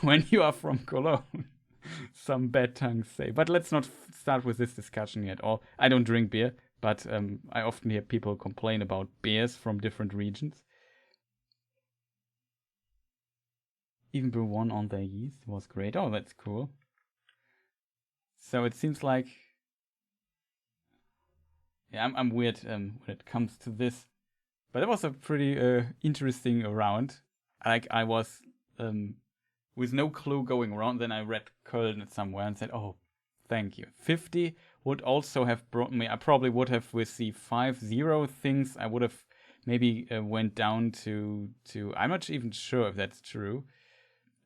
[SPEAKER 1] When you are from Cologne, some bad tongues say. But let's not start with this discussion at all. I don't drink beer, but I often hear people complain about beers from different regions. Even brew one on their yeast was great. Oh, that's cool. So it seems like, yeah, I'm weird when it comes to this, but it was a pretty interesting round. Like, I was with no clue going around. Then I read Köln somewhere and said, "Oh, thank you." 50 would also have brought me. I probably would have with the 5-0 things. I would have maybe went down to. I'm not even sure if that's true.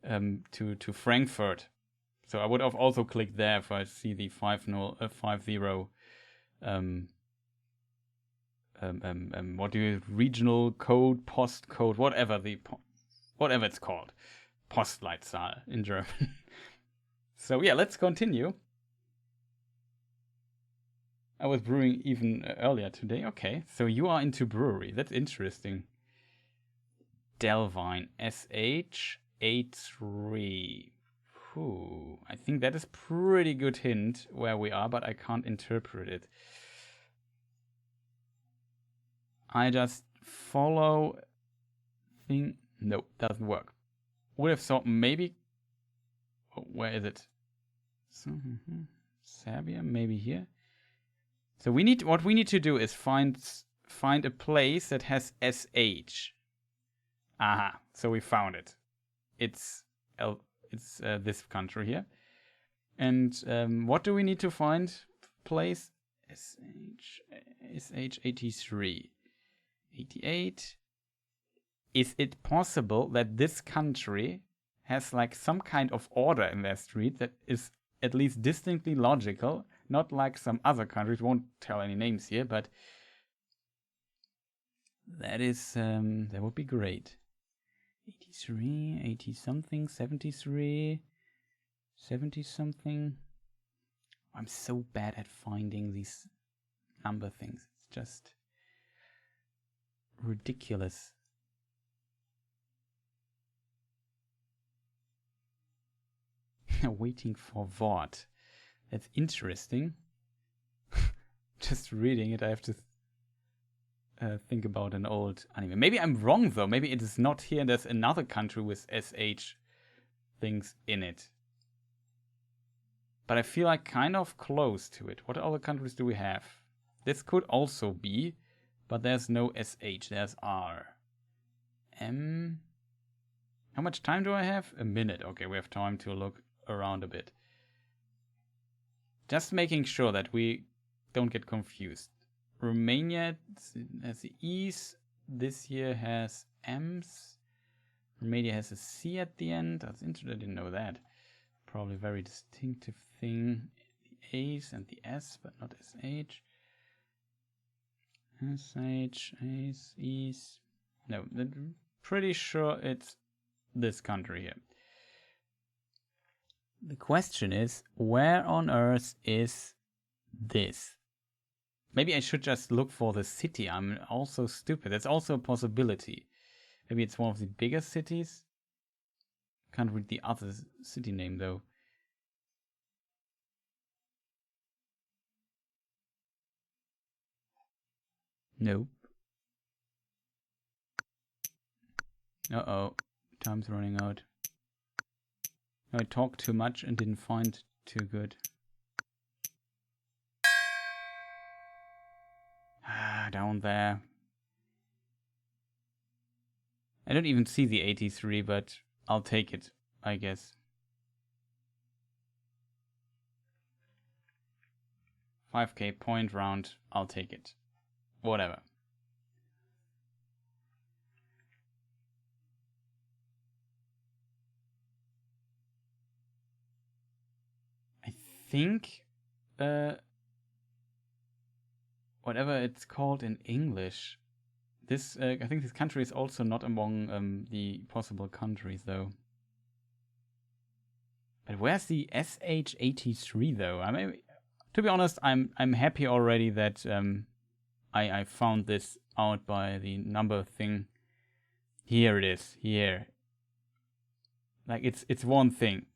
[SPEAKER 1] To Frankfurt. So I would have also clicked there if I see the 5-0. What do you regional code, postcode, whatever it's called, Postleitzahl in German. So yeah, let's continue. I was brewing even earlier today. Okay, so you are into brewery. That's interesting. Delvine, SH83. Whew. I think that is pretty good hint where we are, but I can't interpret it. I just follow thing. Nope, doesn't work. Would have thought maybe. Oh, where is it? Serbia, maybe here. So what we need to do is find a place that has SH. Aha! So we found it. It's this country here. And what do we need to find? Place SH83, 88. Is it possible that this country has like some kind of order in their street that is at least distinctly logical, not like some other countries? Won't tell any names here, but that is that would be great. 83, 80 something, 73, 70 something. I'm so bad at finding these number things. It's just ridiculous. Waiting for what? That's interesting. Just reading it, I have to think about an old anime. Maybe I'm wrong though. Maybe it is not here. There's another country with SH things in it. But I feel like kind of close to it. What other countries do we have? This could also be, but there's no SH. There's R. M. How much time do I have? A minute. Okay, we have time to look around a bit. Just making sure that we don't get confused. Romania has the E's. This year has M's. Romania has a C at the end. That's interesting. I didn't know that. Probably a very distinctive thing. The A's and the S, but not SH. SH, A's, E's. No, I'm pretty sure it's this country here. The question is, where on earth is this? Maybe I should just look for the city. I'm also stupid. That's also a possibility. Maybe it's one of the bigger cities. Can't read the other city name though. Nope. Uh-oh. Time's running out. I talked too much and didn't find too good. Down there. I don't even see the 83, but I'll take it, I guess. 5k point round, I'll take it. Whatever. I think whatever it's called in English. This I think this country is also not among the possible countries though. But where's the SH83 though? I mean, to be honest, I'm happy already that I found this out by the number thing. Here it is. Here. Like it's one thing.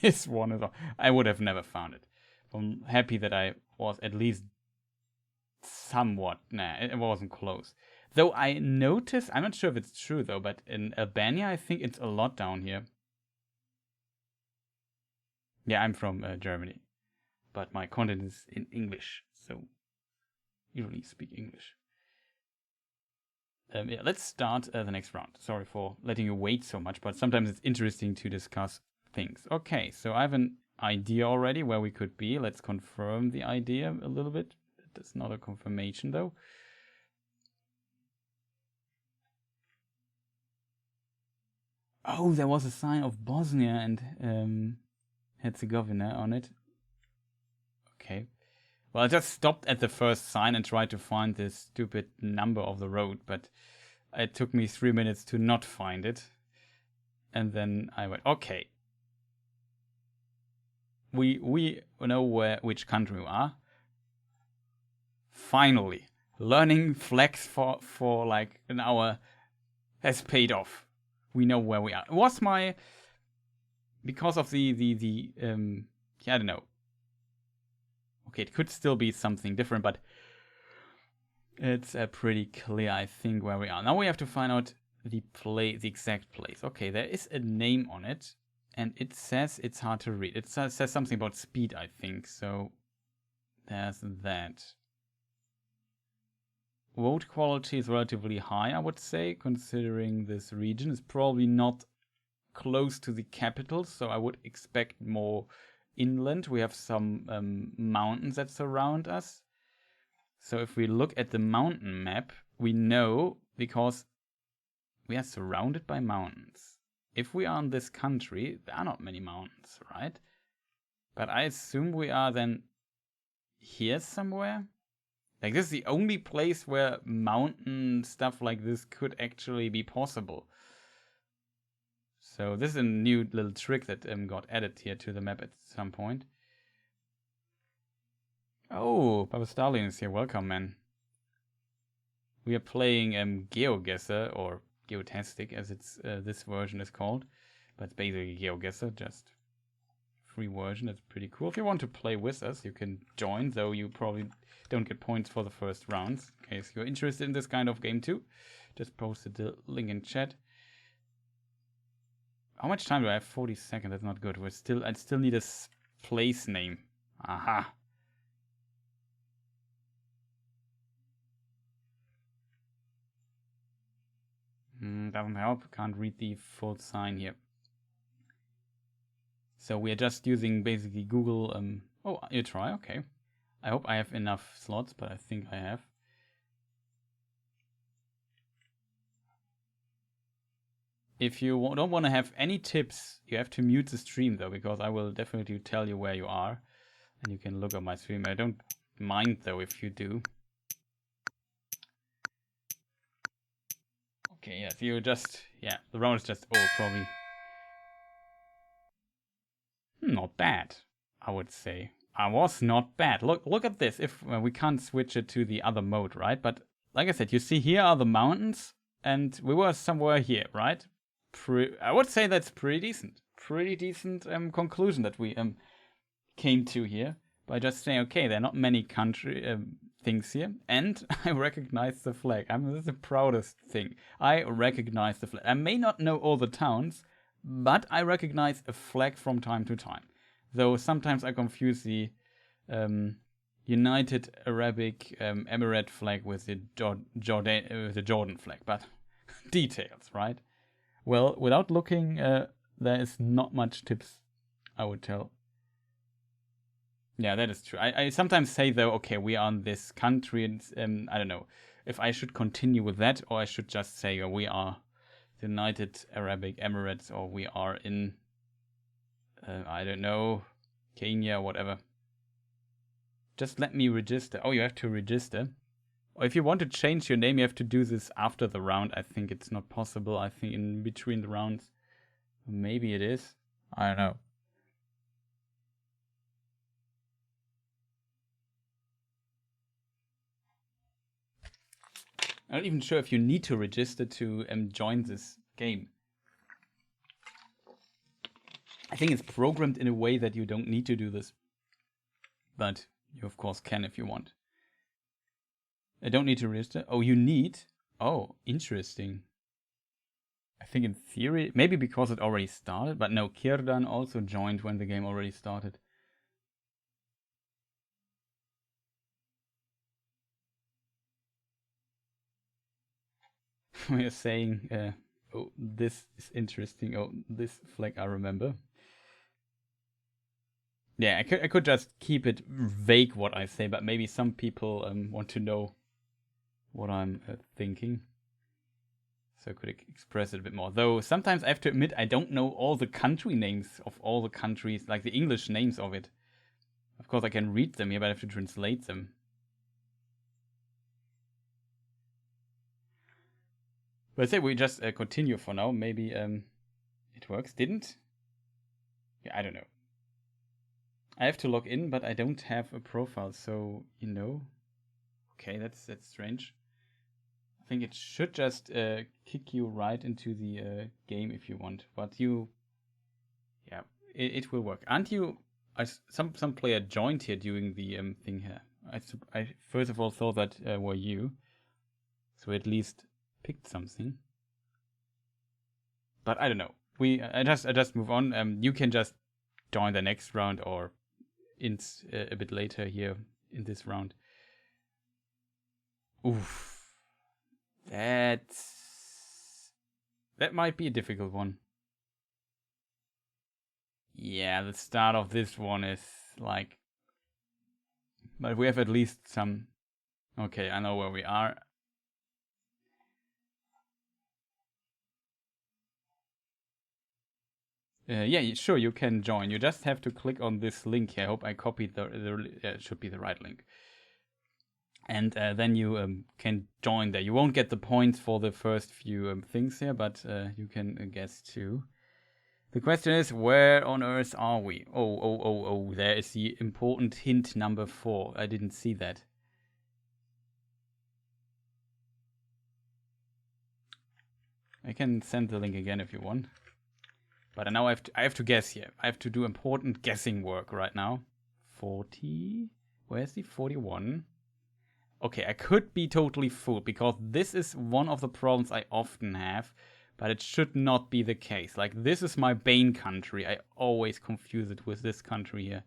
[SPEAKER 1] This one is all. I would have never found it. I'm happy that I was at least somewhat. Nah, it wasn't close. Though I noticed, I'm not sure if it's true though, but in Albania, I think it's a lot down here. Yeah, I'm from Germany, but my content is in English, so you really speak English. Yeah, let's start the next round. Sorry for letting you wait so much, but sometimes it's interesting to discuss things. Okay, so I have an idea already where we could be. Let's confirm the idea a little bit. That's not a confirmation though. Oh, there was a sign of Bosnia and Herzegovina on it. Okay. Well, I just stopped at the first sign and tried to find this stupid number of the road, but it took me 3 minutes to not find it. And then I went, okay. We know which country we are. Finally, learning flags for like an hour has paid off. We know where we are. It was my because of the I don't know. Okay, it could still be something different, but it's pretty clear, I think, where we are. Now we have to find out the exact place. Okay, there is a name on it, and it says it's hard to read. It says something about speed, I think. So there's that. Road quality is relatively high, I would say, considering this region is probably not close to the capital, so I would expect more inland. We have some mountains that surround us. So if we look at the mountain map, we know because we are surrounded by mountains. If we are in this country, there are not many mountains, right? But I assume we are then here somewhere. Like, this is the only place where mountain stuff like this could actually be possible. So this is a new little trick that got added here to the map at some point. Oh, Papa Stalin is here. Welcome, man. We are playing GeoGuessr, or GeoTastic, as it's this version is called. But it's basically GeoGuessr, just free version. That's pretty cool. If you want to play with us, you can join, though you probably don't get points for the first rounds. In case you're interested in this kind of game too, just posted the link in chat. How much time do I have? 40 seconds. That's not good. I still need a place name. Aha. Doesn't help. Can't read the full sign here. So we are just using basically Google. Oh, you try. Okay. I hope I have enough slots, but I think I have. If you don't want to have any tips, you have to mute the stream though, because I will definitely tell you where you are, and you can look at my stream. I don't mind though if you do. Okay, yeah, so you just, the round is just probably not bad, I would say. I was not bad. Look at this. If we can't switch it to the other mode, right? But like I said, you see here are the mountains, and we were somewhere here, right? I would say that's pretty decent. Pretty decent conclusion that we came to here by just saying, okay, there are not many country things here, and I recognize the flag. This is the proudest thing. I recognize the flag. I may not know all the towns, but I recognize a flag from time to time. Though sometimes I confuse the United Arabic Emirate flag with the Jordan flag, but details, right? Well, without looking, there is not much tips, I would tell. Yeah, that is true. I sometimes say, though, okay, we are in this country, and I don't know if I should continue with that, or I should just say we are the United Arabic Emirates, or we are in, I don't know, Kenya, whatever. Just let me register. Oh, you have to register. Or if you want to change your name, you have to do this after the round. I think it's not possible. I think in between the rounds. Maybe it is. I don't know. I'm not even sure if you need to register to join this game. I think it's programmed in a way that you don't need to do this. But you, of course, can if you want. I don't need to register. Oh, you need? Oh, interesting. I think in theory, maybe because it already started, but no, Kirdan also joined when the game already started. We are saying, oh, this is interesting. Oh, this flag I remember. Yeah, I could just keep it vague what I say, but maybe some people want to know what I'm thinking. So I could express it a bit more. Though sometimes I have to admit I don't know all the country names of all the countries, like the English names of it. Of course I can read them here, but I have to translate them. But I say we just continue for now. Maybe it works. Didn't? Yeah, I don't know. I have to log in, but I don't have a profile, so you know. Okay, that's strange. I think it should just kick you right into the game if you want, but you, yeah, it will work. Aren't you? Some player joined here during the thing here. I first of all thought that were you, so at least picked something. But I don't know. I just move on. You can just join the next round or a bit later here in this round. Oof, that might be a difficult one. Yeah, the start of this one is like, but we have at least some. Okay, I know where we are. Yeah, sure, you can join. You just have to click on this link here. I hope I copied it should be the right link. And then you can join there. You won't get the points for the first few things here, but you can guess too. The question is, where on Earth are we? Oh, there is the important hint number 4. I didn't see that. I can send the link again if you want. But now I have to guess here. I have to do important guessing work right now. 40? Where's the 41? Okay, I could be totally fooled because this is one of the problems I often have, but it should not be the case. Like, this is my Bane country. I always confuse it with this country here.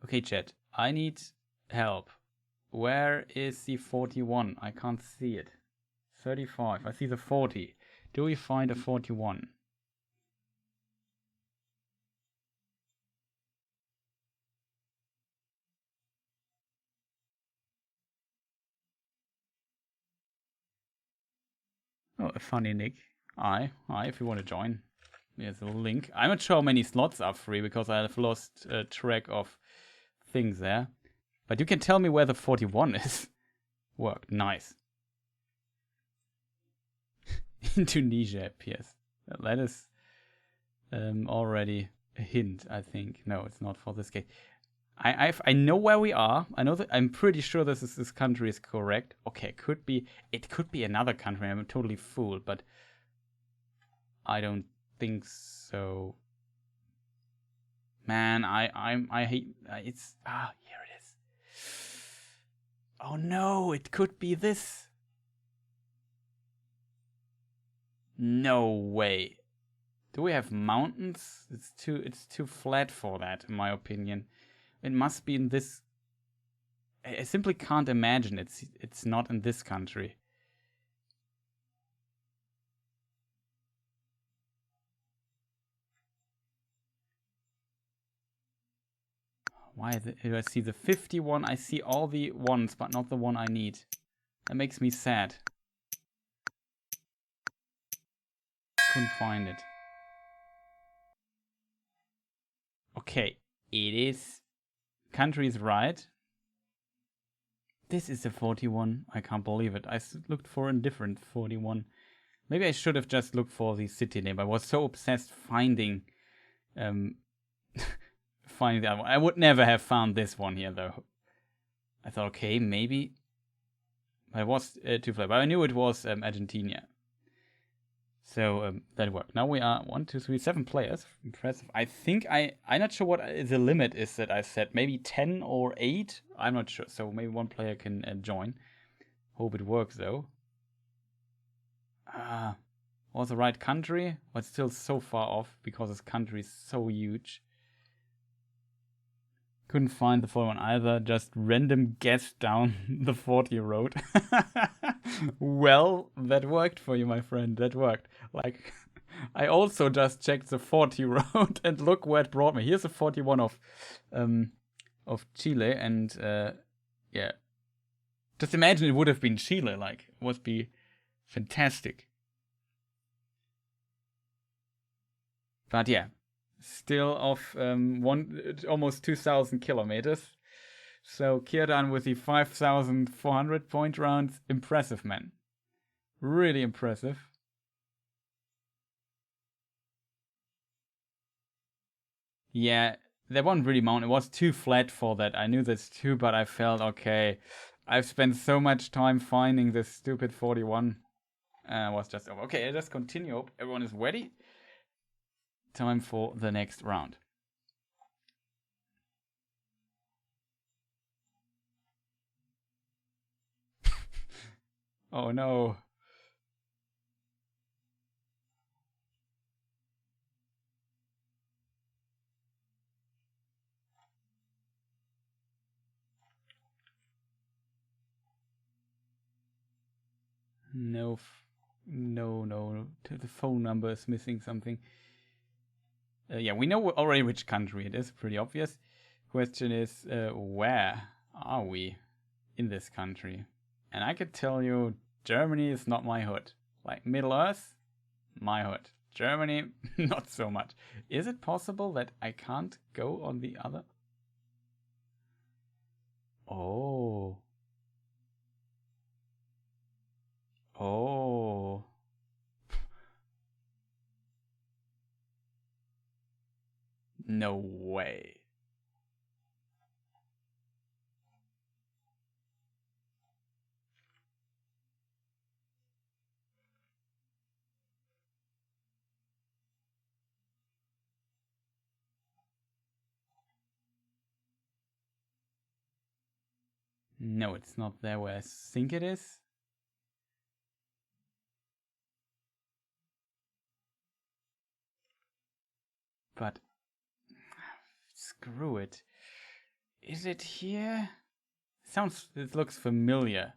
[SPEAKER 1] Okay, chat. I need help. Where is the 41? I can't see it. 35. I see the 40. Do we find a 41? Oh, a funny nick. Aye, if you want to join. There's a link. I'm not sure how many slots are free because I have lost track of things there. But you can tell me where the 41 is. Worked. Nice. Indonesia appears. That is already a hint, I think. No, it's not for this case. I know where we are. I know that I'm pretty sure this country is correct. Okay, it could be another country. I'm totally fooled, but I don't think so. Man, I hate it's here it is. Oh no, it could be this. No way. Do we have mountains? It's too flat for that, in my opinion. It must be in this. I simply can't imagine it's not in this country. Why do I see the 51? I see all the ones, but not the one I need. That makes me sad. Couldn't find it. Okay, it is. Country is right. This is the 41. I can't believe it. I looked for a different 41. Maybe I should have just looked for the city name. I was so obsessed finding finding that one. I would never have found this one here though. I thought, okay, maybe. I was too flat, but I knew it was Argentina. So that worked. Now we are 1, 2, 3, 7 players. Impressive. I think I'm not sure what the limit is that I set. Maybe 10 or 8. I'm not sure. So maybe one player can join. Hope it works though. Was the right country, but still so far off because this country is so huge. Couldn't find the 41 either. Just random guess down the 40 road. Well, that worked for you, my friend. That worked. Like, I also just checked the 40 road and look where it brought me. Here's the 41 of Chile, and yeah. Just imagine it would have been Chile. Like, it would be fantastic. But yeah, still off almost 2,000 kilometers. So Kierdan with the 5,400 point rounds. Impressive, man. Really impressive. Yeah, there wasn't really mountain. It was too flat for that. I knew this too, but I felt okay. I've spent so much time finding this stupid 41. Was just over. Okay, let's continue. Hope everyone is ready. Time for the next round. Oh no. No, no. The phone number is missing something. Yeah, we know already which country it is. Pretty obvious. Question is, where are we in this country? And I could tell you, Germany is not my hood. Like Middle Earth, my hood. Germany, not so much. Is it possible that I can't go on the other? Oh. Oh. No way. No, it's not there where I think it is. But screw it. Is it here? It looks familiar.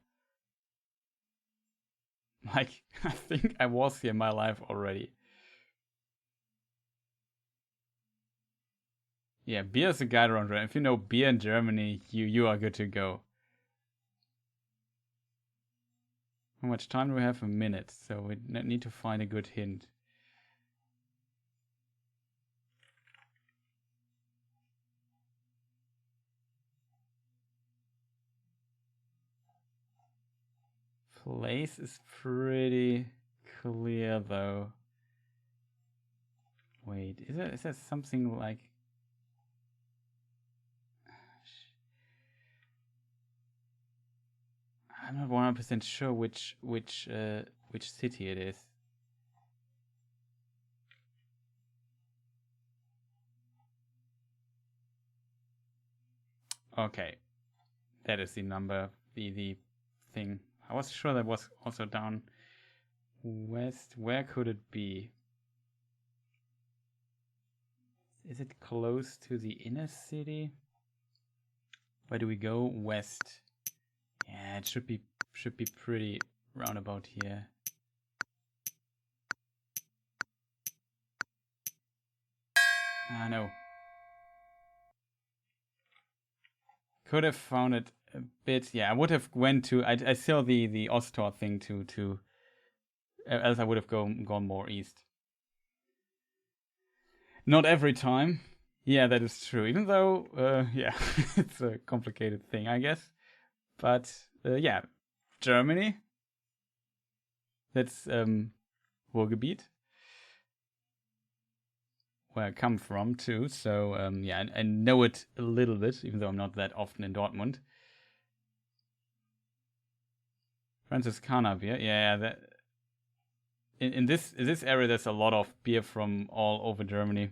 [SPEAKER 1] Like, I think I was here in my life already. Yeah, beer is a guide around. If you know beer in Germany, you are good to go. How much time do we have? A minute, so we need to find a good hint. Place is pretty clear though. Wait, is there something like? I'm not 100% sure which city it is. Okay, that is the number, the thing. I was sure that was also down west. Where could it be? Is it close to the inner city? Where do we go? West. Yeah, it should be pretty roundabout here. Ah, no. Could have found it a bit. Yeah, I would have went to. I saw the Ostor thing to. Else I would have gone more east. Not every time. Yeah, that is true. Even though, yeah, it's a complicated thing, I guess. But yeah, Germany. That's Ruhrgebiet, where I come from too. So yeah, I know it a little bit, even though I'm not that often in Dortmund. Franziskaner beer, yeah. That in this area, there's a lot of beer from all over Germany.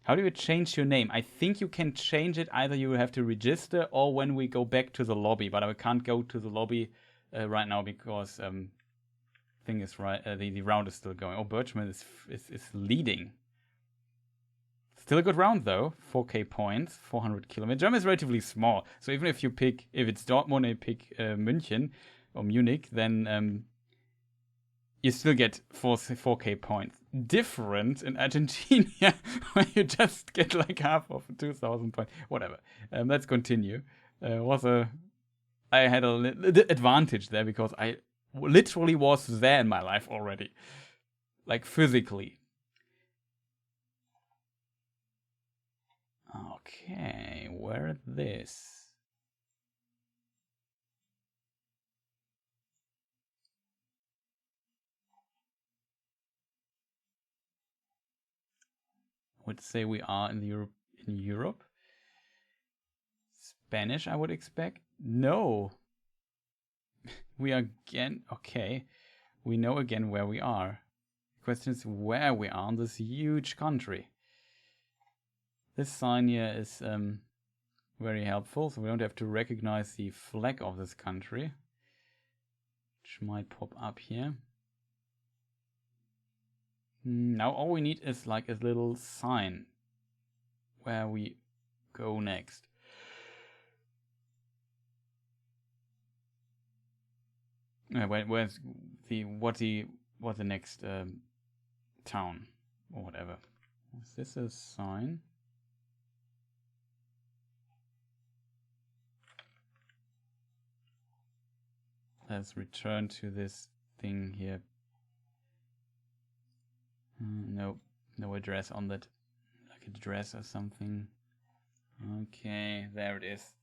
[SPEAKER 1] How do you change your name? I think you can change it. Either you have to register or when we go back to the lobby. But I can't go to the lobby right now because thing is right. The round is still going. Oh, Birchman is leading. Still a good round though. 4k points, 400 kilometers. Germany is relatively small, so even if it's Dortmund and you pick München or Munich, then you still get 4k points. Different in Argentina, where you just get like half of 2,000 points. Whatever. Let's continue. I had a advantage there because I literally was there in my life already, like physically. Okay, where this? I would say we are in in Europe. Spanish, I would expect. No. We are again, okay. We know again where we are. The question is where we are in this huge country. This sign here is very helpful, so we don't have to recognize the flag of this country, which might pop up here. Now all we need is like a little sign where we go next. Where's what's the next town or whatever? Is this a sign? Let's return to this thing here. No address on that, like a address or something. Okay, there it is.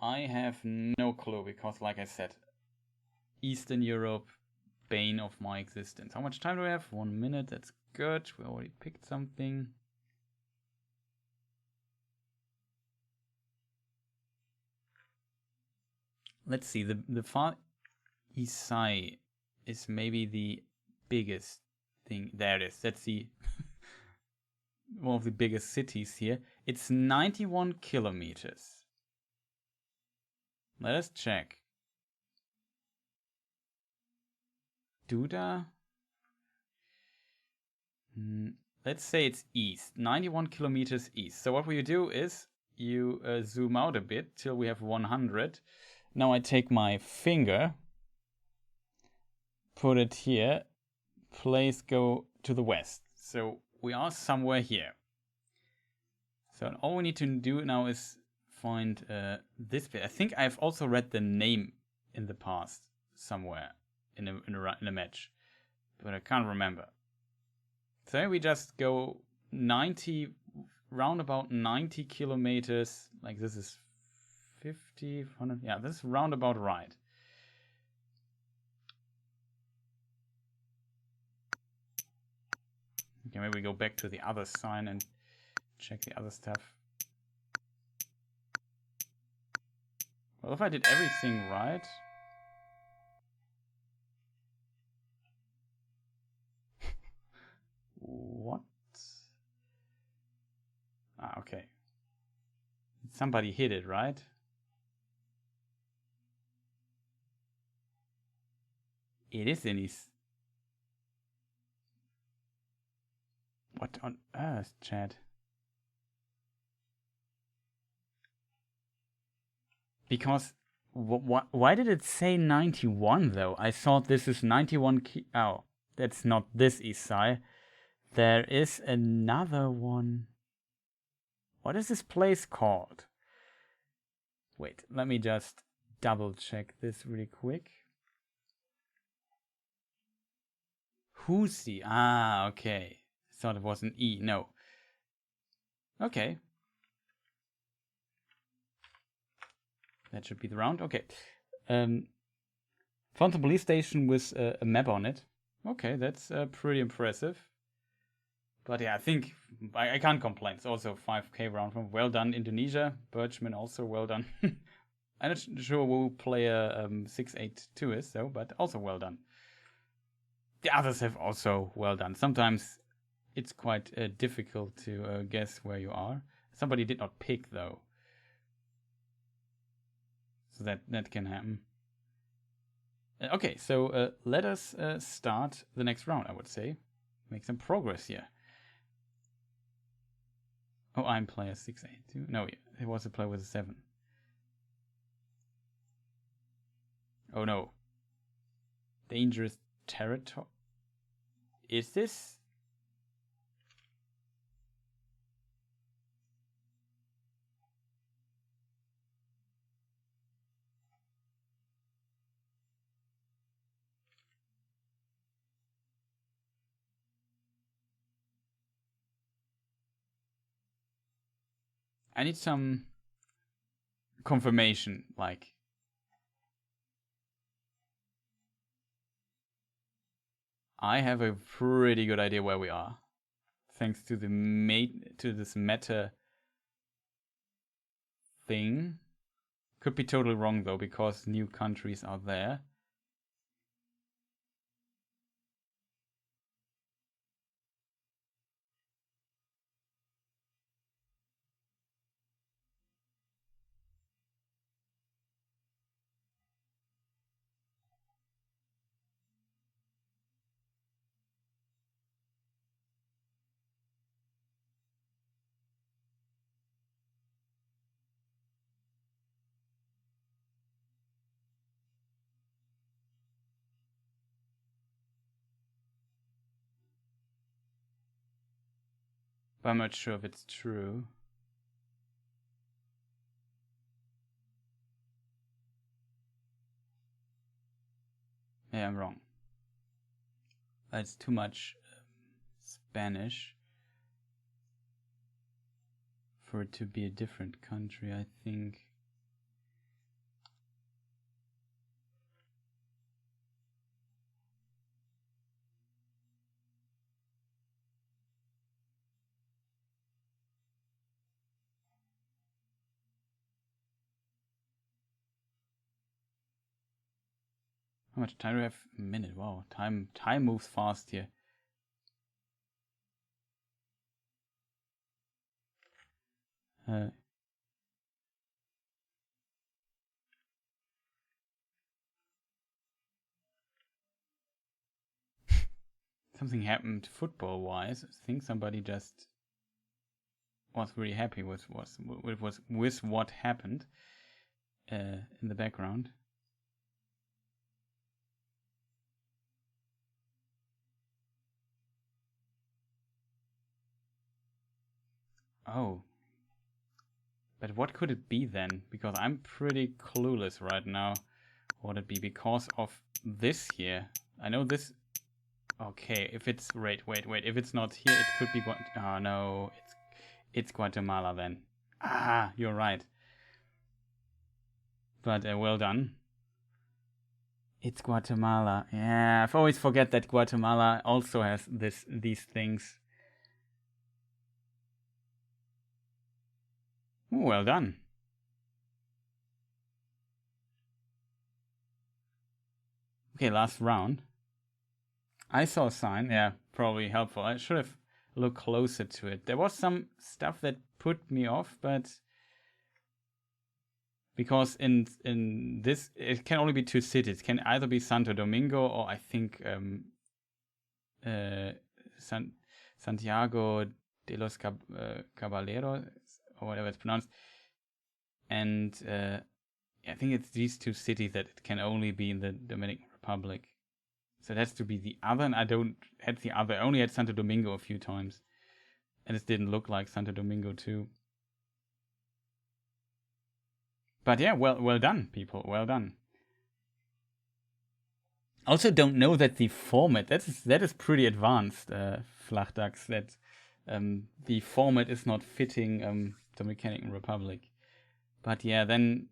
[SPEAKER 1] I have no clue because, like I said, Eastern Europe, bane of my existence. How much time do we have? 1 minute, that's good. We already picked something. Let's see, the Far East Side is maybe the biggest thing. There it is. That's the one of the biggest cities here. It's 91 kilometers. Let us check. Duda? Let's say it's east. 91 kilometers east. So what we do is you zoom out a bit till we have 100. Now I take my finger, put it here, place go to the west. So we are somewhere here. So all we need to do now is find this bit. I think I've also read the name in the past somewhere in a match, but I can't remember. So we just go 90, round about 90 kilometers. Like this is 50, 100. Yeah, this is round about right. Okay, maybe we go back to the other sign and check the other stuff. Well, if I did everything right. What? Ah, okay. Somebody hit it, right? It is in his... What on earth, Chad? Because why did it say 91 though? I thought this is 91 oh, that's not this east side. There is another one. What is this place called? Wait, let me just double check this really quick. Husi. Ah, okay. Thought it was an E. No. Okay. That should be the round. Okay. Found a police station with a map on it. Okay, that's pretty impressive. But yeah, I think I can't complain. It's also 5k round from. Well done, Indonesia. Birchman also well done. I'm not sure who player 682 is though, but also well done. The others have also well done. Sometimes it's quite difficult to guess where you are. Somebody did not pick though. So that can happen. Okay, so let us start the next round, I would say. Make some progress here. Oh, I'm player 682. No, it was a player with a 7. Oh no. Dangerous territory. Is this? I need some confirmation, like. I have a pretty good idea where we are. thanks to this meta thing. Could be totally wrong though, because new countries are there. But I'm not sure if it's true. Yeah, I'm wrong. It's too much Spanish for it to be a different country, I think. How much time do we have? A minute. Wow, time moves fast here. Something happened football-wise. I think somebody just was really happy with what happened in the background. Oh. But what could it be then? Because I'm pretty clueless right now what it be because of this here. I know this. Okay, if it's wait. If it's not here, it could be. Oh no, it's Guatemala then. Ah, you're right. But well done. It's Guatemala. Yeah, I've always forget that Guatemala also has these things. Ooh, well done. Okay, last round. I saw a sign. Yeah, probably helpful. I should have looked closer to it. There was some stuff that put me off, but because in this it can only be two cities. It can either be Santo Domingo or I think Santiago de los Caballeros or whatever it's pronounced. And I think it's these two cities that it can only be in the Dominican Republic. So it has to be the other, and I don't had the other. I only had Santo Domingo a few times. And it didn't look like Santo Domingo too. But yeah, well done, people. Well done. Also don't know that the format, that is pretty advanced, Flachdags, that the format is not fitting Dominican Republic. But yeah, then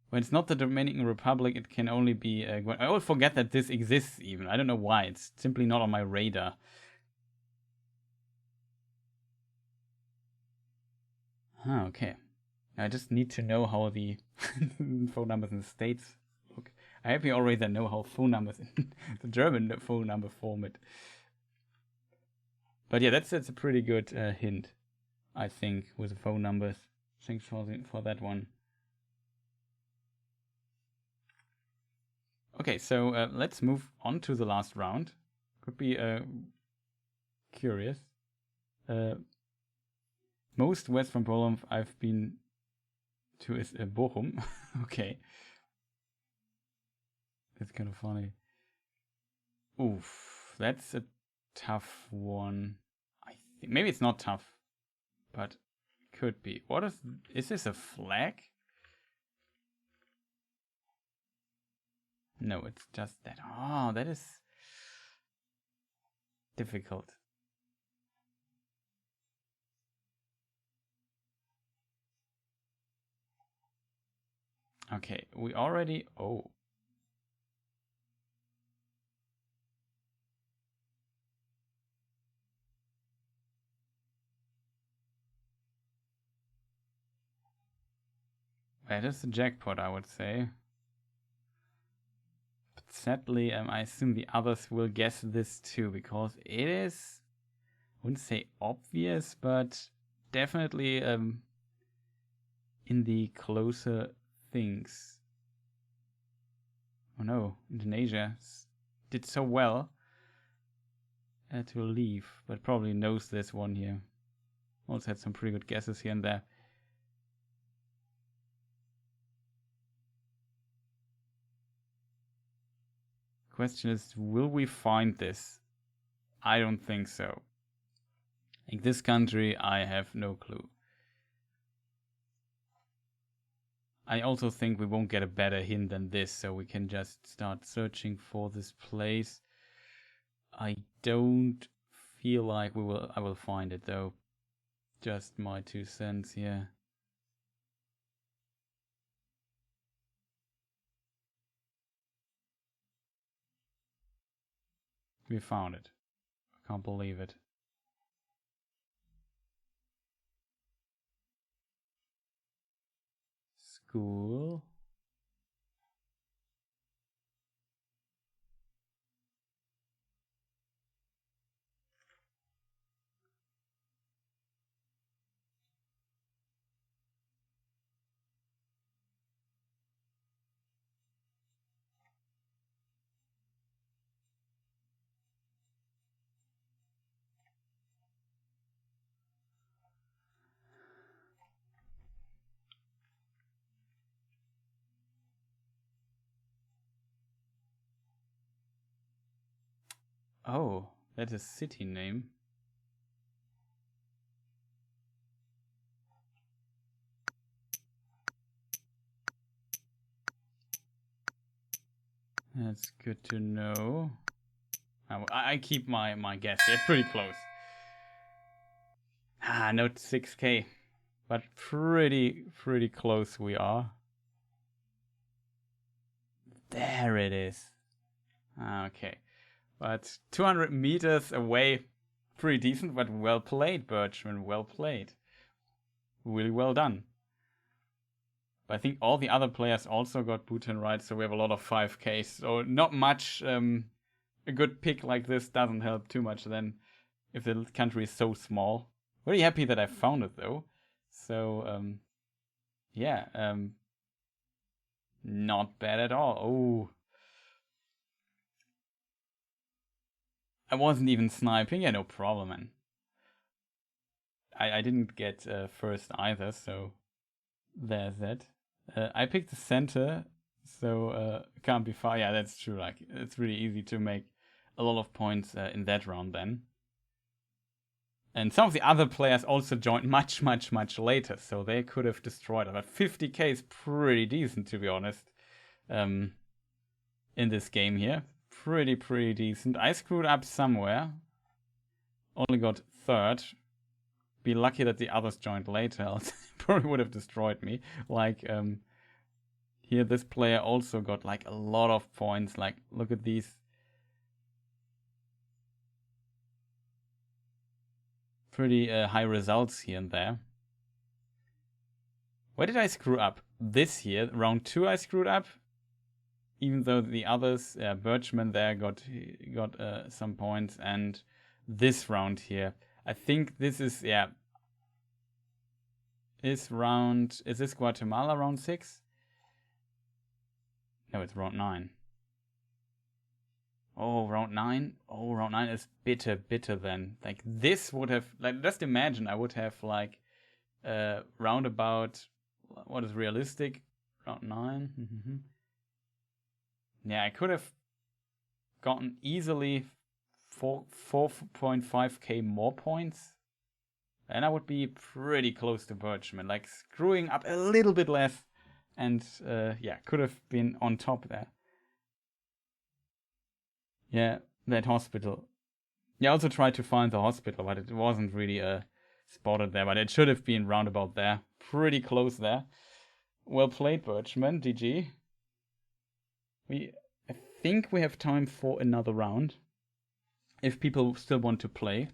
[SPEAKER 1] when it's not the Dominican Republic, it can only be. I always forget that this exists. Even I don't know why. It's simply not on my radar. Okay. I just need to know how the phone numbers in the States look. I happy already that know how phone numbers in the German phone number format. But yeah, that's a pretty good hint, I think, with the phone numbers. Thanks for that one. Okay, so let's move on to the last round. Could be curious. Most west from Poland I've been to is Bochum. Okay. That's kind of funny. Oof, that's a tough one. I think maybe it's not tough, but could be. What is this a flag? No, it's just that. Oh, that is difficult. Okay, we already. Oh. That is the jackpot, I would say. But sadly, I assume the others will guess this too, because it is, I wouldn't say obvious, but definitely in the closer things. Oh no, Indonesia did so well to leave, but probably knows this one here. Also had some pretty good guesses here and there. Question is, will we find this? I don't think so. In this country, I have no clue. I also think we won't get a better hint than this, so we can just start searching for this place. I don't feel like I will find it though. Just my 2 cents here. We found it. I can't believe it. School. Oh, that's a city name. That's good to know. I keep my guess. It's pretty close. Not 6K. But pretty close we are. There it is. Okay. But 200 meters away, pretty decent, but well played, Birchman. Well played. Really well done. But I think all the other players also got Bhutan right, so we have a lot of 5Ks. So not much. A good pick like this doesn't help too much then if the country is so small. Very happy that I found it though. So, yeah. Not bad at all. Oh. I wasn't even sniping. Yeah, no problem, man. I didn't get first either, so there's that. I picked the center, so can't be far. Yeah, that's true. Like, it's really easy to make a lot of points in that round then. And some of the other players also joined much later, so they could have destroyed it. But 50K is pretty decent, to be honest, in this game here. Pretty decent. I screwed up somewhere. Only got third. Be lucky that the others joined later, else probably would have destroyed me. Like, here this player also got like a lot of points. Like, look at these. Pretty high results here and there. Where did I screw up? This here, round 2 I screwed up. Even though the others, Birchman there got some points, and this round here, I think this is, yeah. Is this Guatemala round 6? No, it's round 9. Oh, round 9? Oh, round 9 is bitter then. Like, this would have, like, just imagine I would have, like, round about, what is realistic? Round 9? Yeah, I could have gotten easily 4.5k more points. And I would be pretty close to Birchman, like screwing up a little bit less. And yeah, could have been on top there. Yeah, that hospital. Yeah, I also tried to find the hospital, but it wasn't really spotted there. But it should have been roundabout there. Pretty close there. Well played, Birchman. GG. I think we have time for another round. If people still want to play,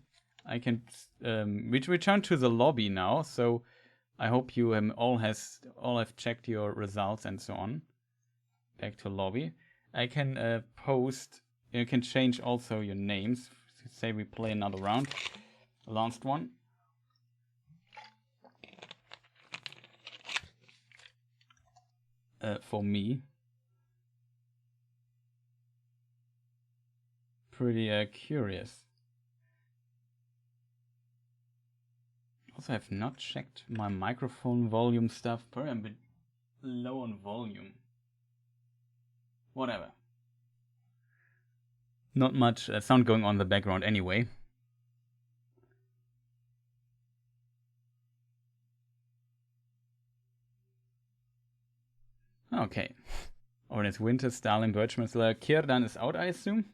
[SPEAKER 1] I can return to the lobby now. So I hope you all have checked your results and so on. Back to lobby. I can post. You can change also your names. Say we play another round. Last one. For me. Pretty curious. Also, I've not checked my microphone volume stuff. Probably I'm a bit low on volume. Whatever. Not much sound going on in the background anyway. Okay. Or it's winter, Stalin, Birchmansler. Kierdan is out, I assume?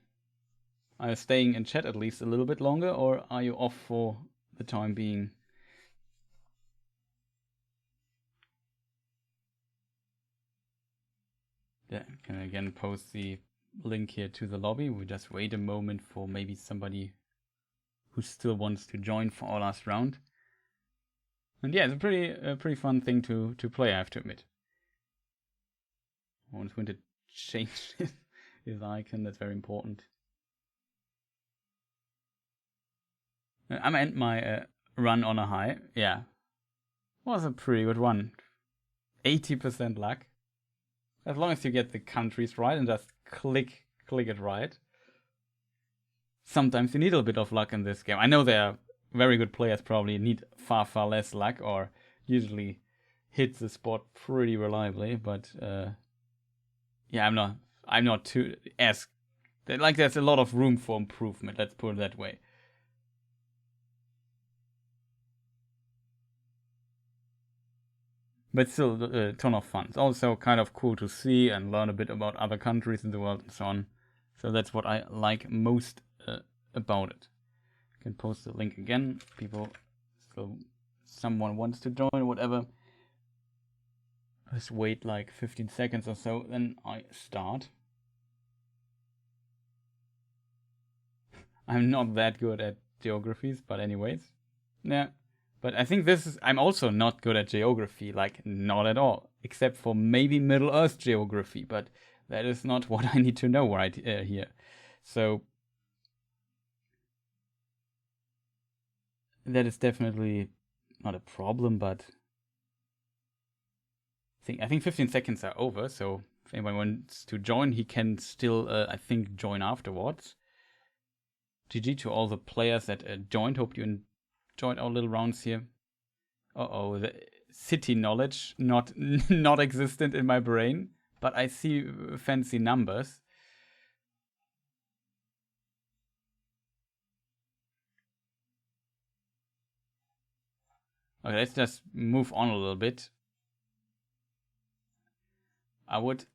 [SPEAKER 1] Are you staying in chat at least a little bit longer, or are you off for the time being? Yeah, can again post the link here to the lobby. We just wait a moment for maybe somebody who still wants to join for our last round. And yeah, it's a pretty fun thing to play, I have to admit. I want to change his icon, that's very important. I'm end my run on a high. Yeah. Was a pretty good one. 80% luck. As long as you get the countries right and just click it right. Sometimes you need a little bit of luck in this game. I know there are very good players probably need far less luck or usually hit the spot pretty reliably, but yeah, I'm not too as like there's a lot of room for improvement, let's put it that way. But still a ton of fun. It's also kind of cool to see and learn a bit about other countries in the world and so on. So that's what I like most about it. I can post the link again. People, so someone wants to join, whatever. Just wait like 15 seconds or so, then I start. I'm not that good at geographies, but anyways. Yeah. But I think I'm also not good at geography, like not at all, except for maybe Middle Earth geography, but that is not what I need to know right here. So that is definitely not a problem, but I think 15 seconds are over, so if anyone wants to join, he can still, I think, join afterwards. GG to all the players that joined. Hope you enjoyed our little rounds here. The city knowledge not existent in my brain, but I see fancy numbers. Okay, let's just move on a little bit. I would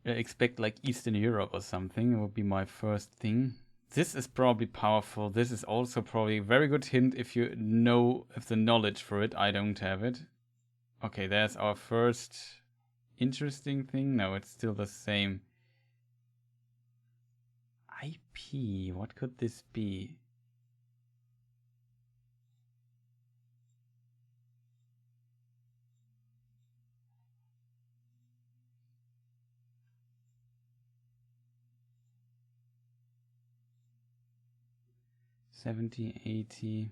[SPEAKER 1] expect like Eastern Europe or something. It would be my first thing. This is probably powerful. This is also probably a very good hint if you know if the knowledge for it. I don't have it. Okay, there's our first interesting thing. No, it's still the same. IP, what could this be? $70.80.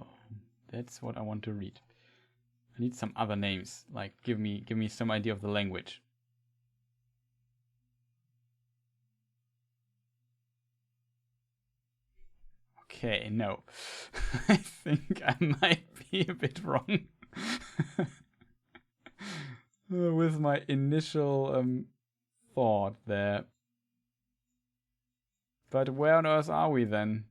[SPEAKER 1] Oh, that's what I want to read. I need some other names. Like give me some idea of the language. Okay, no. I think I might be a bit wrong with my initial thought there. But where on earth are we then?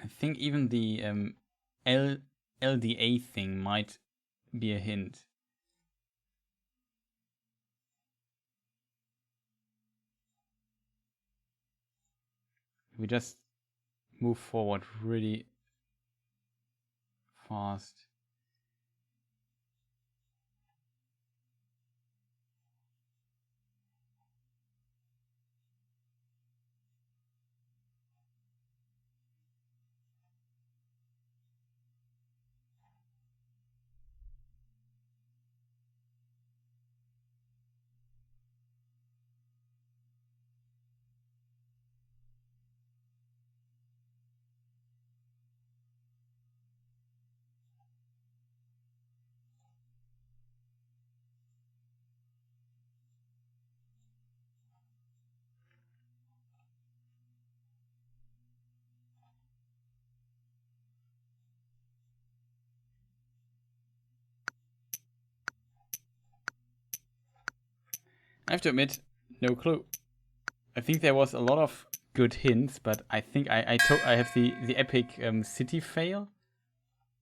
[SPEAKER 1] I think even the LDA thing might be a hint. We just move forward really fast. have to admit, no clue. I think there was a lot of good hints, but I think I have the epic city fail.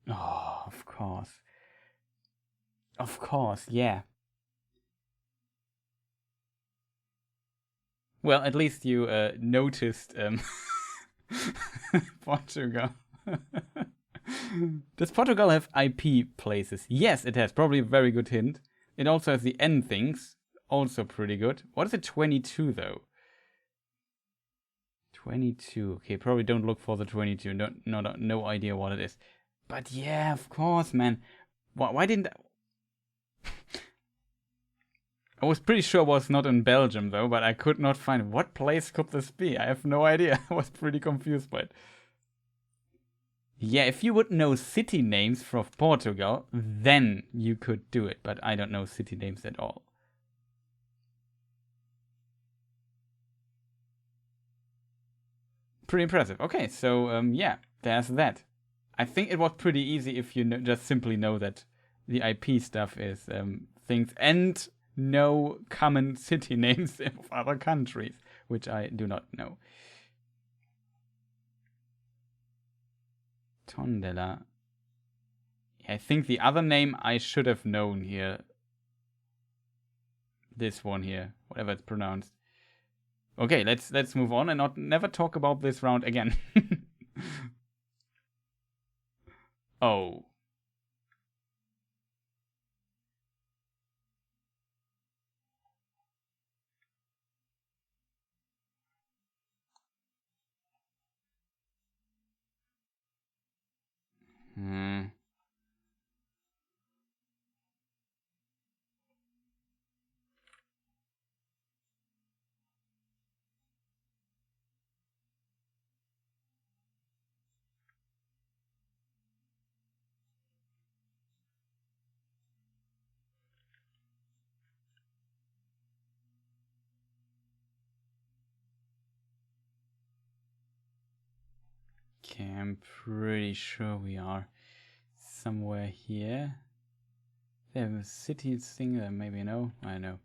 [SPEAKER 1] Oh, of course. Of course, yeah. Well, at least you noticed Portugal. Does Portugal have IP places? Yes, it has. Probably a very good hint. It also has the N things. Also pretty good. What is it, 22 though? 22. Okay, probably don't look for the 22. No idea what it is. But yeah, of course, man. Why didn't I was pretty sure it was not in Belgium though, but I could not find what place could this be. I have no idea. I was pretty confused by it. Yeah, if you would know city names from Portugal, then you could do it, but I don't know city names at all. Pretty impressive. Okay, so yeah, there's that. I think it was pretty easy if you just simply know that the IP stuff is things and no common city names of other countries, which I do not know. Tondela. I think the other name I should have known here. This one here, whatever it's pronounced. Okay, let's move on and never talk about this round again. Oh. Hmm. Okay, I'm pretty sure we are somewhere here. They have a city thing that maybe no. I know.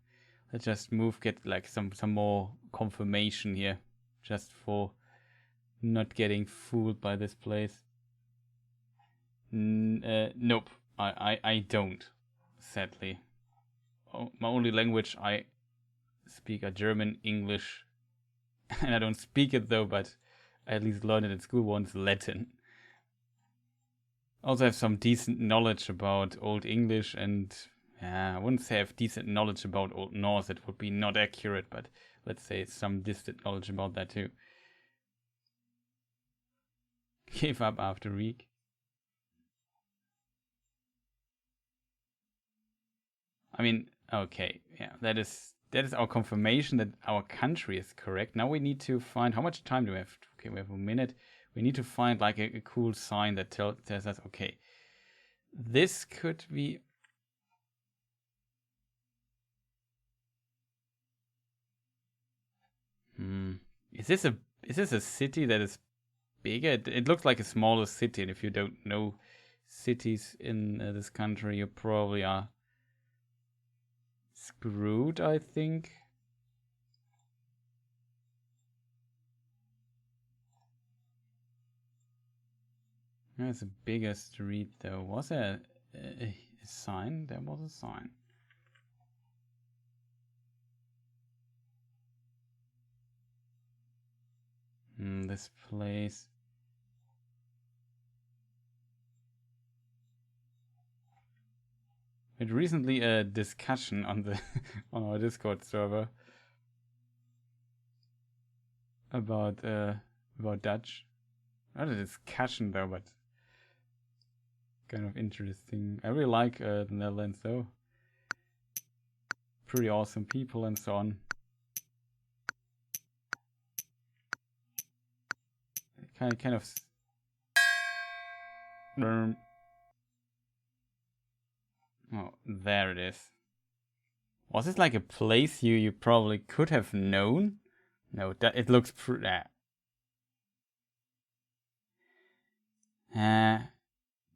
[SPEAKER 1] Let's just get like some more confirmation here, just for not getting fooled by this place. Nope. I don't. Sadly. Oh, my only language I speak are German, English, and I don't speak it though, but I at least learned it in school once, Latin. Also have some decent knowledge about Old English and I wouldn't say I have decent knowledge about Old Norse. It would be not accurate, but let's say some distant knowledge about that too. Gave up after week. I mean, okay, yeah, that is our confirmation that our country is correct. Now we need to find, how much time do we have? Okay, we have a minute. We need to find like a cool sign that tells us, okay, this could be. Is this a city that is bigger? It looks like a smaller city, and if you don't know cities in this country, you probably are screwed, I think. There's a bigger street though. Was there a sign? There was a sign. This place. We had recently a discussion on the on our Discord server about Dutch. Not a discussion though, but kind of interesting. I really like the Netherlands though. Pretty awesome people and so on. Kind of. Oh, there it is. Was this like a place you probably could have known? No, it looks pretty.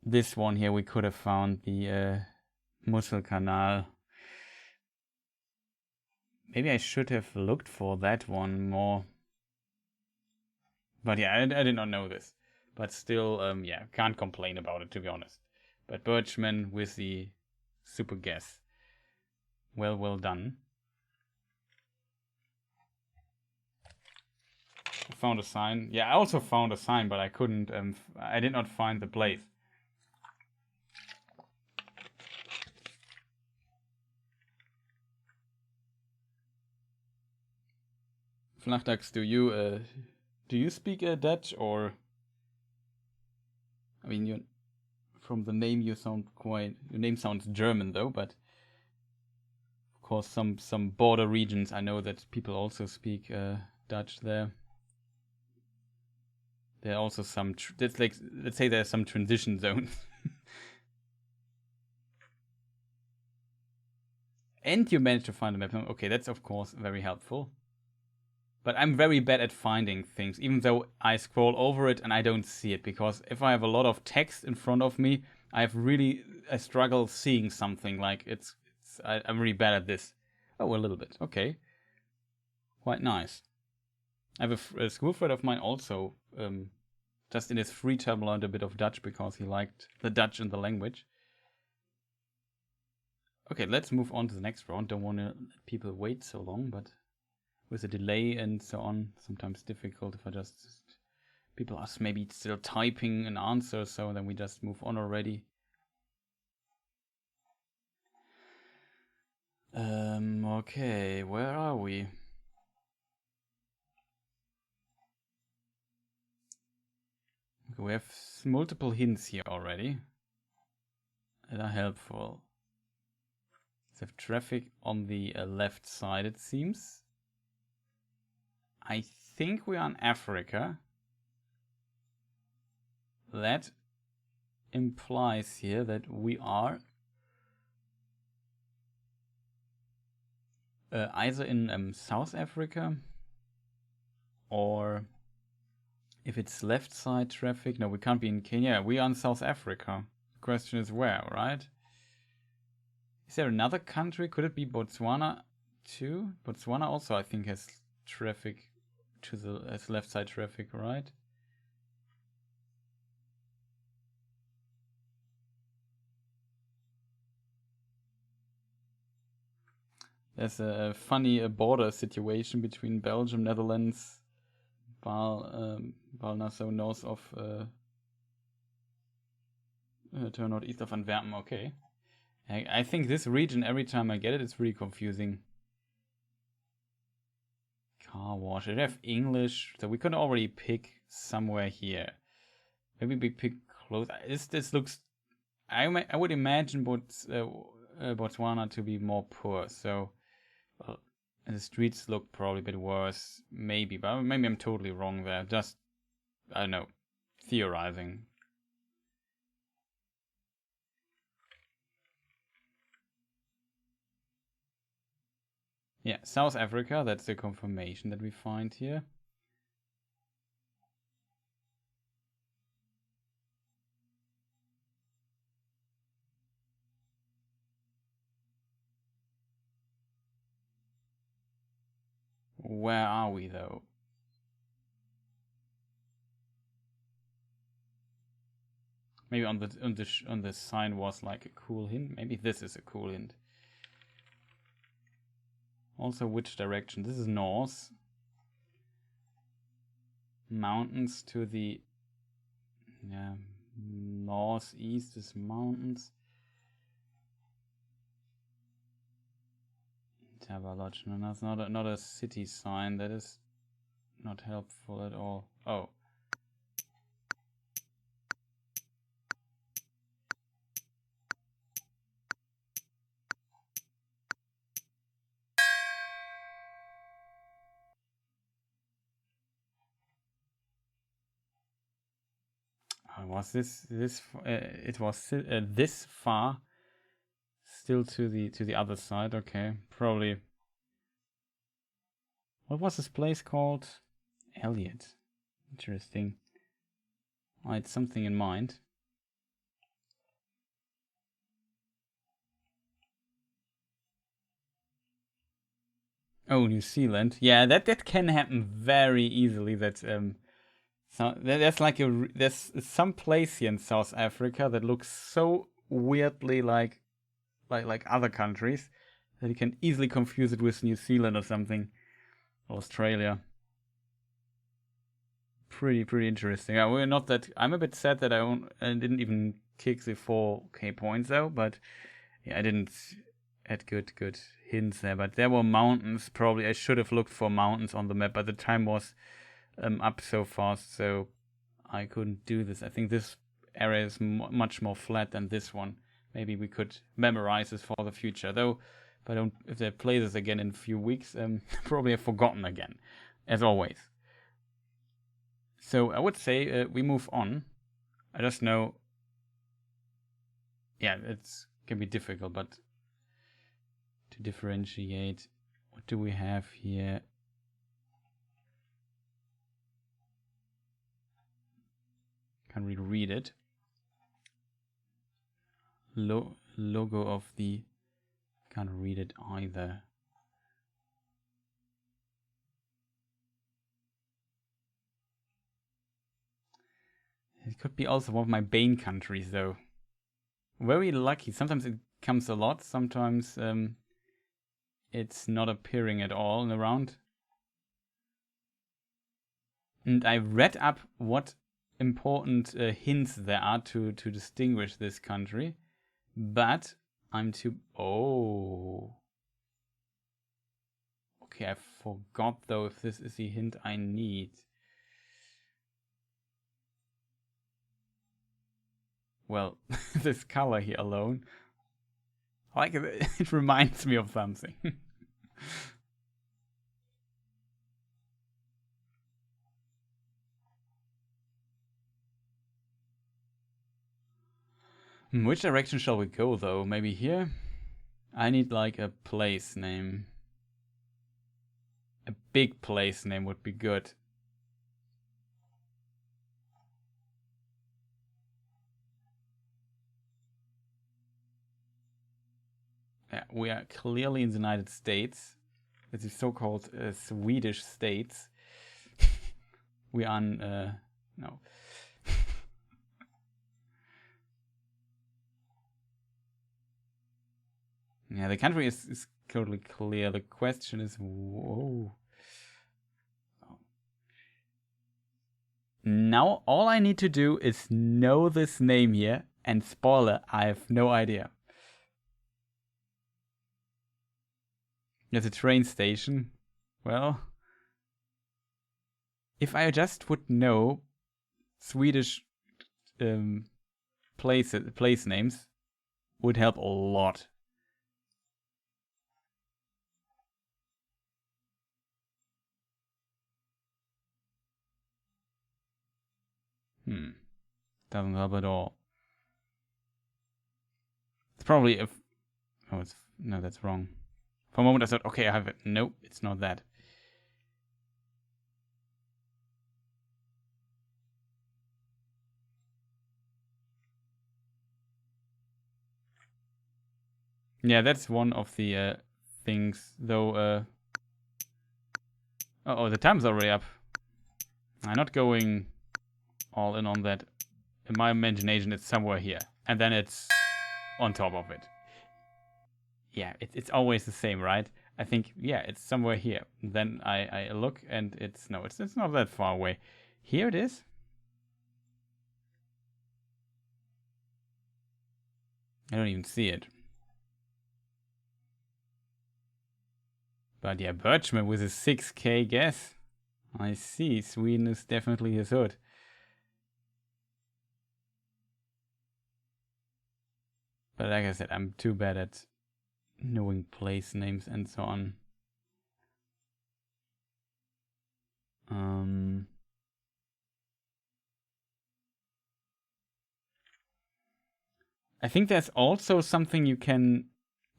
[SPEAKER 1] This one here we could have found the Musselkanal. Maybe I should have looked for that one more. But yeah, I did not know this. But still, yeah, can't complain about it, to be honest. But Birchman with the super guess. Well done. I found a sign. Yeah, I also found a sign, but I couldn't, I did not find the place. Hastags, do you speak Dutch, or? I mean, you, from the name you sound quite. Your name sounds German though, but of course some border regions I know that people also speak Dutch there. There are also some. That's like, let's say there are some transition zones. And you managed to find a map. Okay, that's of course very helpful. But I'm very bad at finding things, even though I scroll over it and I don't see it, because if I have a lot of text in front of me, I struggle seeing something. Like I'm really bad at this. Oh, a little bit. Okay, quite nice. I have a school friend of mine also, just in his free time, learned a bit of Dutch because he liked the Dutch and the language. Okay, let's move on to the next round. Don't want to let people wait so long, but with a delay and so on, sometimes difficult if I just people are maybe still typing an answer, so then we just move on already. Okay, where are we? Okay, we have multiple hints here already that are helpful. Let's have traffic on the left side, it seems. I think we are in Africa. That implies here that we are either in South Africa, or if it's left side traffic, no, we can't be in Kenya. We are in South Africa. The question is where, right? Is there another country? Could it be Botswana too? Botswana also, I think, has traffic has left side traffic, right? There's a funny border situation between Belgium, Netherlands, Nassau, north of to northeast of Antwerpen. Okay, I think this region, every time I get it, it's really confusing. Car wash. I have English, so we could already pick somewhere here. Maybe we pick close. This looks. I would imagine Botswana to be more poor. So the streets look probably a bit worse. Maybe, but maybe I'm totally wrong there. Just, I don't know, theorizing. Yeah, South Africa, that's the confirmation that we find here. Where are we though? Maybe on the sign was like a cool hint. Maybe this is a cool hint. Also, which direction? This is north. Mountains to the northeast is mountains. Tabalodge. No, that's not a city sign. That is not helpful at all. Oh. Was this it was this far still to the other side? Okay, probably. What was this place called? Elliot. Interesting. I had something in mind. Oh, New Zealand. Yeah, that can happen very easily. So there's there's some place here in South Africa that looks so weirdly like other countries that you can easily confuse it with New Zealand or something, or Australia. Pretty interesting. We're not that. I'm a bit sad that I didn't even kick the 4K points though, but yeah, I didn't add good hints there. But there were mountains. Probably I should have looked for mountains on the map, but the time was up so fast, so I couldn't do this. I think this area is much more flat than this one. Maybe we could memorize this for the future, though. If they play this again in a few weeks, probably have forgotten again, as always. So I would say we move on. I just know, yeah, it can be difficult, but to differentiate, what do we have here? Can't really read it. Logo of the... Can't read it either. It could be also one of my Bane countries, though. Very lucky. Sometimes it comes a lot. Sometimes it's not appearing at all around. And I read up what important hints there are to distinguish this country, but I'm too... Oh. Okay, I forgot, though, if this is the hint I need. Well, this color here alone, like it reminds me of something. Which direction shall we go, though? Maybe here? I need like a place name. A big place name would be good. Yeah, we are clearly in the United States. It's the so-called Swedish states. We are on... no. Yeah, the country is totally clear. The question is... Whoa. Now all I need to do is know this name here, and spoiler, I have no idea. There's a train station. Well, if I just would know Swedish place names, would help a lot. Doesn't help at all. It's probably if... Oh, no, that's wrong. For a moment I thought, okay, I have it. Nope, it's not that. Yeah, that's one of the things, though. Oh, the time's already up. I'm not going all in on that. In my imagination, it's somewhere here, and then it's on top of it. Yeah, it's always the same, right? I think, yeah, it's somewhere here. Then I look, and it's not that far away. Here it is. I don't even see it. But yeah, Birchman with a 6K guess. I see, Sweden is definitely his hood. But like I said, I'm too bad at knowing place names and so on. I think there's also something you can,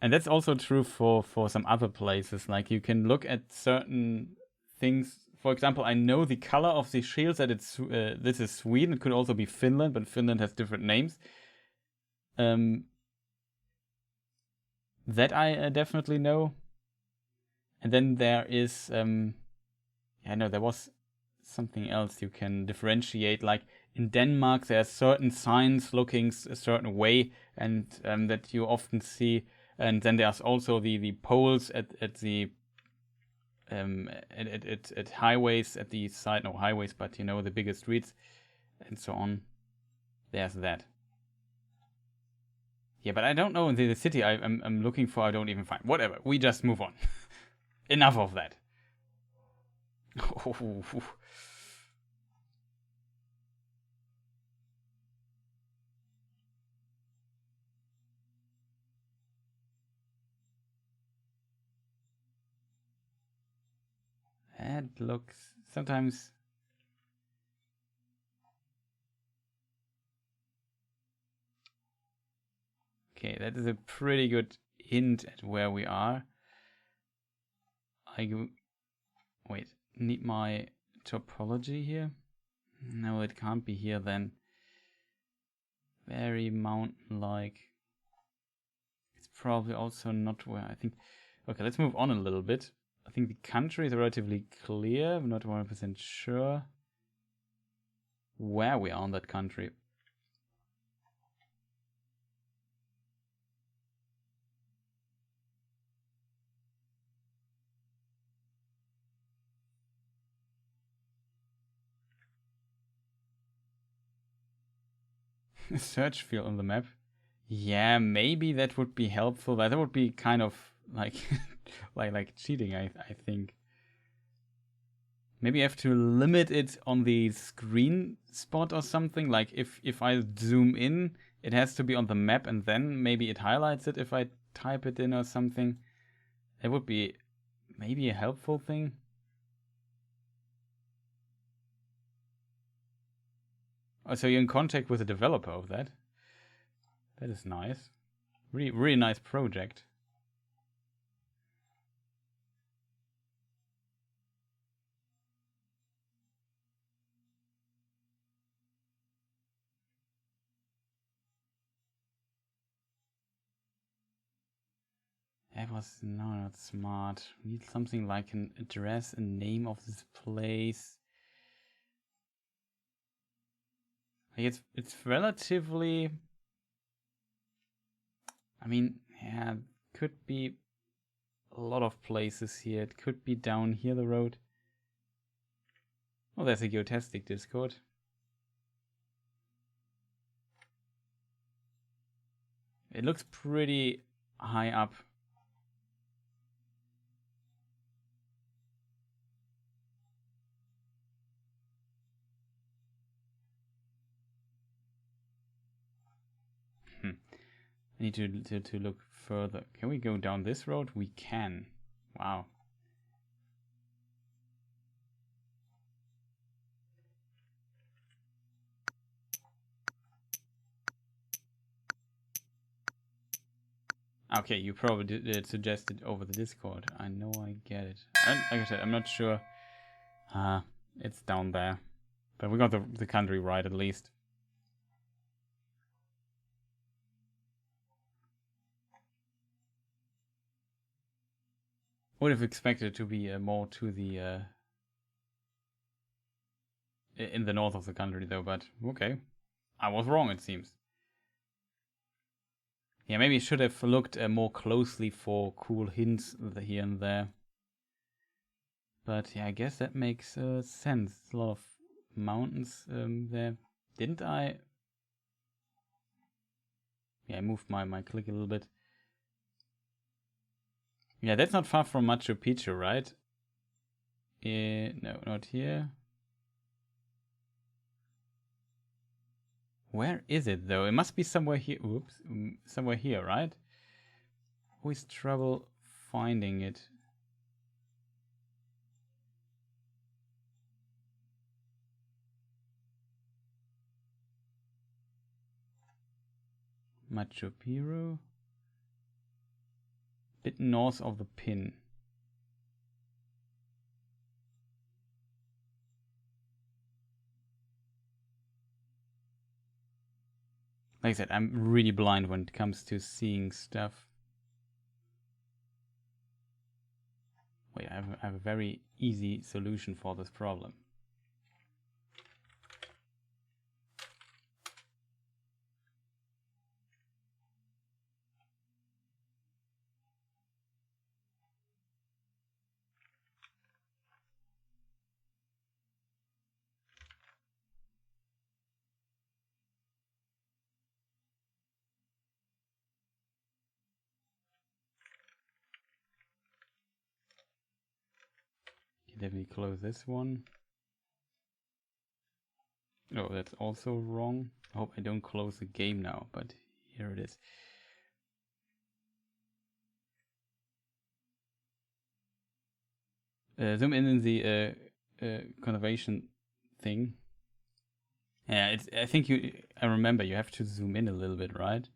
[SPEAKER 1] and that's also true for some other places. Like you can look at certain things. For example, I know the color of the shields that this is Sweden. It could also be Finland, but Finland has different names. That I definitely know. And then there is, there was something else you can differentiate. Like in Denmark, there are certain signs looking a certain way, and that you often see. And then there's also the poles at the at highways at the side, no highways, but the bigger streets and so on. There's that. Yeah, but I don't know the city I'm looking for. I don't even find. Whatever. We just move on. Enough of that. That looks sometimes. Okay, that is a pretty good hint at where we are. Wait, need my topology here? No, it can't be here then. Very mountain-like. It's probably also not where I think. Okay, let's move on a little bit. I think the country is relatively clear. I'm not 100% sure where we are on that country. Search field on the map. Yeah, maybe that would be helpful. That would be kind of like like cheating, I think. Maybe I have to limit it on the screen spot or something. Like if I zoom in, it has to be on the map, and then maybe it highlights it if I type it in or something. That would be maybe a helpful thing. Oh, so you're in contact with the developer of that. That is nice. Really nice project. That was not smart. We need something like an address and name of this place. Like it's relatively. I mean, yeah, could be a lot of places here. It could be down here the road. Oh, there's a GeoTastic Discord. It looks pretty high up. I need to look further. Can we go down this road? We can. Wow. Okay, you probably did suggest it over the Discord. I know, I get it. Like I said, I'm not sure. It's down there. But we got the country right at least. Would have expected it to be more to the in the north of the country though, but okay. I was wrong, it seems. Yeah, maybe should have looked more closely for cool hints here and there. But yeah, I guess that makes sense. A lot of mountains there. Didn't I? Yeah, I moved my click a little bit. Yeah, that's not far from Machu Picchu, right? No, not here. Where is it though? It must be somewhere here. Oops, somewhere here, right? Always trouble finding it. Machu Picchu. Bit north of the pin. Like I said, I'm really blind when it comes to seeing stuff. wait, I have a very easy solution for this problem. Let me close this one. Oh, that's also wrong. I hope I don't close the game now, but here it is. Zoom in the conservation thing. Yeah, I think I remember you have to zoom in a little bit, right?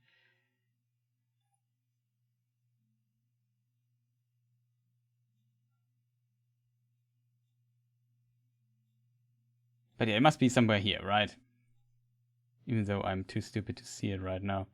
[SPEAKER 1] But yeah, it must be somewhere here, right? Even though I'm too stupid to see it right now.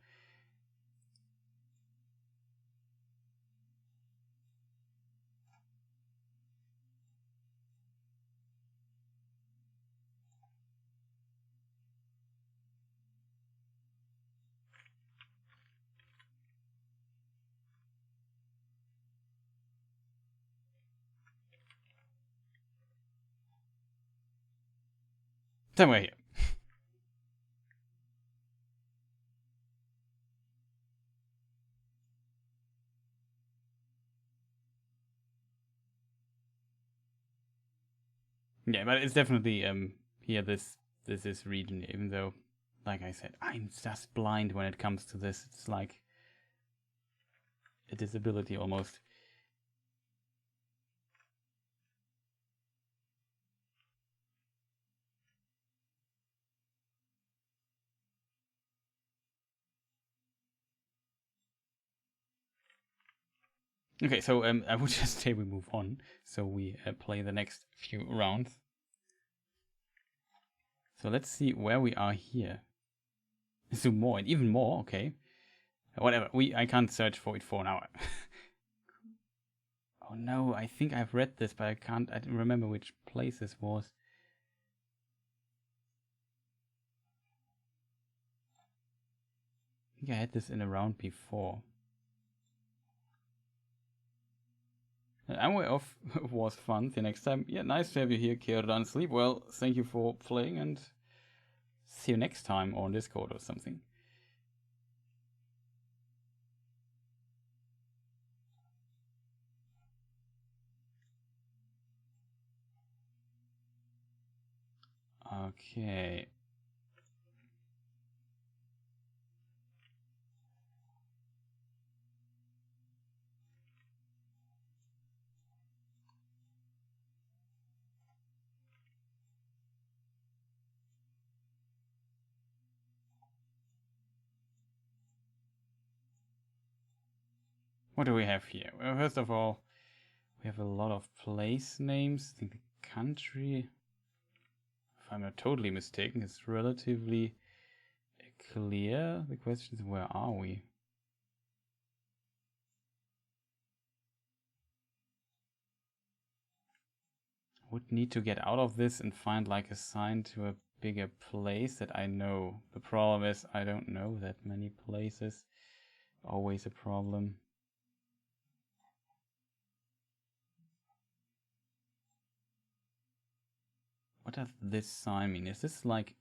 [SPEAKER 1] Somewhere here. Yeah, but it's definitely here this region, even though, like I said, I'm just blind when it comes to this. It's like a disability almost. Okay, so I would just say we move on. So we play the next few rounds. So let's see where we are here. So more and even more. Okay, whatever. I can't search for it for an hour. Oh no, I think I've read this, but I don't remember which place this was. I think I had this in a round before. Anyway, off was fun. The next time, yeah, nice to have you here, Kierdan. Sleep well. Thank you for playing, and see you next time on Discord or something. Okay. What do we have here? Well, first of all, we have a lot of place names. I think the country, if I'm not totally mistaken, is relatively clear. The question is, where are we? Would need to get out of this and find like a sign to a bigger place that I know. The problem is I don't know that many places. Always a problem. What does this sign mean? Is this like...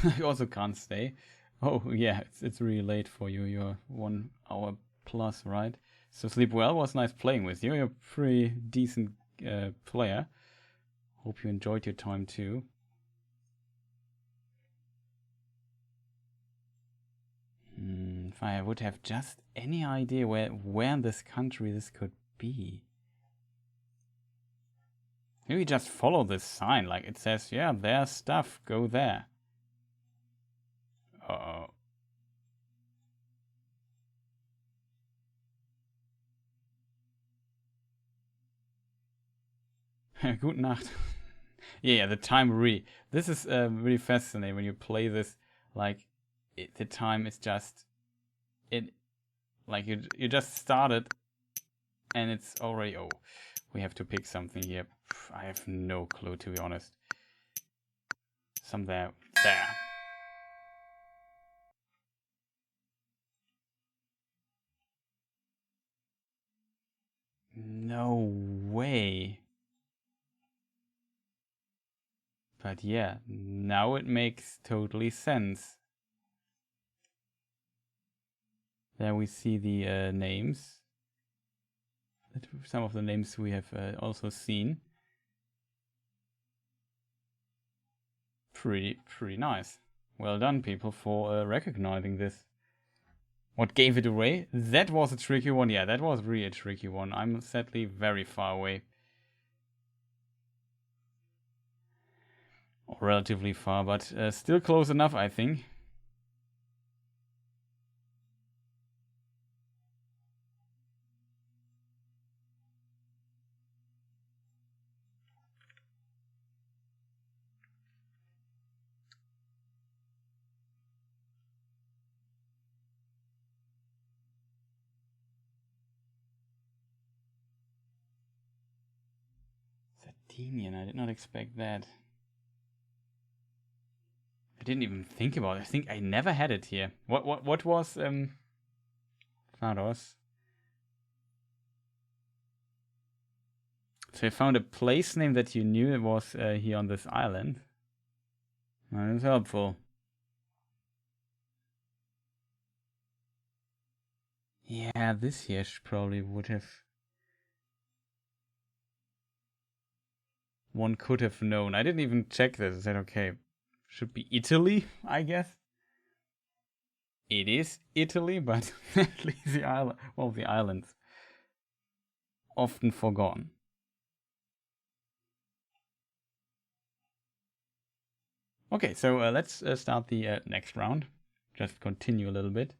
[SPEAKER 1] I also can't stay. Oh yeah, it's really late for you. You're 1 hour plus, right? So sleep well. Was nice playing with you. You're a pretty decent player. Hope you enjoyed your time too. If I would have just any idea where in this country this could be. Maybe just follow this sign, like it says, yeah, there's stuff, go there. Uh-oh. Gute Nacht. Yeah, the time really. This is really fascinating when you play this. Like, the time is just it. Like you just started, and it's already. Oh, we have to pick something here. I have no clue, to be honest. Some there. No way. But yeah, now it makes totally sense. There we see the names. Some of the names we have also seen. Pretty nice. Well done, people, for recognizing this. What gave it away? That was a tricky one. Yeah, that was really a tricky one. I'm sadly very far away. Or relatively far, but still close enough, I think. Sardinian, I did not expect that. I didn't even think about it. I think I never had it here. What was Faros? So I found a place name that you knew it was here on this island. That is helpful. Yeah, this here probably would have. One could have known. I didn't even check this. I said, okay, should be Italy, I guess. It is Italy, but at least the island, well, the islands, often forgotten. Okay, so let's start the next round. Just continue a little bit.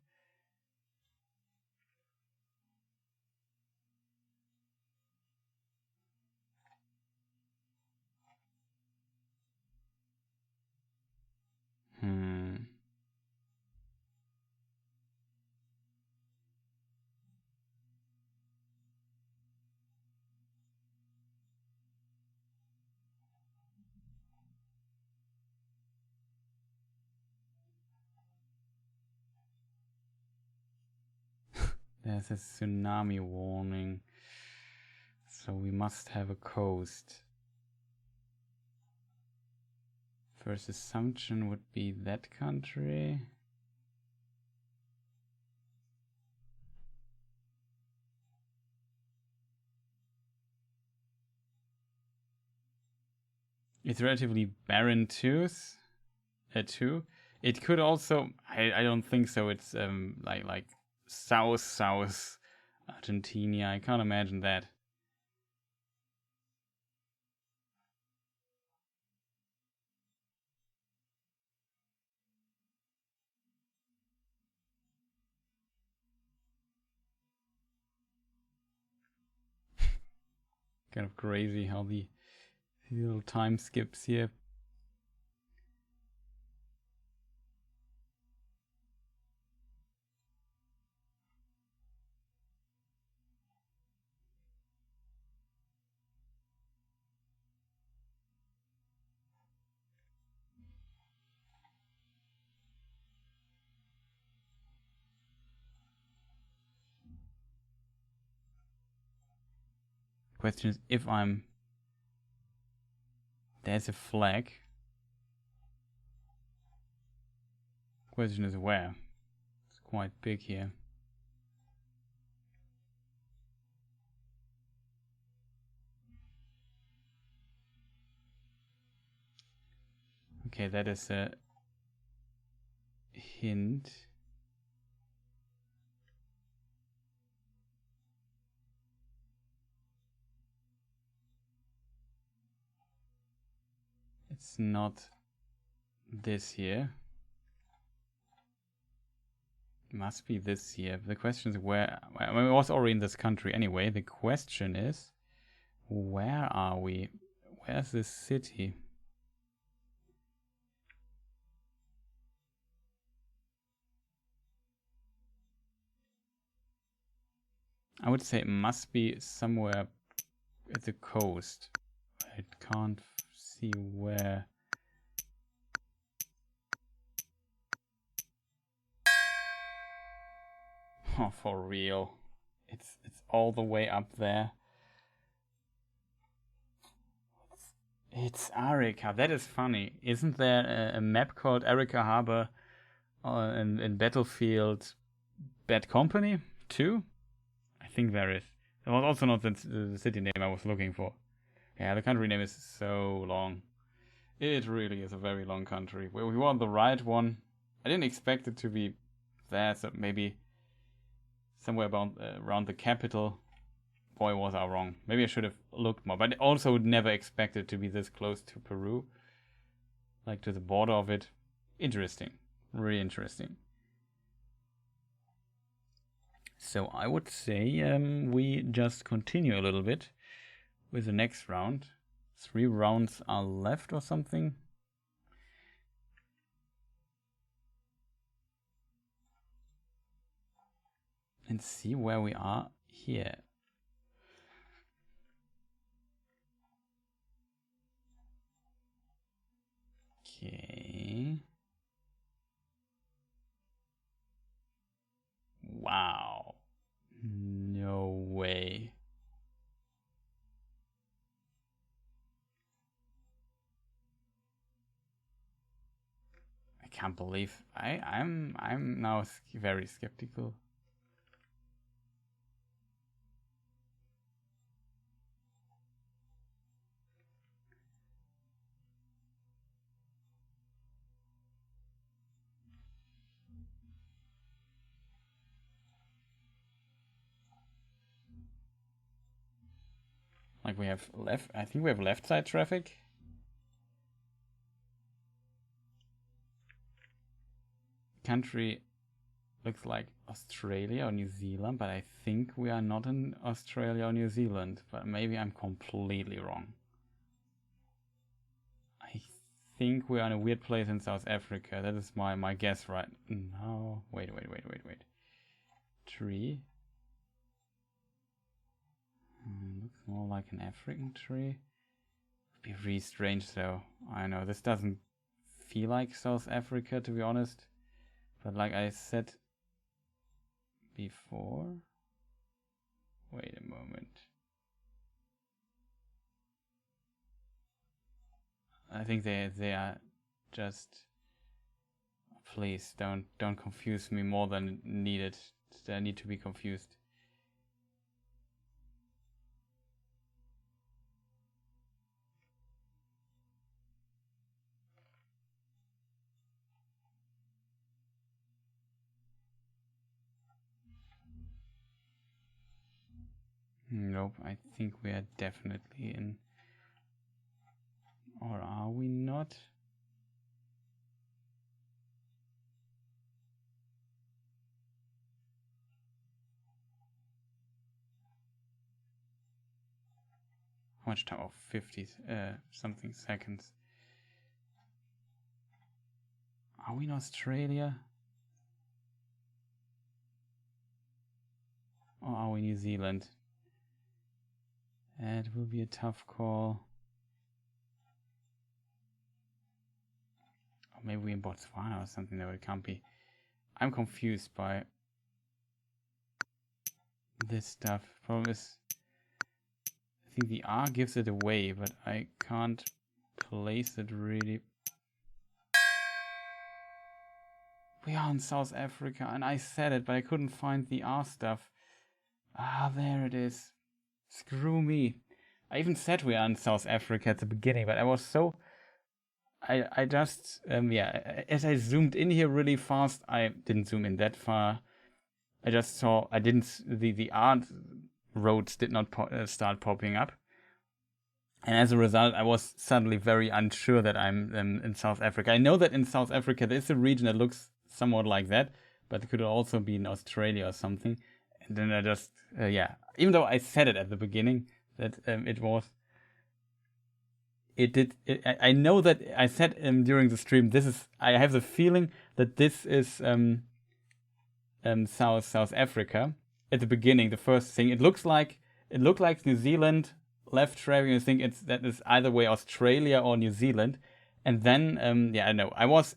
[SPEAKER 1] There's a tsunami warning, so we must have a coast. First assumption would be that country. It's relatively barren too. It could also. I don't think so. It's like south Argentina. I can't imagine that. Kind of crazy how the little time skips here. Question is if I'm. There's a flag. Question is where. It's quite big here. Okay, that is a hint. It's not this here. It must be this here. The question is where. I mean, it was already in this country anyway. The question is, where are we? Where's this city? I would say it must be somewhere at the coast. I can't see where. Oh, for real. It's all the way up there. It's Arica. That is funny. Isn't there a map called Arica Harbor in Battlefield Bad Company 2? I think there is. That was also not the city name I was looking for. Yeah, the country name is so long. It really is a very long country. Well, we want the right one. I didn't expect it to be there, so maybe somewhere around the capital. Boy, was I wrong. Maybe I should have looked more. But I also would never expect it to be this close to Peru. Like to the border of it. Interesting. Really interesting. So I would say we just continue a little bit with the next round. 3 rounds are left or something. And see where we are here. Okay. Wow. No way. I can't believe I'm now very skeptical. Like we have left, I think we have left side traffic. Country looks like Australia or New Zealand, but I think we are not in Australia or New Zealand, but maybe I'm completely wrong. I think we are in a weird place in South Africa. That is my guess, right? No, wait. Tree. Looks more like an African tree. Would be really strange though. I know this doesn't feel like South Africa, to be honest. But like I said before, wait a moment. I think they are just. Please don't confuse me more than needed. They need to be confused. Nope, I think we are definitely in. Or are we not? How much time? Oh, 50 something seconds. Are we in Australia? Or are we New Zealand? It will be a tough call. Or maybe we're in Botswana or something. No, it can't be. I'm confused by this stuff. Problem is, I think the R gives it away, but I can't place it really. We are in South Africa, and I said it, but I couldn't find the R stuff. Ah, there it is. Screw me. I even said we are in South Africa at the beginning, but I was so... I just, as I zoomed in here really fast, I didn't zoom in that far. I just saw, the art roads did not start popping up. And as a result, I was suddenly very unsure that I'm in South Africa. I know that in South Africa there's a region that looks somewhat like that, but it could also be in Australia or something. And then I just, even though I said it at the beginning, that it was. it did. I know that I said during the stream. I have the feeling that this is South Africa at the beginning. The first thing it looked like New Zealand. Left traveling, I think that is either way Australia or New Zealand, and then I know I was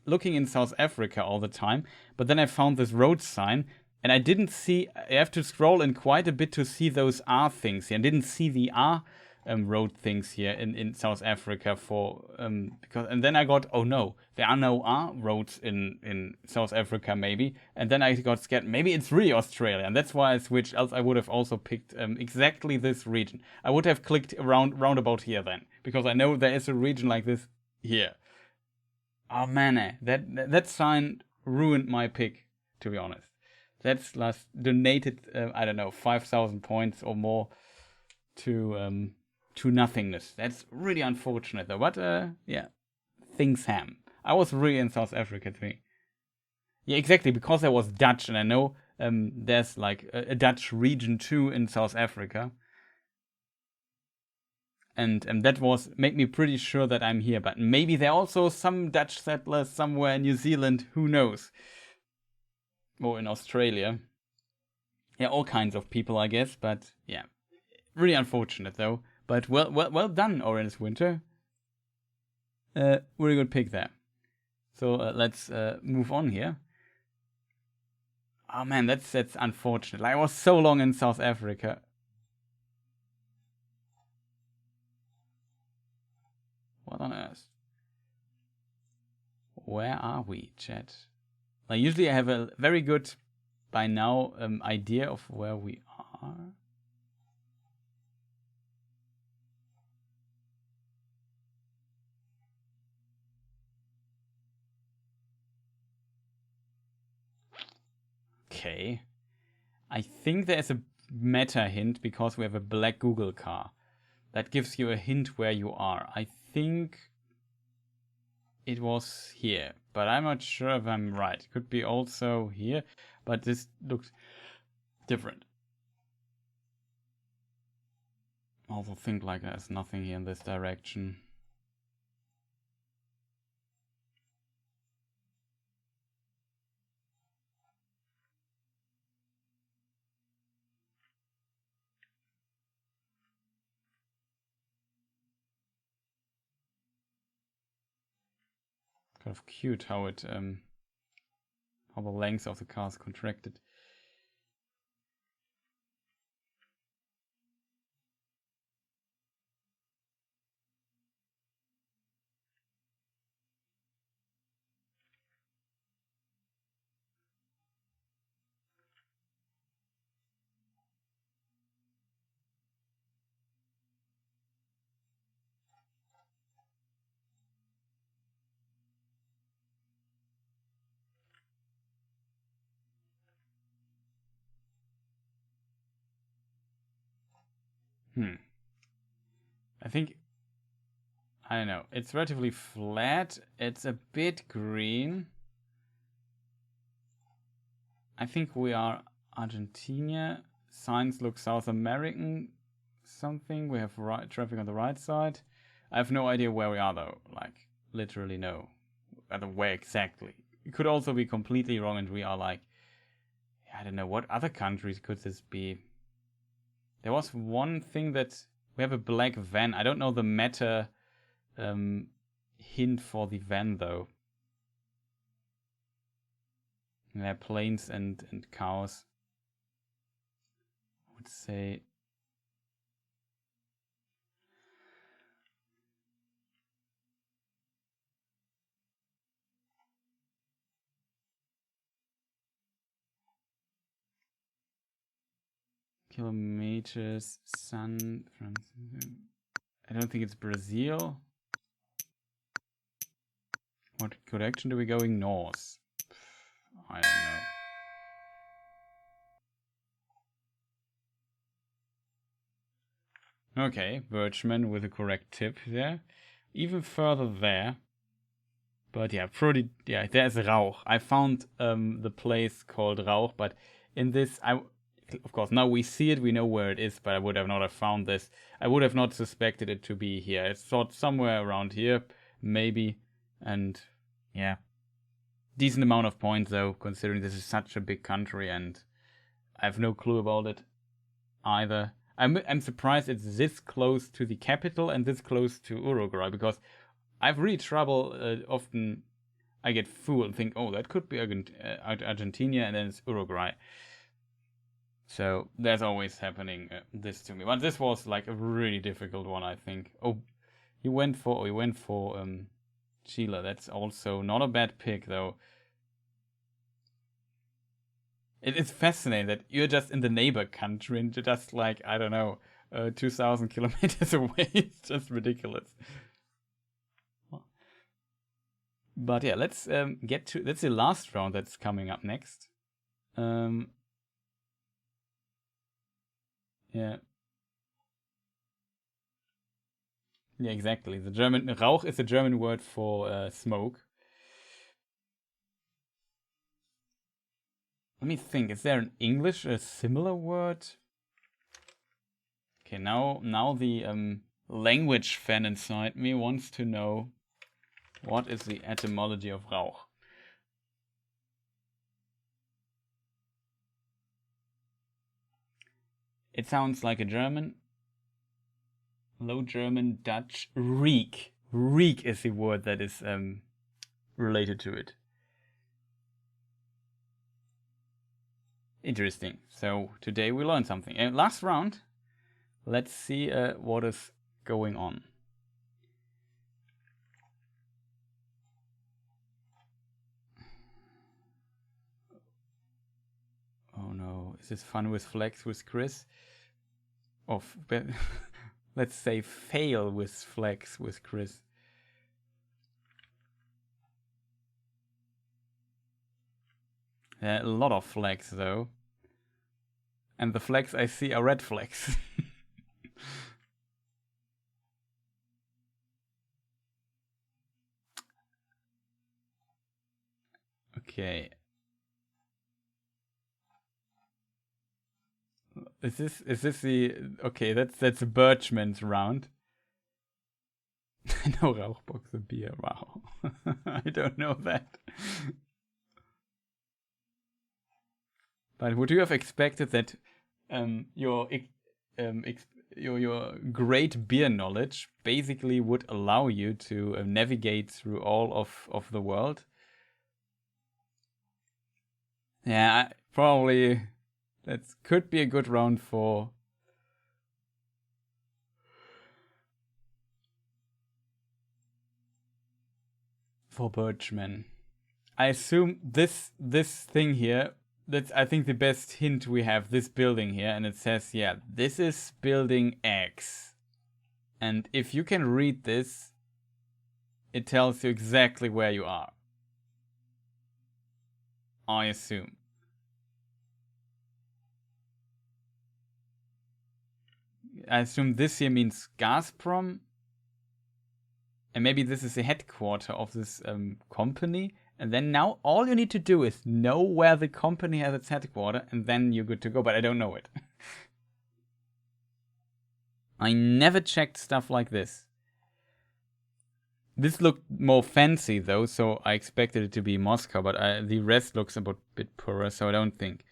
[SPEAKER 1] looking in South Africa all the time, but then I found this road sign, and I didn't see. I have to scroll in quite a bit to see those R things here. I didn't see the R road things here in South Africa and then I got, oh no, there are no R roads in South Africa maybe, and then I got scared, maybe it's really Australia, and that's why I switched. Else I would have also picked exactly this region. I would have clicked round about here then, because I know there is a region like this here. Oh man, that sign ruined my pick, to be honest. That's last donated I don't know 5,000 points or more to nothingness. That's really unfortunate though. But things happen. I was really in South Africa too. Yeah, exactly, because I was Dutch, and I know there's like a Dutch region too in South Africa. And that made me pretty sure that I'm here. But maybe there are also some Dutch settlers somewhere in New Zealand. Who knows? Or in Australia. Yeah, all kinds of people, I guess. But yeah, really unfortunate though. But well done, Orange Winter. Really good pick there. So let's move on here. Oh man, that's unfortunate. I was so long in South Africa. What on earth? Where are we, chat? Like, usually I have a very good, by now, idea of where we are. Okay. I think there's a meta hint because we have a black Google car. That gives you a hint where you are. I think it was here, but I'm not sure if I'm right. It could be also here, but this looks different. Also think like there's nothing here in this direction. Kind of cute how it how the length of the car is contracted. I think, I don't know, it's relatively flat. It's a bit green. I think we are Argentina. Signs look South American something. We have traffic on the right side. I have no idea where we are though. Like, literally no. Where exactly. It could also be completely wrong and we are like, I don't know, what other countries could this be? There was one thing that we have a black van. I don't know the meta hint for the van though. There are planes and cows. I would say kilometers, San Francisco. I don't think it's Brazil. What direction are we going? North. I don't know. Okay, Birchman with the correct tip there. Even further there. But yeah, there's Rauch. I found the place called Rauch, but in this, of course, now we see it, we know where it is, but I would have not have found this. I would have not suspected it to be here. I thought somewhere around here, maybe, and yeah. Decent amount of points, though, considering this is such a big country, and I have no clue about it either. I'm surprised it's this close to the capital and this close to Uruguay, because I've really trouble often. I get fooled and think, oh, that could be Argentina, and then it's Uruguay. So that's always happening this to me. But this was like a really difficult one, I think. Oh, he went for Chile. That's also not a bad pick, though. It is fascinating that you're just in the neighbor country and you're just like, I don't know, 2,000 kilometers away. It's just ridiculous. But yeah, let's get to... That's the last round that's coming up next. Yeah. Yeah, exactly. The German... Rauch is a German word for smoke. Let me think. Is there in English a similar word? Okay, now the language fan inside me wants to know what is the etymology of Rauch. It sounds like a German, Low German, Dutch, reek. Reek is the word that is related to it. Interesting. So today we learned something. Last round, let's see what is going on. Oh no, is this fun with flex with Chris? Let's say fail with flex with Chris. A lot of flags though. And the flags I see are red flags. Okay. Is this the... Okay, that's Birchman's round. No Rauchbox of beer. Wow. I don't know that. But would you have expected that your great beer knowledge basically would allow you to navigate through all of the world? Yeah, probably that could be a good round for Birchman. I assume this thing here, that's I think the best hint we have, this building here, and it says, yeah, this is building X. And if you can read this, it tells you exactly where you are. I assume. I assume this here means Gazprom. And maybe this is the headquarter of this company. And then now all you need to do is know where the company has its headquarters, and then you're good to go. But I don't know it. I never checked stuff like this. This looked more fancy though, so I expected it to be Moscow, but the rest looks a bit poorer, so I don't think.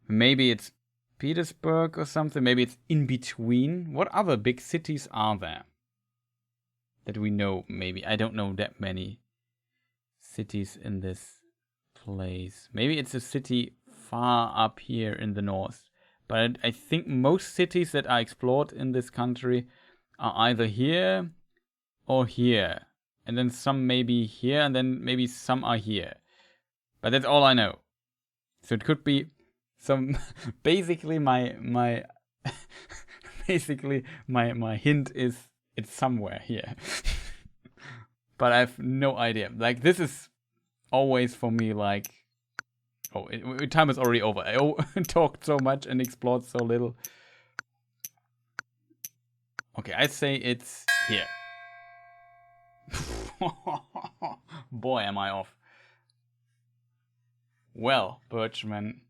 [SPEAKER 1] Maybe it's Petersburg or something. Maybe it's in between. What other big cities are there that we know? Maybe I don't know that many cities in this place. Maybe it's a city far up here in the north. But I think most cities that are explored in this country are either here or here. And then some maybe here, and then maybe some are here. But that's all I know. So it could be some... basically my basically my hint is it's somewhere here. But I have no idea. Like, this is always for me like... Oh, time is already over. I talked so much and explored so little. Okay, I'd say it's here. Boy, am I off. Well, Birchman,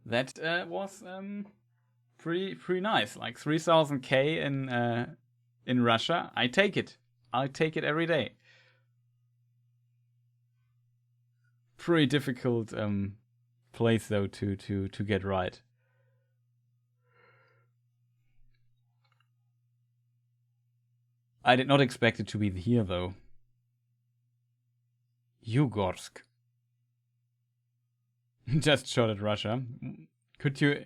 [SPEAKER 1] That was pretty nice. Like 3000k in Russia. I take it. I take it every day. Pretty difficult place though to get right. I did not expect it to be here though. Yugorsk. Just shot at Russia. Could you?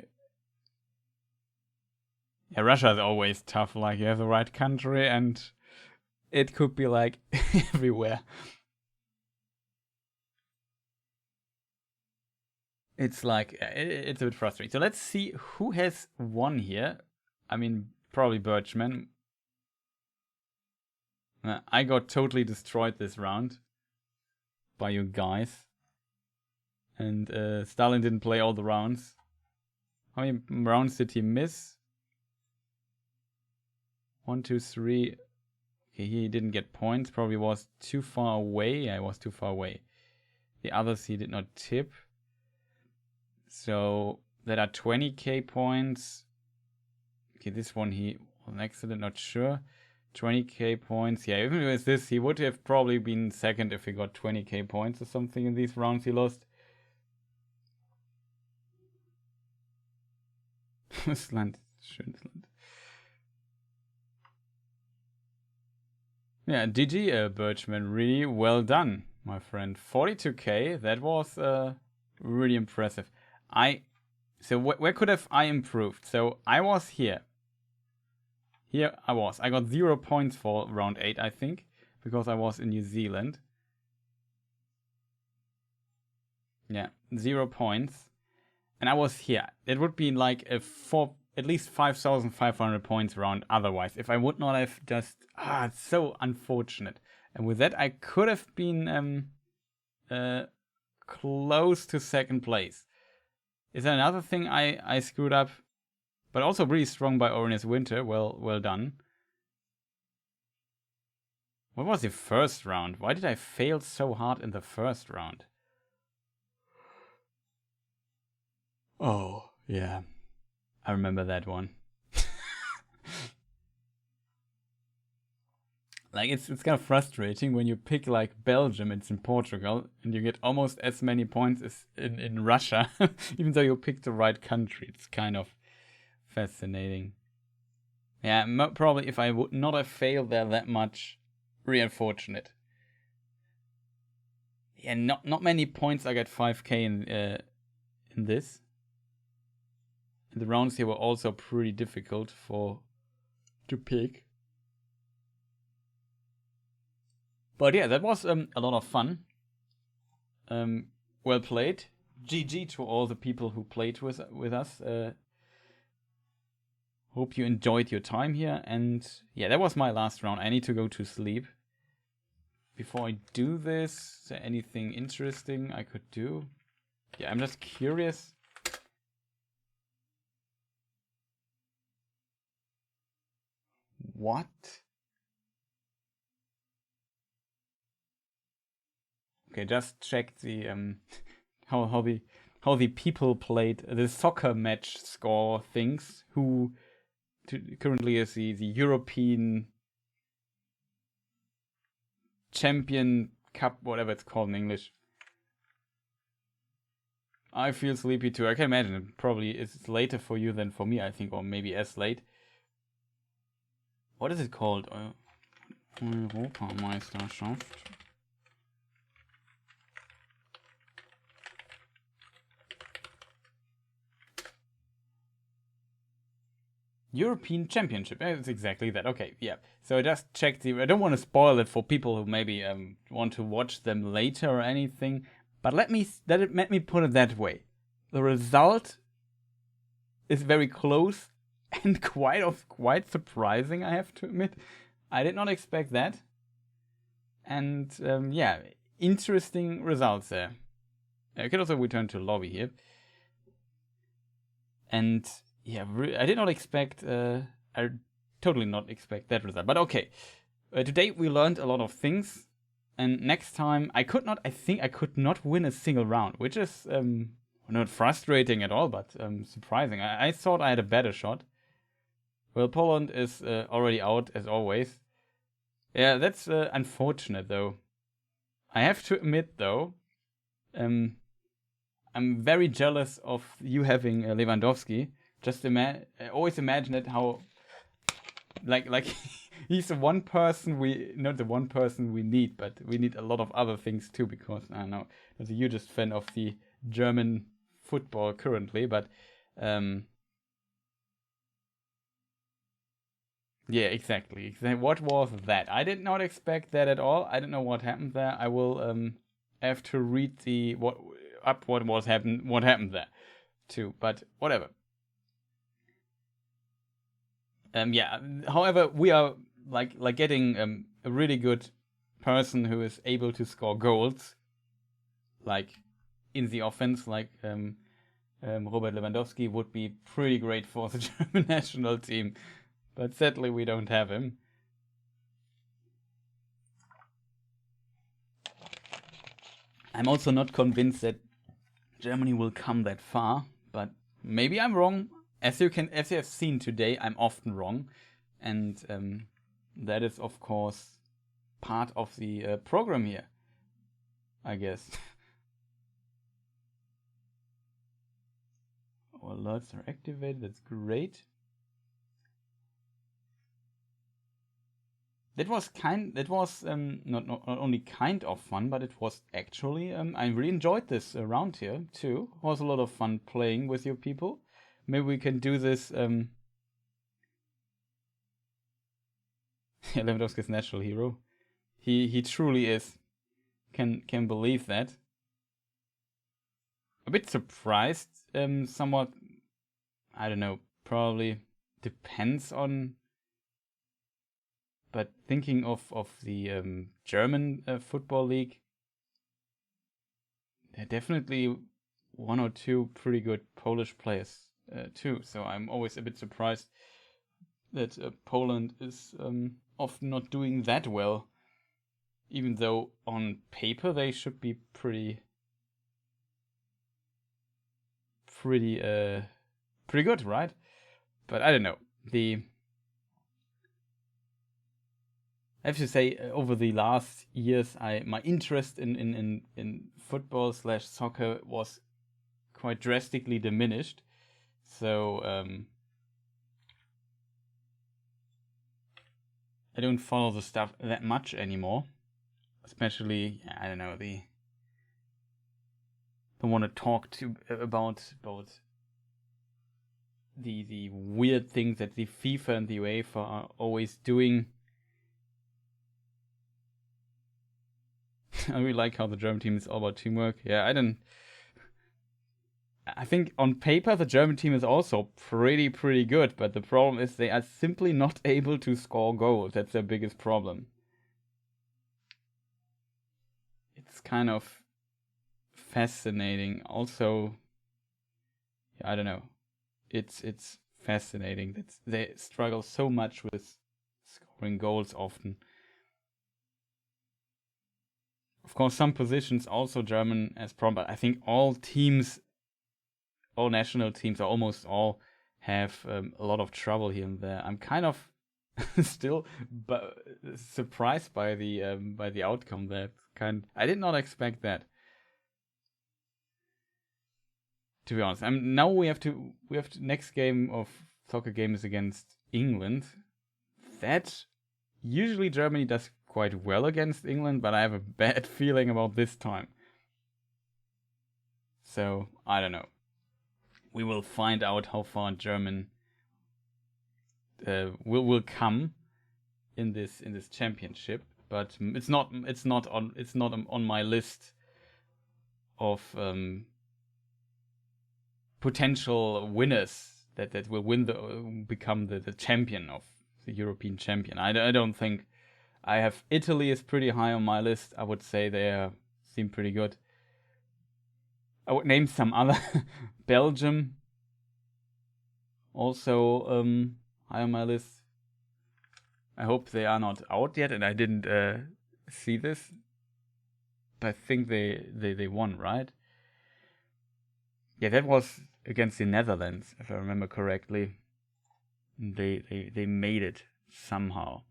[SPEAKER 1] Yeah, Russia is always tough. Like you have the right country, and it could be like everywhere. It's like it's a bit frustrating. So let's see who has won here. I mean, probably Birchman. I got totally destroyed this round by you guys. And Stalin didn't play all the rounds. How many rounds did he miss? 1, 2, 3. Okay, he didn't get points. Probably was too far away. Yeah, I was too far away. The others he did not tip. So that are 20k points. Okay, this one he was an accident, not sure. 20k points. Yeah, even with this, he would have probably been second if he got 20k points or something in these rounds he lost. Das Land, schönes Land. Yeah, GG, Birchman, really well done, my friend. 42k, that was really impressive. So where could have I improved? So I was here. Here I was. I got 0 points for round 8, I think, because I was in New Zealand. Yeah, 0 points. And I was here. It would be like at least 5,500 points round otherwise. If I would not have just... it's so unfortunate. And with that, I could have been close to second place. Is there another thing I screwed up? But also really strong by Orion's Winter. Well done. What was the first round? Why did I fail so hard in the first round? Oh, yeah. I remember that one. Like, it's kind of frustrating when you pick, like, Belgium, it's in Portugal, and you get almost as many points as in Russia, even though you picked the right country. It's kind of fascinating. Yeah, probably if I would not have failed there that much, really unfortunate. Yeah, not many points. I got 5k in this. The rounds here were also pretty difficult to pick. But yeah, that was a lot of fun. Well played. GG to all the people who played with us. Hope you enjoyed your time here. And yeah, that was my last round. I need to go to sleep. Before I do this, is there anything interesting I could do? Yeah, I'm just curious. What? Okay, just check the how the people played the soccer match score things. Who currently is the European Champion Cup, whatever it's called in English. I feel sleepy too. I can imagine it probably is later for you than for me, I think, or maybe as late. What is it called? Europameisterschaft. European Championship. It's exactly that. Okay, yeah. So I just checked I don't want to spoil it for people who maybe want to watch them later or anything. But let me put it that way. The result is very close and quite surprising, I have to admit. I did not expect that. And yeah, interesting results there. I can also return to lobby here. And yeah, I did not expect, I totally not expect that result. But okay, today we learned a lot of things. And next time, I think I could not win a single round, which is not frustrating at all, but surprising. I thought I had a better shot. Well, Poland is already out as always. Yeah, that's unfortunate though. I have to admit though, I'm very jealous of you having Lewandowski. Just always imagine it how, like he's the one person not the one person we need, but we need a lot of other things too. Because I don't know, I'm the hugest fan of the German football currently, but yeah, exactly. What was that? I did not expect that at all. I don't know what happened there. I will have to read what happened there too. But whatever. Yeah. However, we are like getting a really good person who is able to score goals, like in the offense, like Robert Lewandowski would be pretty great for the German national team. But sadly, we don't have him. I'm also not convinced that Germany will come that far, but maybe I'm wrong. As you have seen today, I'm often wrong, and that is of course part of the program here, I guess. Our alerts are activated. That's great. That was not only kind of fun, but it was actually I really enjoyed this round here too. It was a lot of fun playing with your people. Maybe we can do this. Lewandowski's natural hero. He truly is. Can believe that. A bit surprised. Somewhat. I don't know. Probably depends on. But thinking of the German football league, there are definitely one or two pretty good Polish players too. So I'm always a bit surprised that Poland is often not doing that well, even though on paper they should be pretty good, right? But I don't know. I have to say, over the last years, my interest in football / soccer was quite drastically diminished. So I don't follow the stuff that much anymore. Especially, I don't know, don't want to talk about the weird things that the FIFA and the UEFA are always doing. I really like how the German team is all about teamwork. Yeah, I think on paper the German team is also pretty good, but the problem is they are simply not able to score goals. That's their biggest problem. It's kind of fascinating. Also, I don't know. It's fascinating that they struggle so much with scoring goals often. Of course, some positions also German as problem, but I think all national teams, or almost all, have a lot of trouble here and there. I'm kind of still surprised by the outcome. I did not expect that. To be honest, now we have to next game of soccer game is against England. That usually Germany does quite well against England, but I have a bad feeling about this time. So I don't know. We will find out how far German will come in this championship, but it's not on my list of potential winners that will become the champion of the European champion. I don't think. I have Italy is pretty high on my list. I would say they seem pretty good. I would name some other. Belgium also high on my list. I hope they are not out yet, and I didn't see this. But I think they won, right? Yeah, that was against the Netherlands, if I remember correctly. They made it somehow.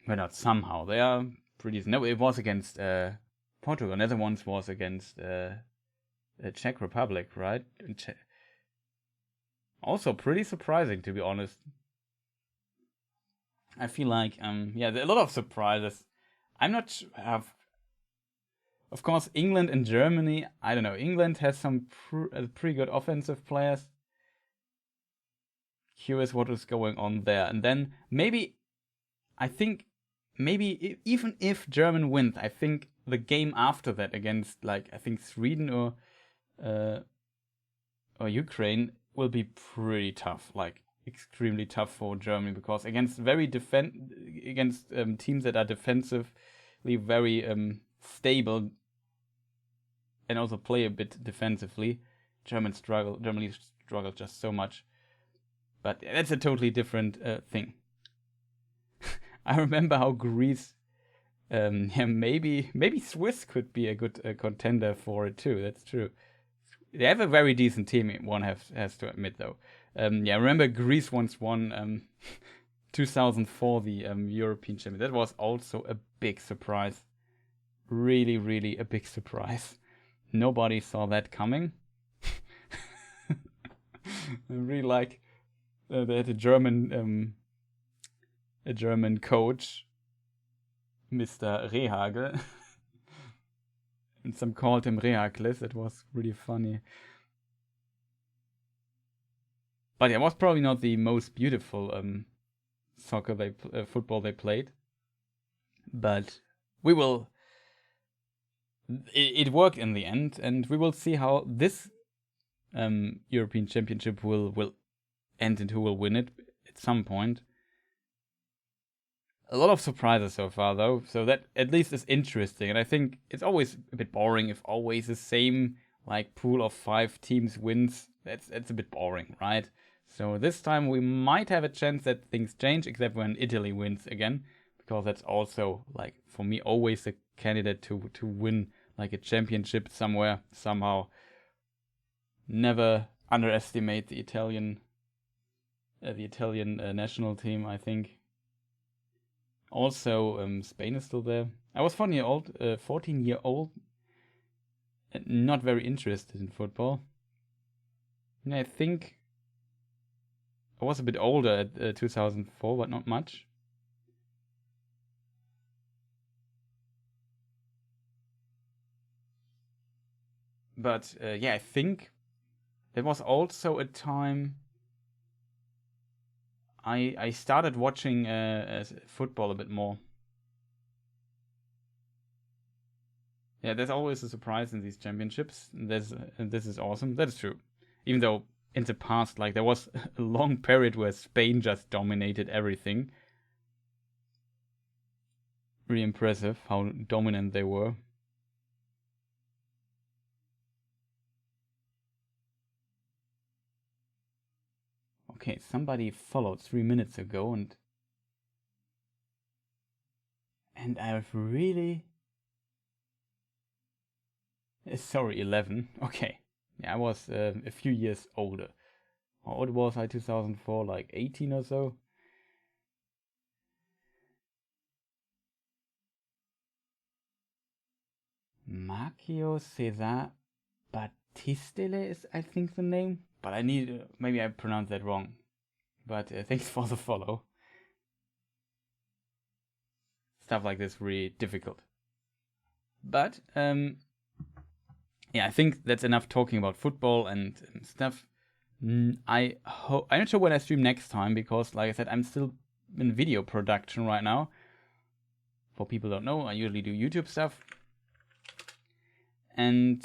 [SPEAKER 1] Well, not somehow. They are pretty. No, it was against Portugal. Netherlands was against the Czech Republic, right? Also pretty surprising, to be honest. I feel like there are a lot of surprises. I'm not of course, England and Germany. I don't know. England has some pretty good offensive players. Curious what is going on there, and then maybe I think even if German wins, I think the game after that against I think Sweden uh, or Ukraine will be pretty tough, like extremely tough for Germany, because against teams that are defensively very stable and also play a bit defensively, Germany struggle just so much. But that's a totally different thing. I remember how Greece, maybe Swiss could be a good contender for it too. That's true. They have a very decent team. One has to admit, though. I remember Greece once won 2004 the European Champion. That was also a big surprise. Really, really a big surprise. Nobody saw that coming. I really like they had a German coach, Mr. Rehagel. And some called him Rehakles. It was really funny. But it was probably not the most beautiful football they played. But we will. It worked in the end, and we will see how this European Championship will end and who will win it at some point. A lot of surprises so far, though, so that at least is interesting. And I think it's always a bit boring if always the same pool of 5 teams wins. That's a bit boring, right? So this time we might have a chance that things change, except when Italy wins again, because that's also for me always a candidate to win a championship somewhere somehow. Never underestimate the Italian national team, I think. Also, Spain is still there. I was 14-year-old, not very interested in football. And I think I was a bit older at 2004, but not much. But I think there was also a time I started watching football a bit more. Yeah, there's always a surprise in these championships. This is awesome. That is true. Even though in the past, there was a long period where Spain just dominated everything. Really impressive how dominant they were. Okay, somebody followed 3 minutes ago, and I've really... Sorry, 11. Okay. Yeah, I was a few years older. How old was I 2004? 18 or so? Marcio Cesar Batistele is, I think, the name. But I need... maybe I pronounced that wrong. But thanks for the follow. Stuff like this really difficult. But, I think that's enough talking about football and stuff. I'm not sure when I stream next time, because, like I said, I'm still in video production right now. For people who don't know, I usually do YouTube stuff. And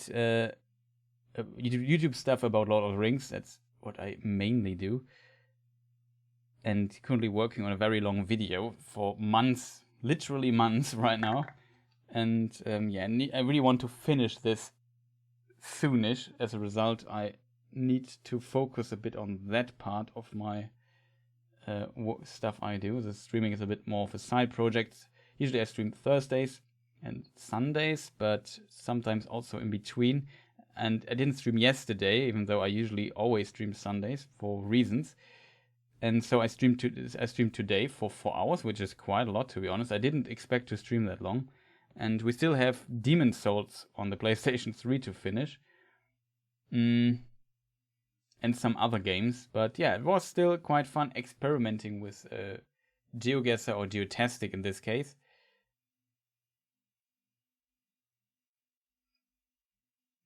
[SPEAKER 1] YouTube stuff about Lord of the Rings. That's what I mainly do. And currently working on a very long video for months, literally months right now. And I really want to finish this soonish. As a result, I need to focus a bit on that part of my stuff I do. The streaming is a bit more of a side project. Usually I stream Thursdays and Sundays, but sometimes also in between. and I didn't stream yesterday, even though I usually always stream Sundays for reasons. And so I streamed today for 4 hours, which is quite a lot, to be honest. I didn't expect to stream that long. And we still have Demon Souls on the PlayStation 3 to finish. And some other games. But yeah, it was still quite fun experimenting with GeoGuessr, or GeoTastic in this case.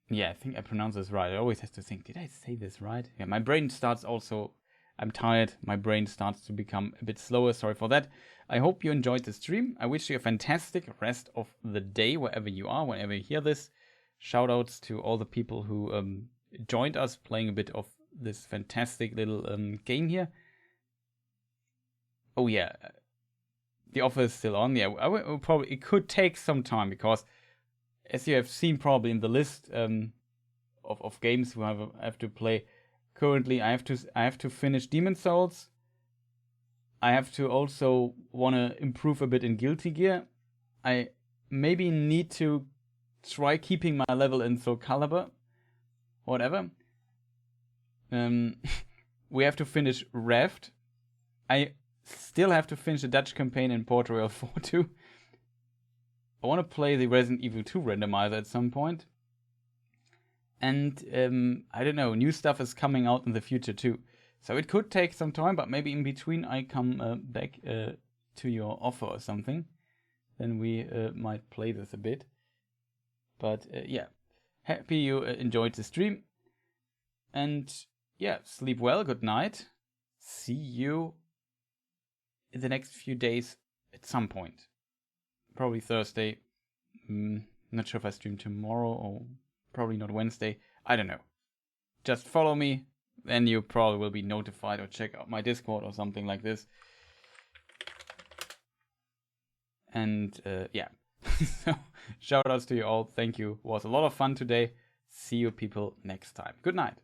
[SPEAKER 1] Yeah, I think I pronounce this right. I always have to think, did I say this right? Yeah, my brain starts also... I'm tired. My brain starts to become a bit slower. Sorry for that. I hope you enjoyed the stream. I wish you a fantastic rest of the day, wherever you are, whenever you hear this. Shoutouts to all the people who joined us playing a bit of this fantastic little game here. Oh yeah, the offer is still on. Yeah, it could take some time, because as you have seen probably in the list of games we have to play. Currently, I have to finish Demon Souls. I have to also want to improve a bit in Guilty Gear. I maybe need to try keeping my level in Soul Calibur. Whatever. We have to finish Raft. I still have to finish the Dutch campaign in Port Royal 4 too. I want to play the Resident Evil 2 randomizer at some point. And I don't know, new stuff is coming out in the future too. So it could take some time, but maybe in between I come back to your offer or something. Then we might play this a bit. But yeah, happy you enjoyed the stream. And yeah, sleep well, good night. See you in the next few days at some point. Probably Thursday. Not sure if I stream tomorrow, or probably not Wednesday. I don't know. Just follow me, then you probably will be notified, or check out my Discord or something like this. And yeah. So, shout outs to you all. Thank you. It was a lot of fun today. See you people next time. Good night.